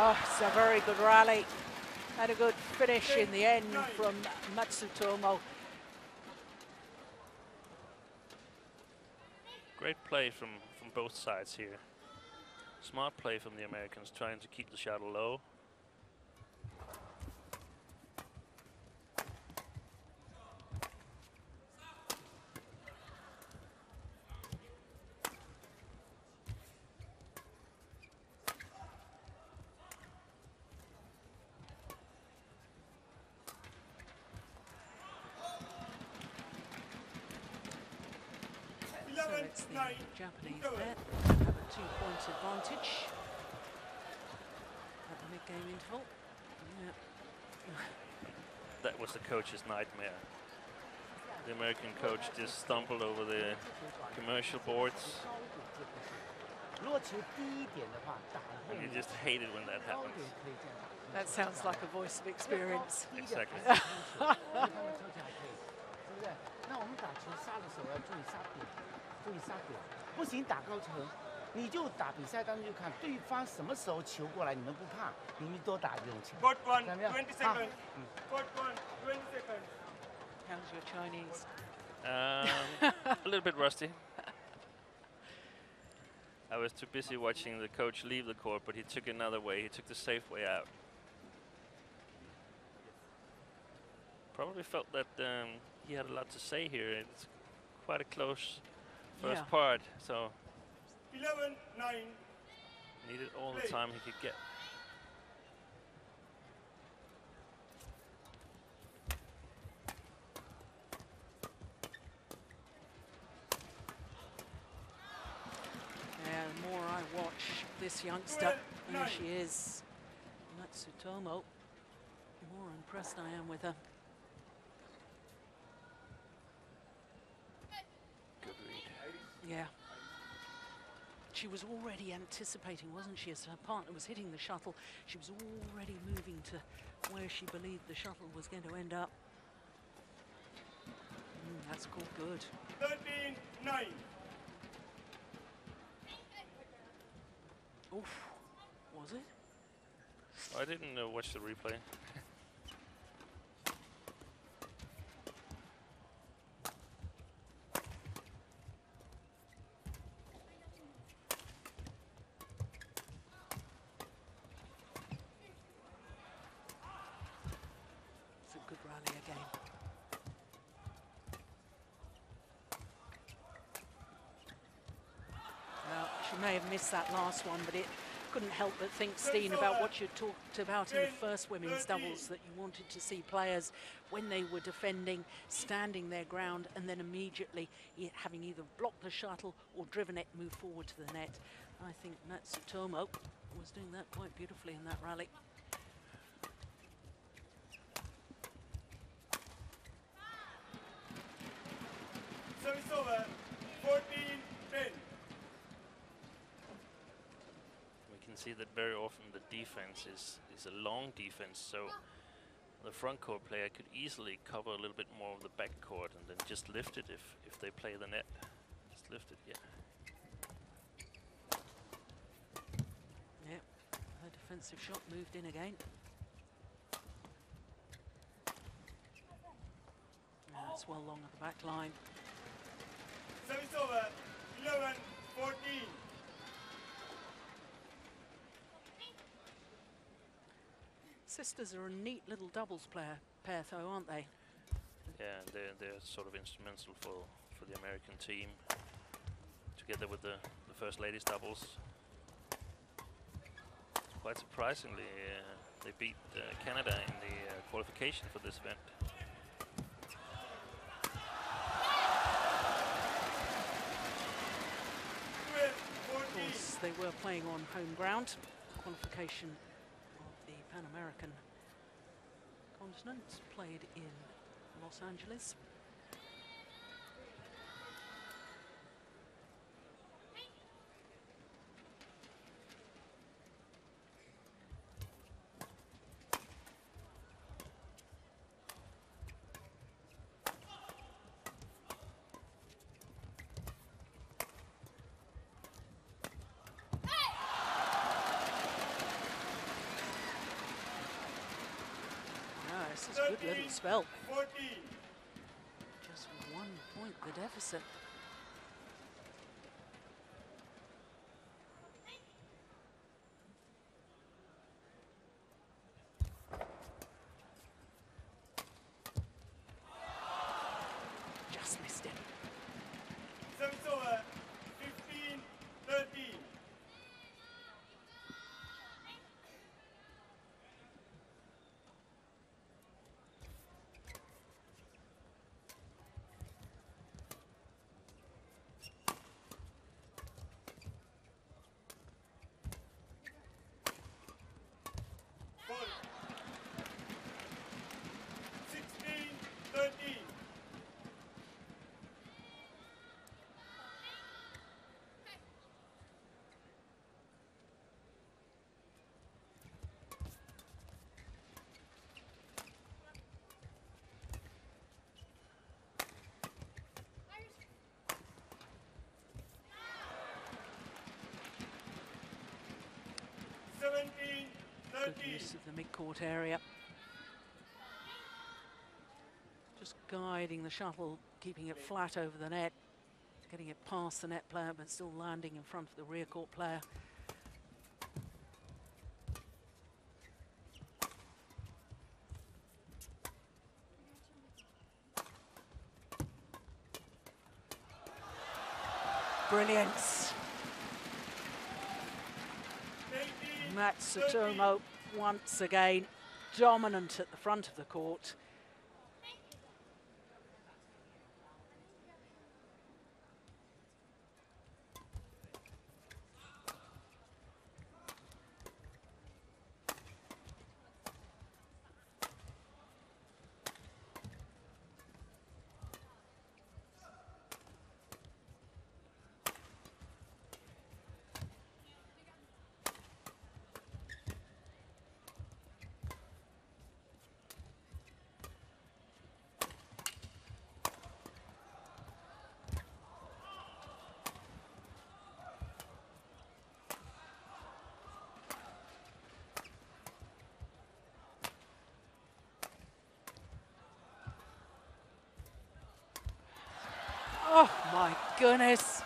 B: Oh, it's a very good rally. Had a good finish in the end from Matsutomo.
G: Great play from both sides here. Smart play from the Americans, trying to keep the shuttle low.
B: So it's the Japanese there have a 2-point advantage at the mid-game interval. Yeah.
G: was the coach's nightmare. The American coach just stumbled over the commercial boards. And you just hated when that happens.
B: That sounds like a voice of experience.
G: Exactly.
F: 那我们打球杀的时候要注意杀点，注意杀点，不行打高球，你就打比赛当中就看对方什么时候球过来，你们不怕，你们多打这种球。
C: Court 1, 20 seconds. Court 1, 20 seconds.
B: How's your Chinese?
G: A little bit rusty. I was too busy watching the coach leave the court, but he took another way. He took the safe way out. Probably felt that he had a lot to say here. It's quite a close first part, so
C: 11-9.
G: needed all the time he could get.
B: Yeah, the more I watch this youngster, here she is, Matsutomo, the more impressed I am with her.
G: Good read.
B: Yeah. She was already anticipating, wasn't she, as her partner was hitting the shuttle. She was already moving to where she believed the shuttle was going to end up. That's called good.
C: 13-9.
B: Oof, was it?
G: I didn't watch the replay.
B: It's a good rally again. Well, she may have missed that last one, but it couldn't help but think, Steen, about what you talked about in the first women's doubles, that you wanted to see players, when they were defending, standing their ground and then immediately having either blocked the shuttle or driven it, move forward to the net. I think Matsutomo was doing that quite beautifully in that rally.
C: Service over. 14-10.
G: We can see that very often the defense is a long defense, so the front court player could easily cover a little bit more of the back court and then just lift it if they play the net. Just lift it, yeah.
B: Yep, her defensive shot moved in again. That's well long at the back line.
C: Service over. 11-14.
B: Sisters are a neat little doubles pair though, aren't they?
G: Yeah, and they're sort of instrumental for the American team, together with the first ladies doubles. Quite surprisingly, they beat Canada in the qualification for this event.
B: Of course, they were playing on home ground. Qualification of the Pan American continent played in Los Angeles. This is a good little spell.
C: 14.
B: Just 1 point the deficit. Just missed it.
C: Service over. 15-13.
B: Good use of the mid-court area. Just guiding the shuttle, keeping it flat over the net, getting it past the net player, but still landing in front of the rear court player. Brilliance. Matsutomo once again dominant at the front of the court. Oh my goodness.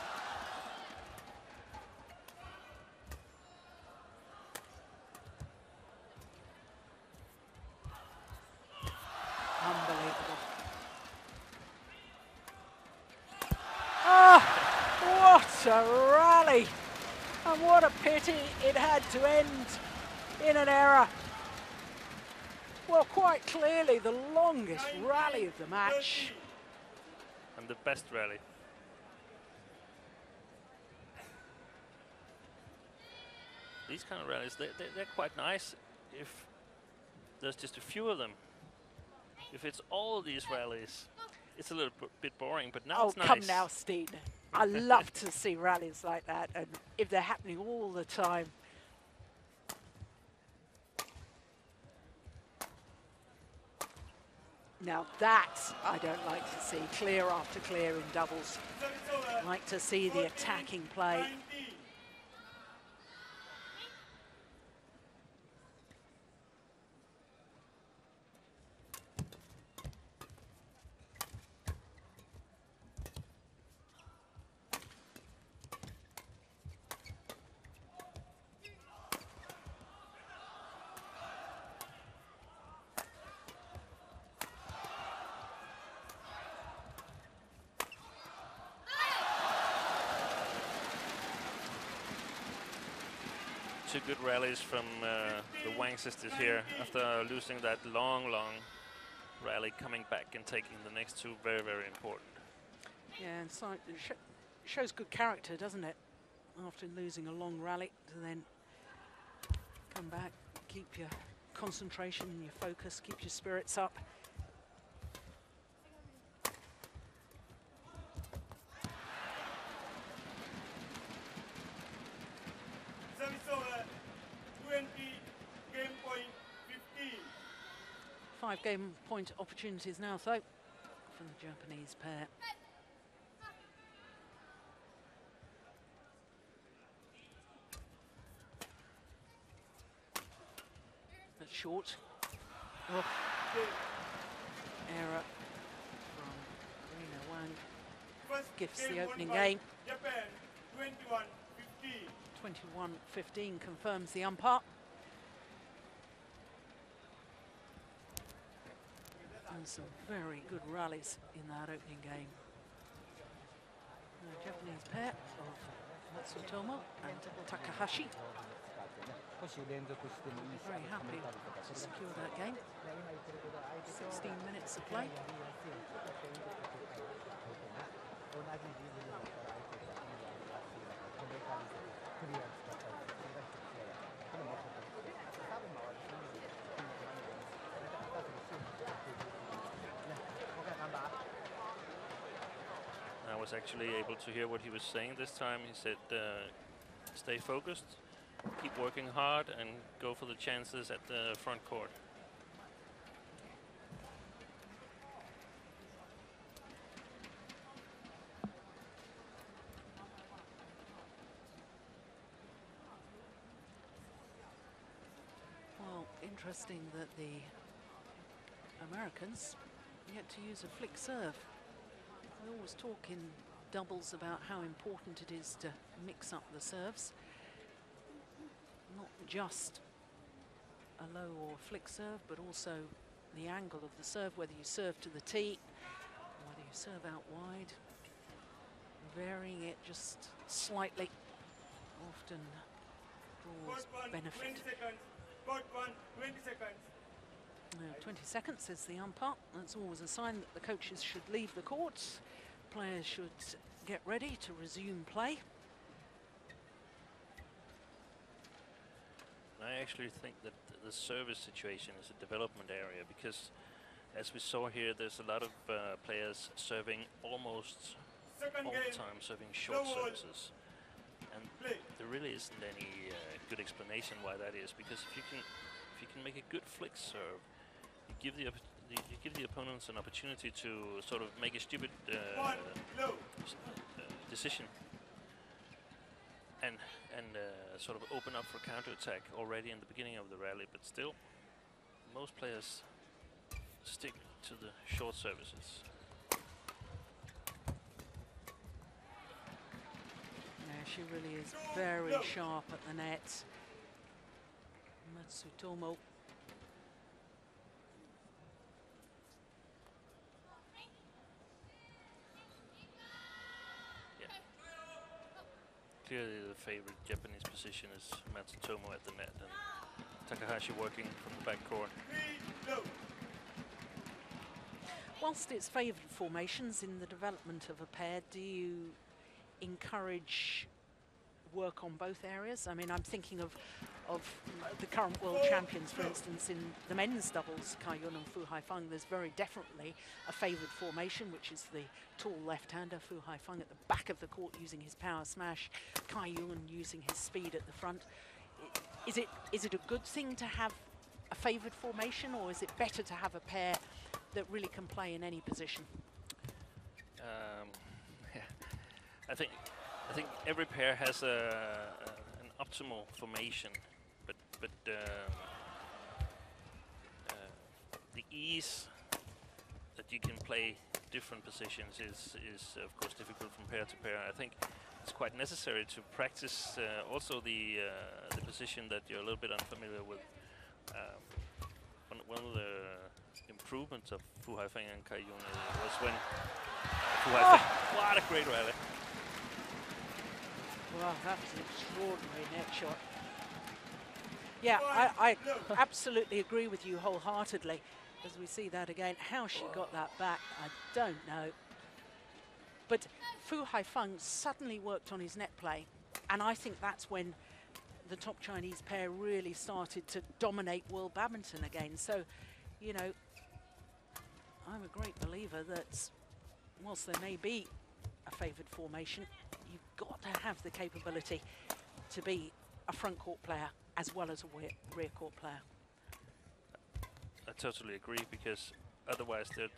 B: Unbelievable. Oh, what a rally. And what a pity it had to end in an error. Well, quite clearly the longest rally of the match.
G: And the best rally. These kind of rallies, they're quite nice if there's just a few of them. If it's all these rallies, it's a little bit boring, but now it's nice.
B: Oh, come now, Steen. I love to see rallies like that, and if they're happening all the time. Now that I don't like to see, clear after clear in doubles. I like to see the attacking play.
G: Two good rallies from the Wang sisters here after losing that long rally, coming back and taking the next two, very, very important.
B: Yeah, and so it shows good character, doesn't it? After losing a long rally, to then come back, keep your concentration, your focus, keep your spirits up. Five game point opportunities now, though, from the Japanese pair. That's short. Oh. Error from Rina Wang. Gifts the opening game.
C: Japan, 21-15.
B: 21-15 confirms the umpire. And some very good rallies in that opening game. The Japanese pair of Matsutomo and Takahashi. Very happy to secure that game. 16 minutes of play.
G: I was actually able to hear what he was saying this time. He said, stay focused, keep working hard, and go for the chances at the front court.
B: interesting that the Americans yet to use a flick serve. We always talk in doubles about how important it is to mix up the serves. Not just a low or flick serve, but also the angle of the serve, whether you serve to the tee, or whether you serve out wide. Varying it just slightly often draws benefit.
C: 20 seconds. Court 1, 20 seconds.
B: 20 seconds, says the umpire. That's always a sign that the coaches should leave the court. Players should get ready to resume play.
G: I actually think that the service situation is a development area, because as we saw here, there's a lot of players serving almost all the time, serving short services. And there really isn't any good explanation why that is, because if you can make a good flick serve, you give the opponents an opportunity to sort of make a stupid decision and sort of open up for counterattack already in the beginning of the rally. But still, most players stick to the short services.
B: Yeah, she really is very sharp at the net. Matsutomo.
G: Clearly the favorite Japanese position is Matsutomo at the net, and Takahashi working from the back court.
B: Whilst it's favoured formations in the development of a pair, do you encourage work on both areas? I mean, I'm thinking of the current world champions, for instance, in the men's doubles, Cai Yun and Fu Haifeng. There's very definitely a favoured formation, which is the tall left-hander, Fu Haifeng at the back of the court using his power smash, Cai Yun using his speed at the front. Is it a good thing to have a favoured formation, or is it better to have a pair that really can play in any position?
G: Yeah. I think every pair has an optimal formation, but the ease that you can play different positions is of course difficult from pair to pair. I think it's quite necessary to practice also the position that you're a little bit unfamiliar with. One of the improvements of Fu Haifeng and Cai Yun was when Fu Haifeng, what a great rally!
B: Well, that was an extraordinary net shot. Yeah, I absolutely agree with you wholeheartedly. As we see that again, how she got that back, I don't know. But Fu Haifeng suddenly worked on his net play, and I think that's when the top Chinese pair really started to dominate world badminton again. So, you know, I'm a great believer that whilst there may be a favoured formation, you've got to have the capability to be a front court player as well as a rear court player.
G: I totally agree, because otherwise they're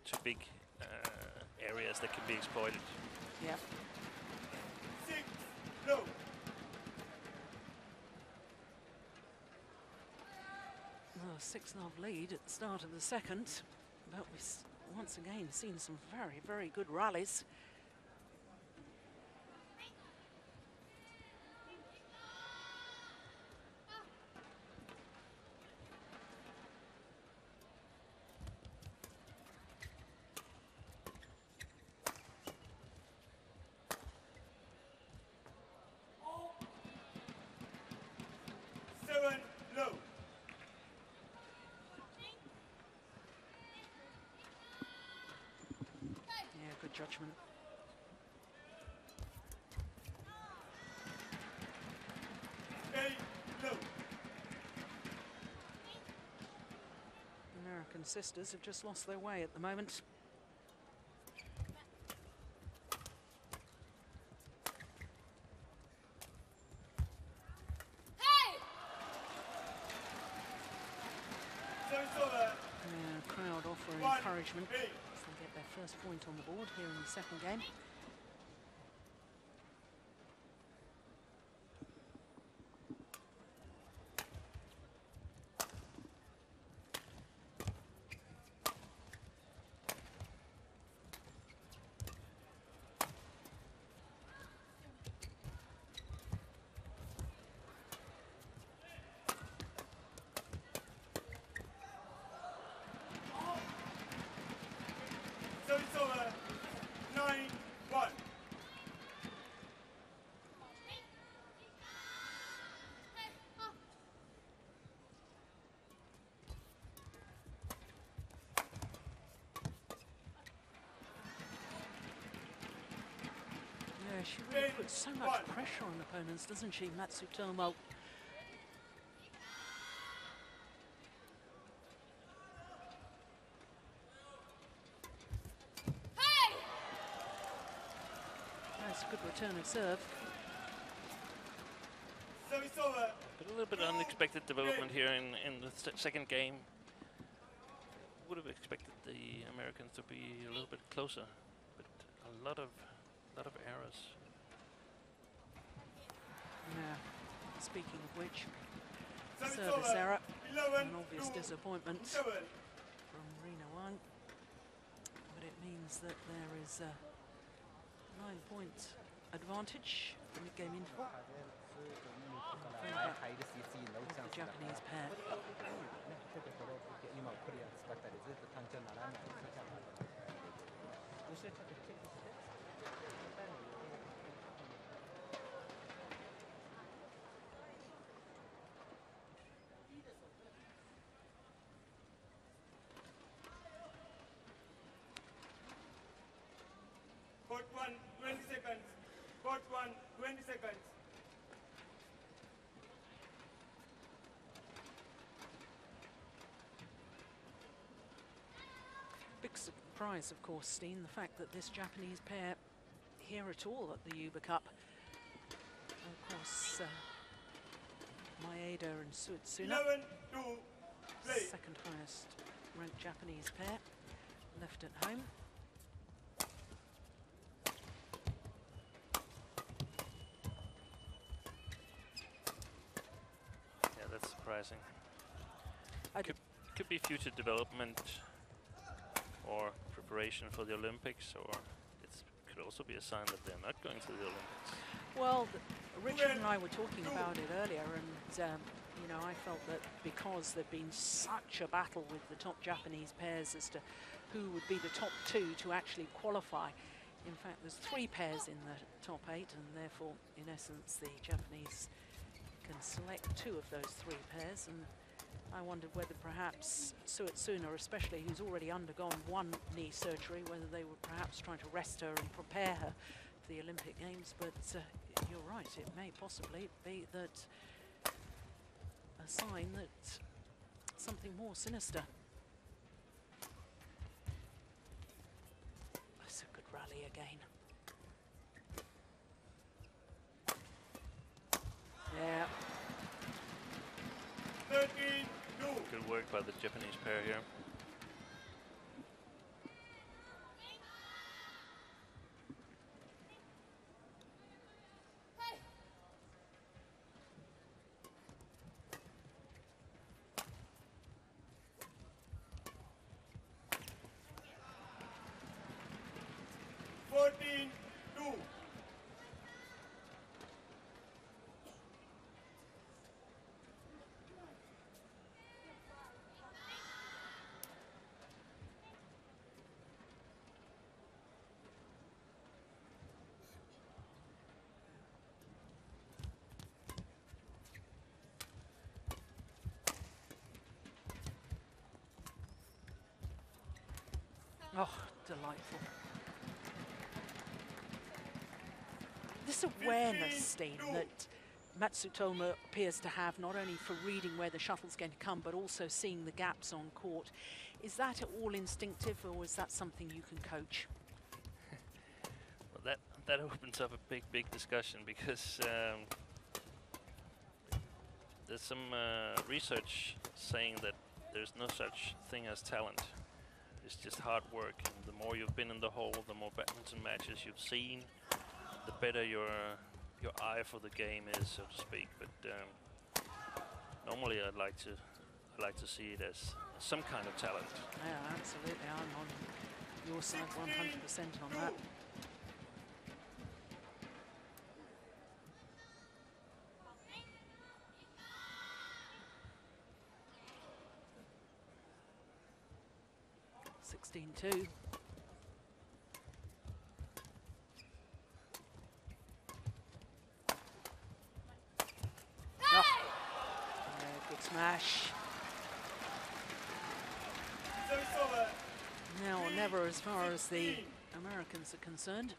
G: too big areas that can be exploited.
B: Yeah.
C: 6-0.
B: Well, 6-0 lead at the start of the second, but we've once again seen some very, very good rallies. Judgment. American sisters have just lost their way at the moment. Crowd offering encouragement. Get their first point on the board here in the second game.
C: Service over. 9-1.
B: Yeah, she really puts so much pressure on opponents, doesn't she, Matsutomo? That's a good return of serve.
C: Service over.
G: But a little bit unexpected development here in the second game. Would have expected the Americans to be a little bit closer, but a lot of errors.
B: Yeah. Speaking of which, service error, an obvious disappointment from Rina Wang, but it means that there is a 9-point advantage for the mid-game interval in favour of the Japanese pair.
C: Court 1, 20 seconds. Court 1, 20 seconds.
B: Big surprise, of course, Steen, the fact that this Japanese pair here at all at the Hubei Cup. Of course, Maeda and Suetsuna,
C: 11-2, play.
B: second highest ranked Japanese pair, left at home.
G: Yeah, that's surprising. Could be future development or preparation for the Olympics, or it could also be a sign that they're not going to the Olympics.
B: Well, Richard and I were talking about it earlier, and you know, I felt that because there'd been such a battle with the top Japanese pairs as to who would be the top two to actually qualify. In fact, there's 3 pairs in the top 8, and therefore, in essence, the Japanese can select 2 of those 3 pairs. And I wondered whether perhaps Suetsuna, especially, who's already undergone 1 knee surgery, whether they were perhaps trying to rest her and prepare her for the Olympic Games. But you're right, it may possibly be that a sign that something more sinister. That's a good rally again. Yeah.
C: 13-2.
G: Good work by the Japanese pair here.
B: Oh, delightful. This awareness, Steen, that Matsutomo appears to have, not only for reading where the shuttle's going to come, but also seeing the gaps on court. Is that all instinctive, or is that something you can coach?
G: Well, that opens up a big discussion, because there's some research saying that there's no such thing as talent. It's just hard work, and the more you've been in the hole, the more badminton matches you've seen, the better your eye for the game is, so to speak. But normally I'd like to see it as some kind of talent.
B: Yeah, absolutely. I'm on your side 100% on that. smash.
C: Service over.
B: Now or never as far as the Americans are concerned.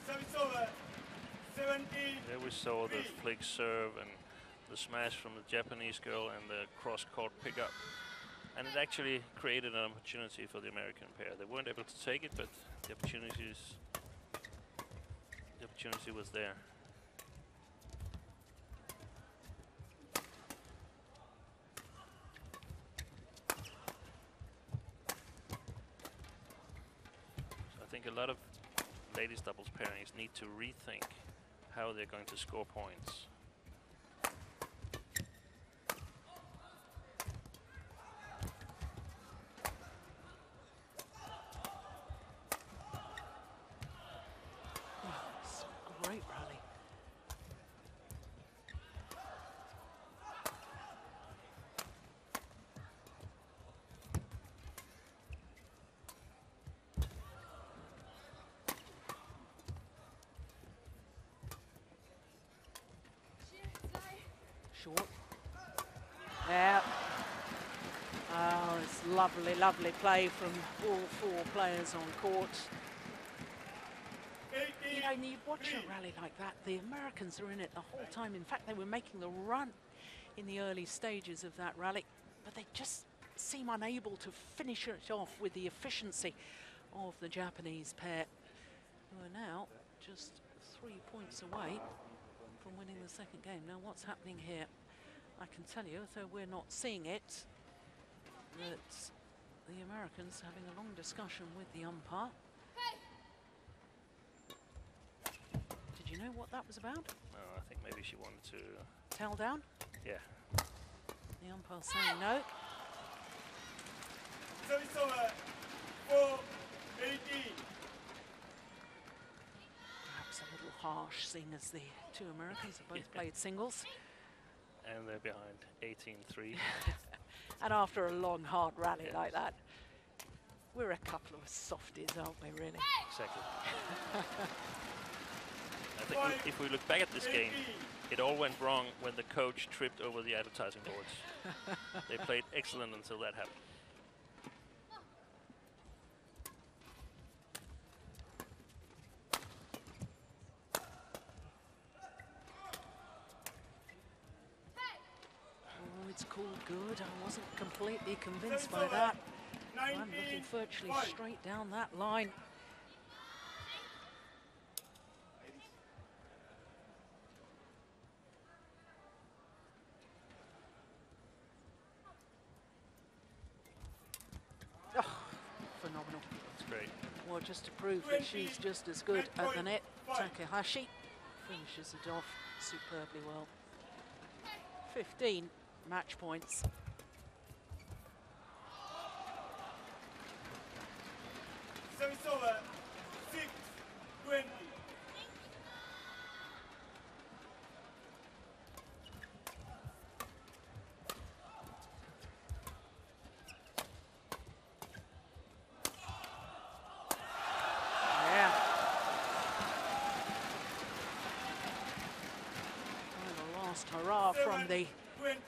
C: Service over. 17.
G: There we saw the flick serve and the smash from the Japanese girl and the cross-court pickup. And it actually created an opportunity for the American pair. They weren't able to take it, but the opportunity was there. So I think a lot of ladies doubles pairings need to rethink how they're going to score points.
B: Great rally. Short. Yeah. Oh, it's lovely, lovely play from all four players on court. You know, and you watch a rally like that, the Americans are in it the whole time. In fact, they were making the run in the early stages of that rally, but they just seem unable to finish it off with the efficiency of the Japanese pair, who are now just 3 points away from winning the second game. Now, what's happening here? I can tell you, though we're not seeing it, that the Americans are having a long discussion with the umpire. Did you know what that was about?
G: No, I think maybe she wanted to...
B: Tell down?
G: Yeah.
B: The umpire saying no.
C: Service over. 4-18.
B: Perhaps a little harsh, seeing as the two Americans have both played singles.
G: And they're behind 18-3.
B: And after a long, hard rally
G: Yes.
B: like that, we're a couple of softies, aren't we, really?
G: Exactly. I think if we look back at this game, it all went wrong when the coach tripped over the advertising boards. They played excellent until that happened.
B: Oh, it's called good. I wasn't completely convinced by that. I'm looking virtually straight down that line. Oh, phenomenal.
G: That's great.
B: Well, just to prove that she's just as good at the net, Takahashi finishes it off superbly well. 15 match points.
C: Service over. 6-20.
B: Yeah. And a last hurrah from the
C: 20.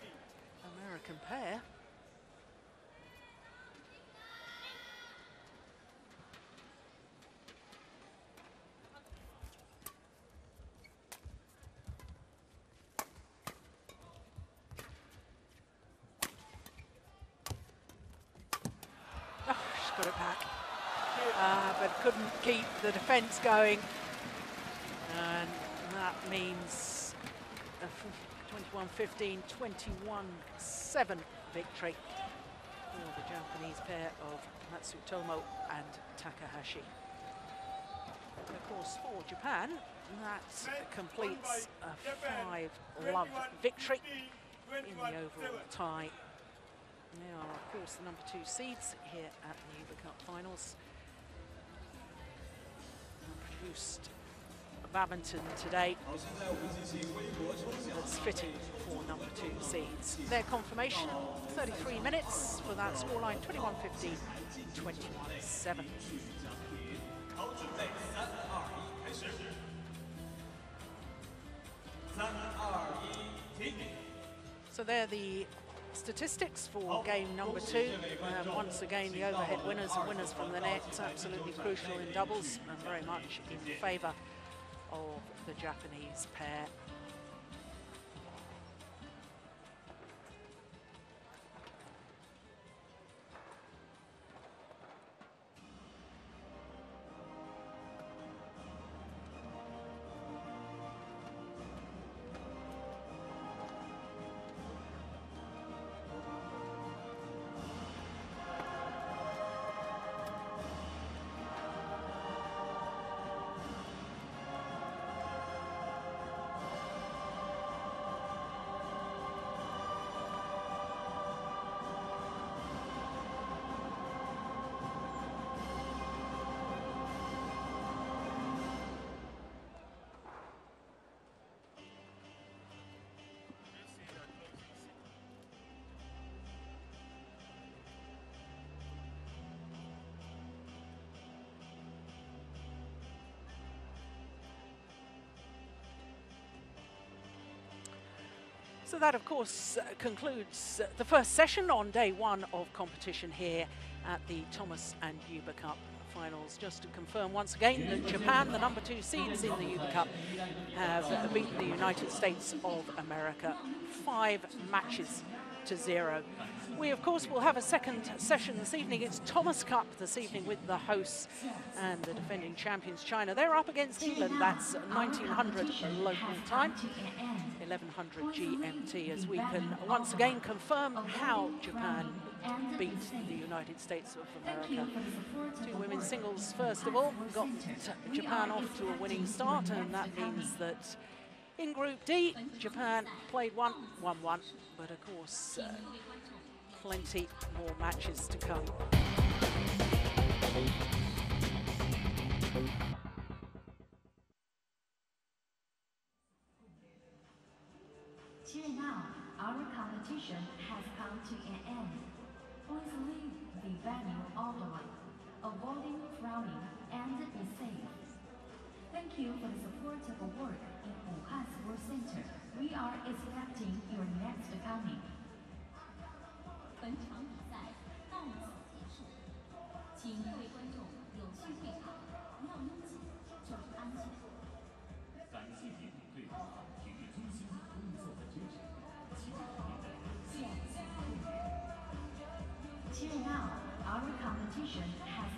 B: American pair. Oh, she's got it back. But couldn't keep the defense going. And that means a 21-15, 21-7 victory for the Japanese pair of Matsutomo and Takahashi. And of course, for Japan, that completes a 5-love victory in the overall tie. They are, of course, the number 2 seeds here at the Hubei Cup finals. And produced badminton today. That's fitting for number 2 seeds. Their confirmation, 33 minutes for that scoreline, 21-15, 21-7. So they're the statistics for game number 2. Once again, the overhead winners and winners from the net, absolutely crucial in doubles and very much in favour of the Japanese pair. So that, of course, concludes the first session on day 1 of competition here at the Thomas and Hubei Cup finals. Just to confirm once again that Japan, the number 2 seeds in the Hubei Cup, have beaten the United States of America 5 matches to 0. We, of course, will have a second session this evening. It's Thomas Cup this evening with the hosts and the defending champions, China. They're up against England. That's 1900 local time, 1100 GMT, as we can once again confirm how Japan beat the United States of America. 2 women's singles, first of all, got Japan off to a winning start, and that means that in Group D, Japan played 1, won 1, but of course, plenty more matches to come.
E: Here now, our competition has come to an end. Please leave the venue orderly, avoiding frowning, and be safe. Thank you for the support of the work in Wuhan Sports Center. We are expecting your next coming. 本场比赛到此结束，请各位观众有序退场，不要拥挤，注意安全。感谢您对武汉体育中心工作的支持，期待您的下次参与。Cheer now, our competition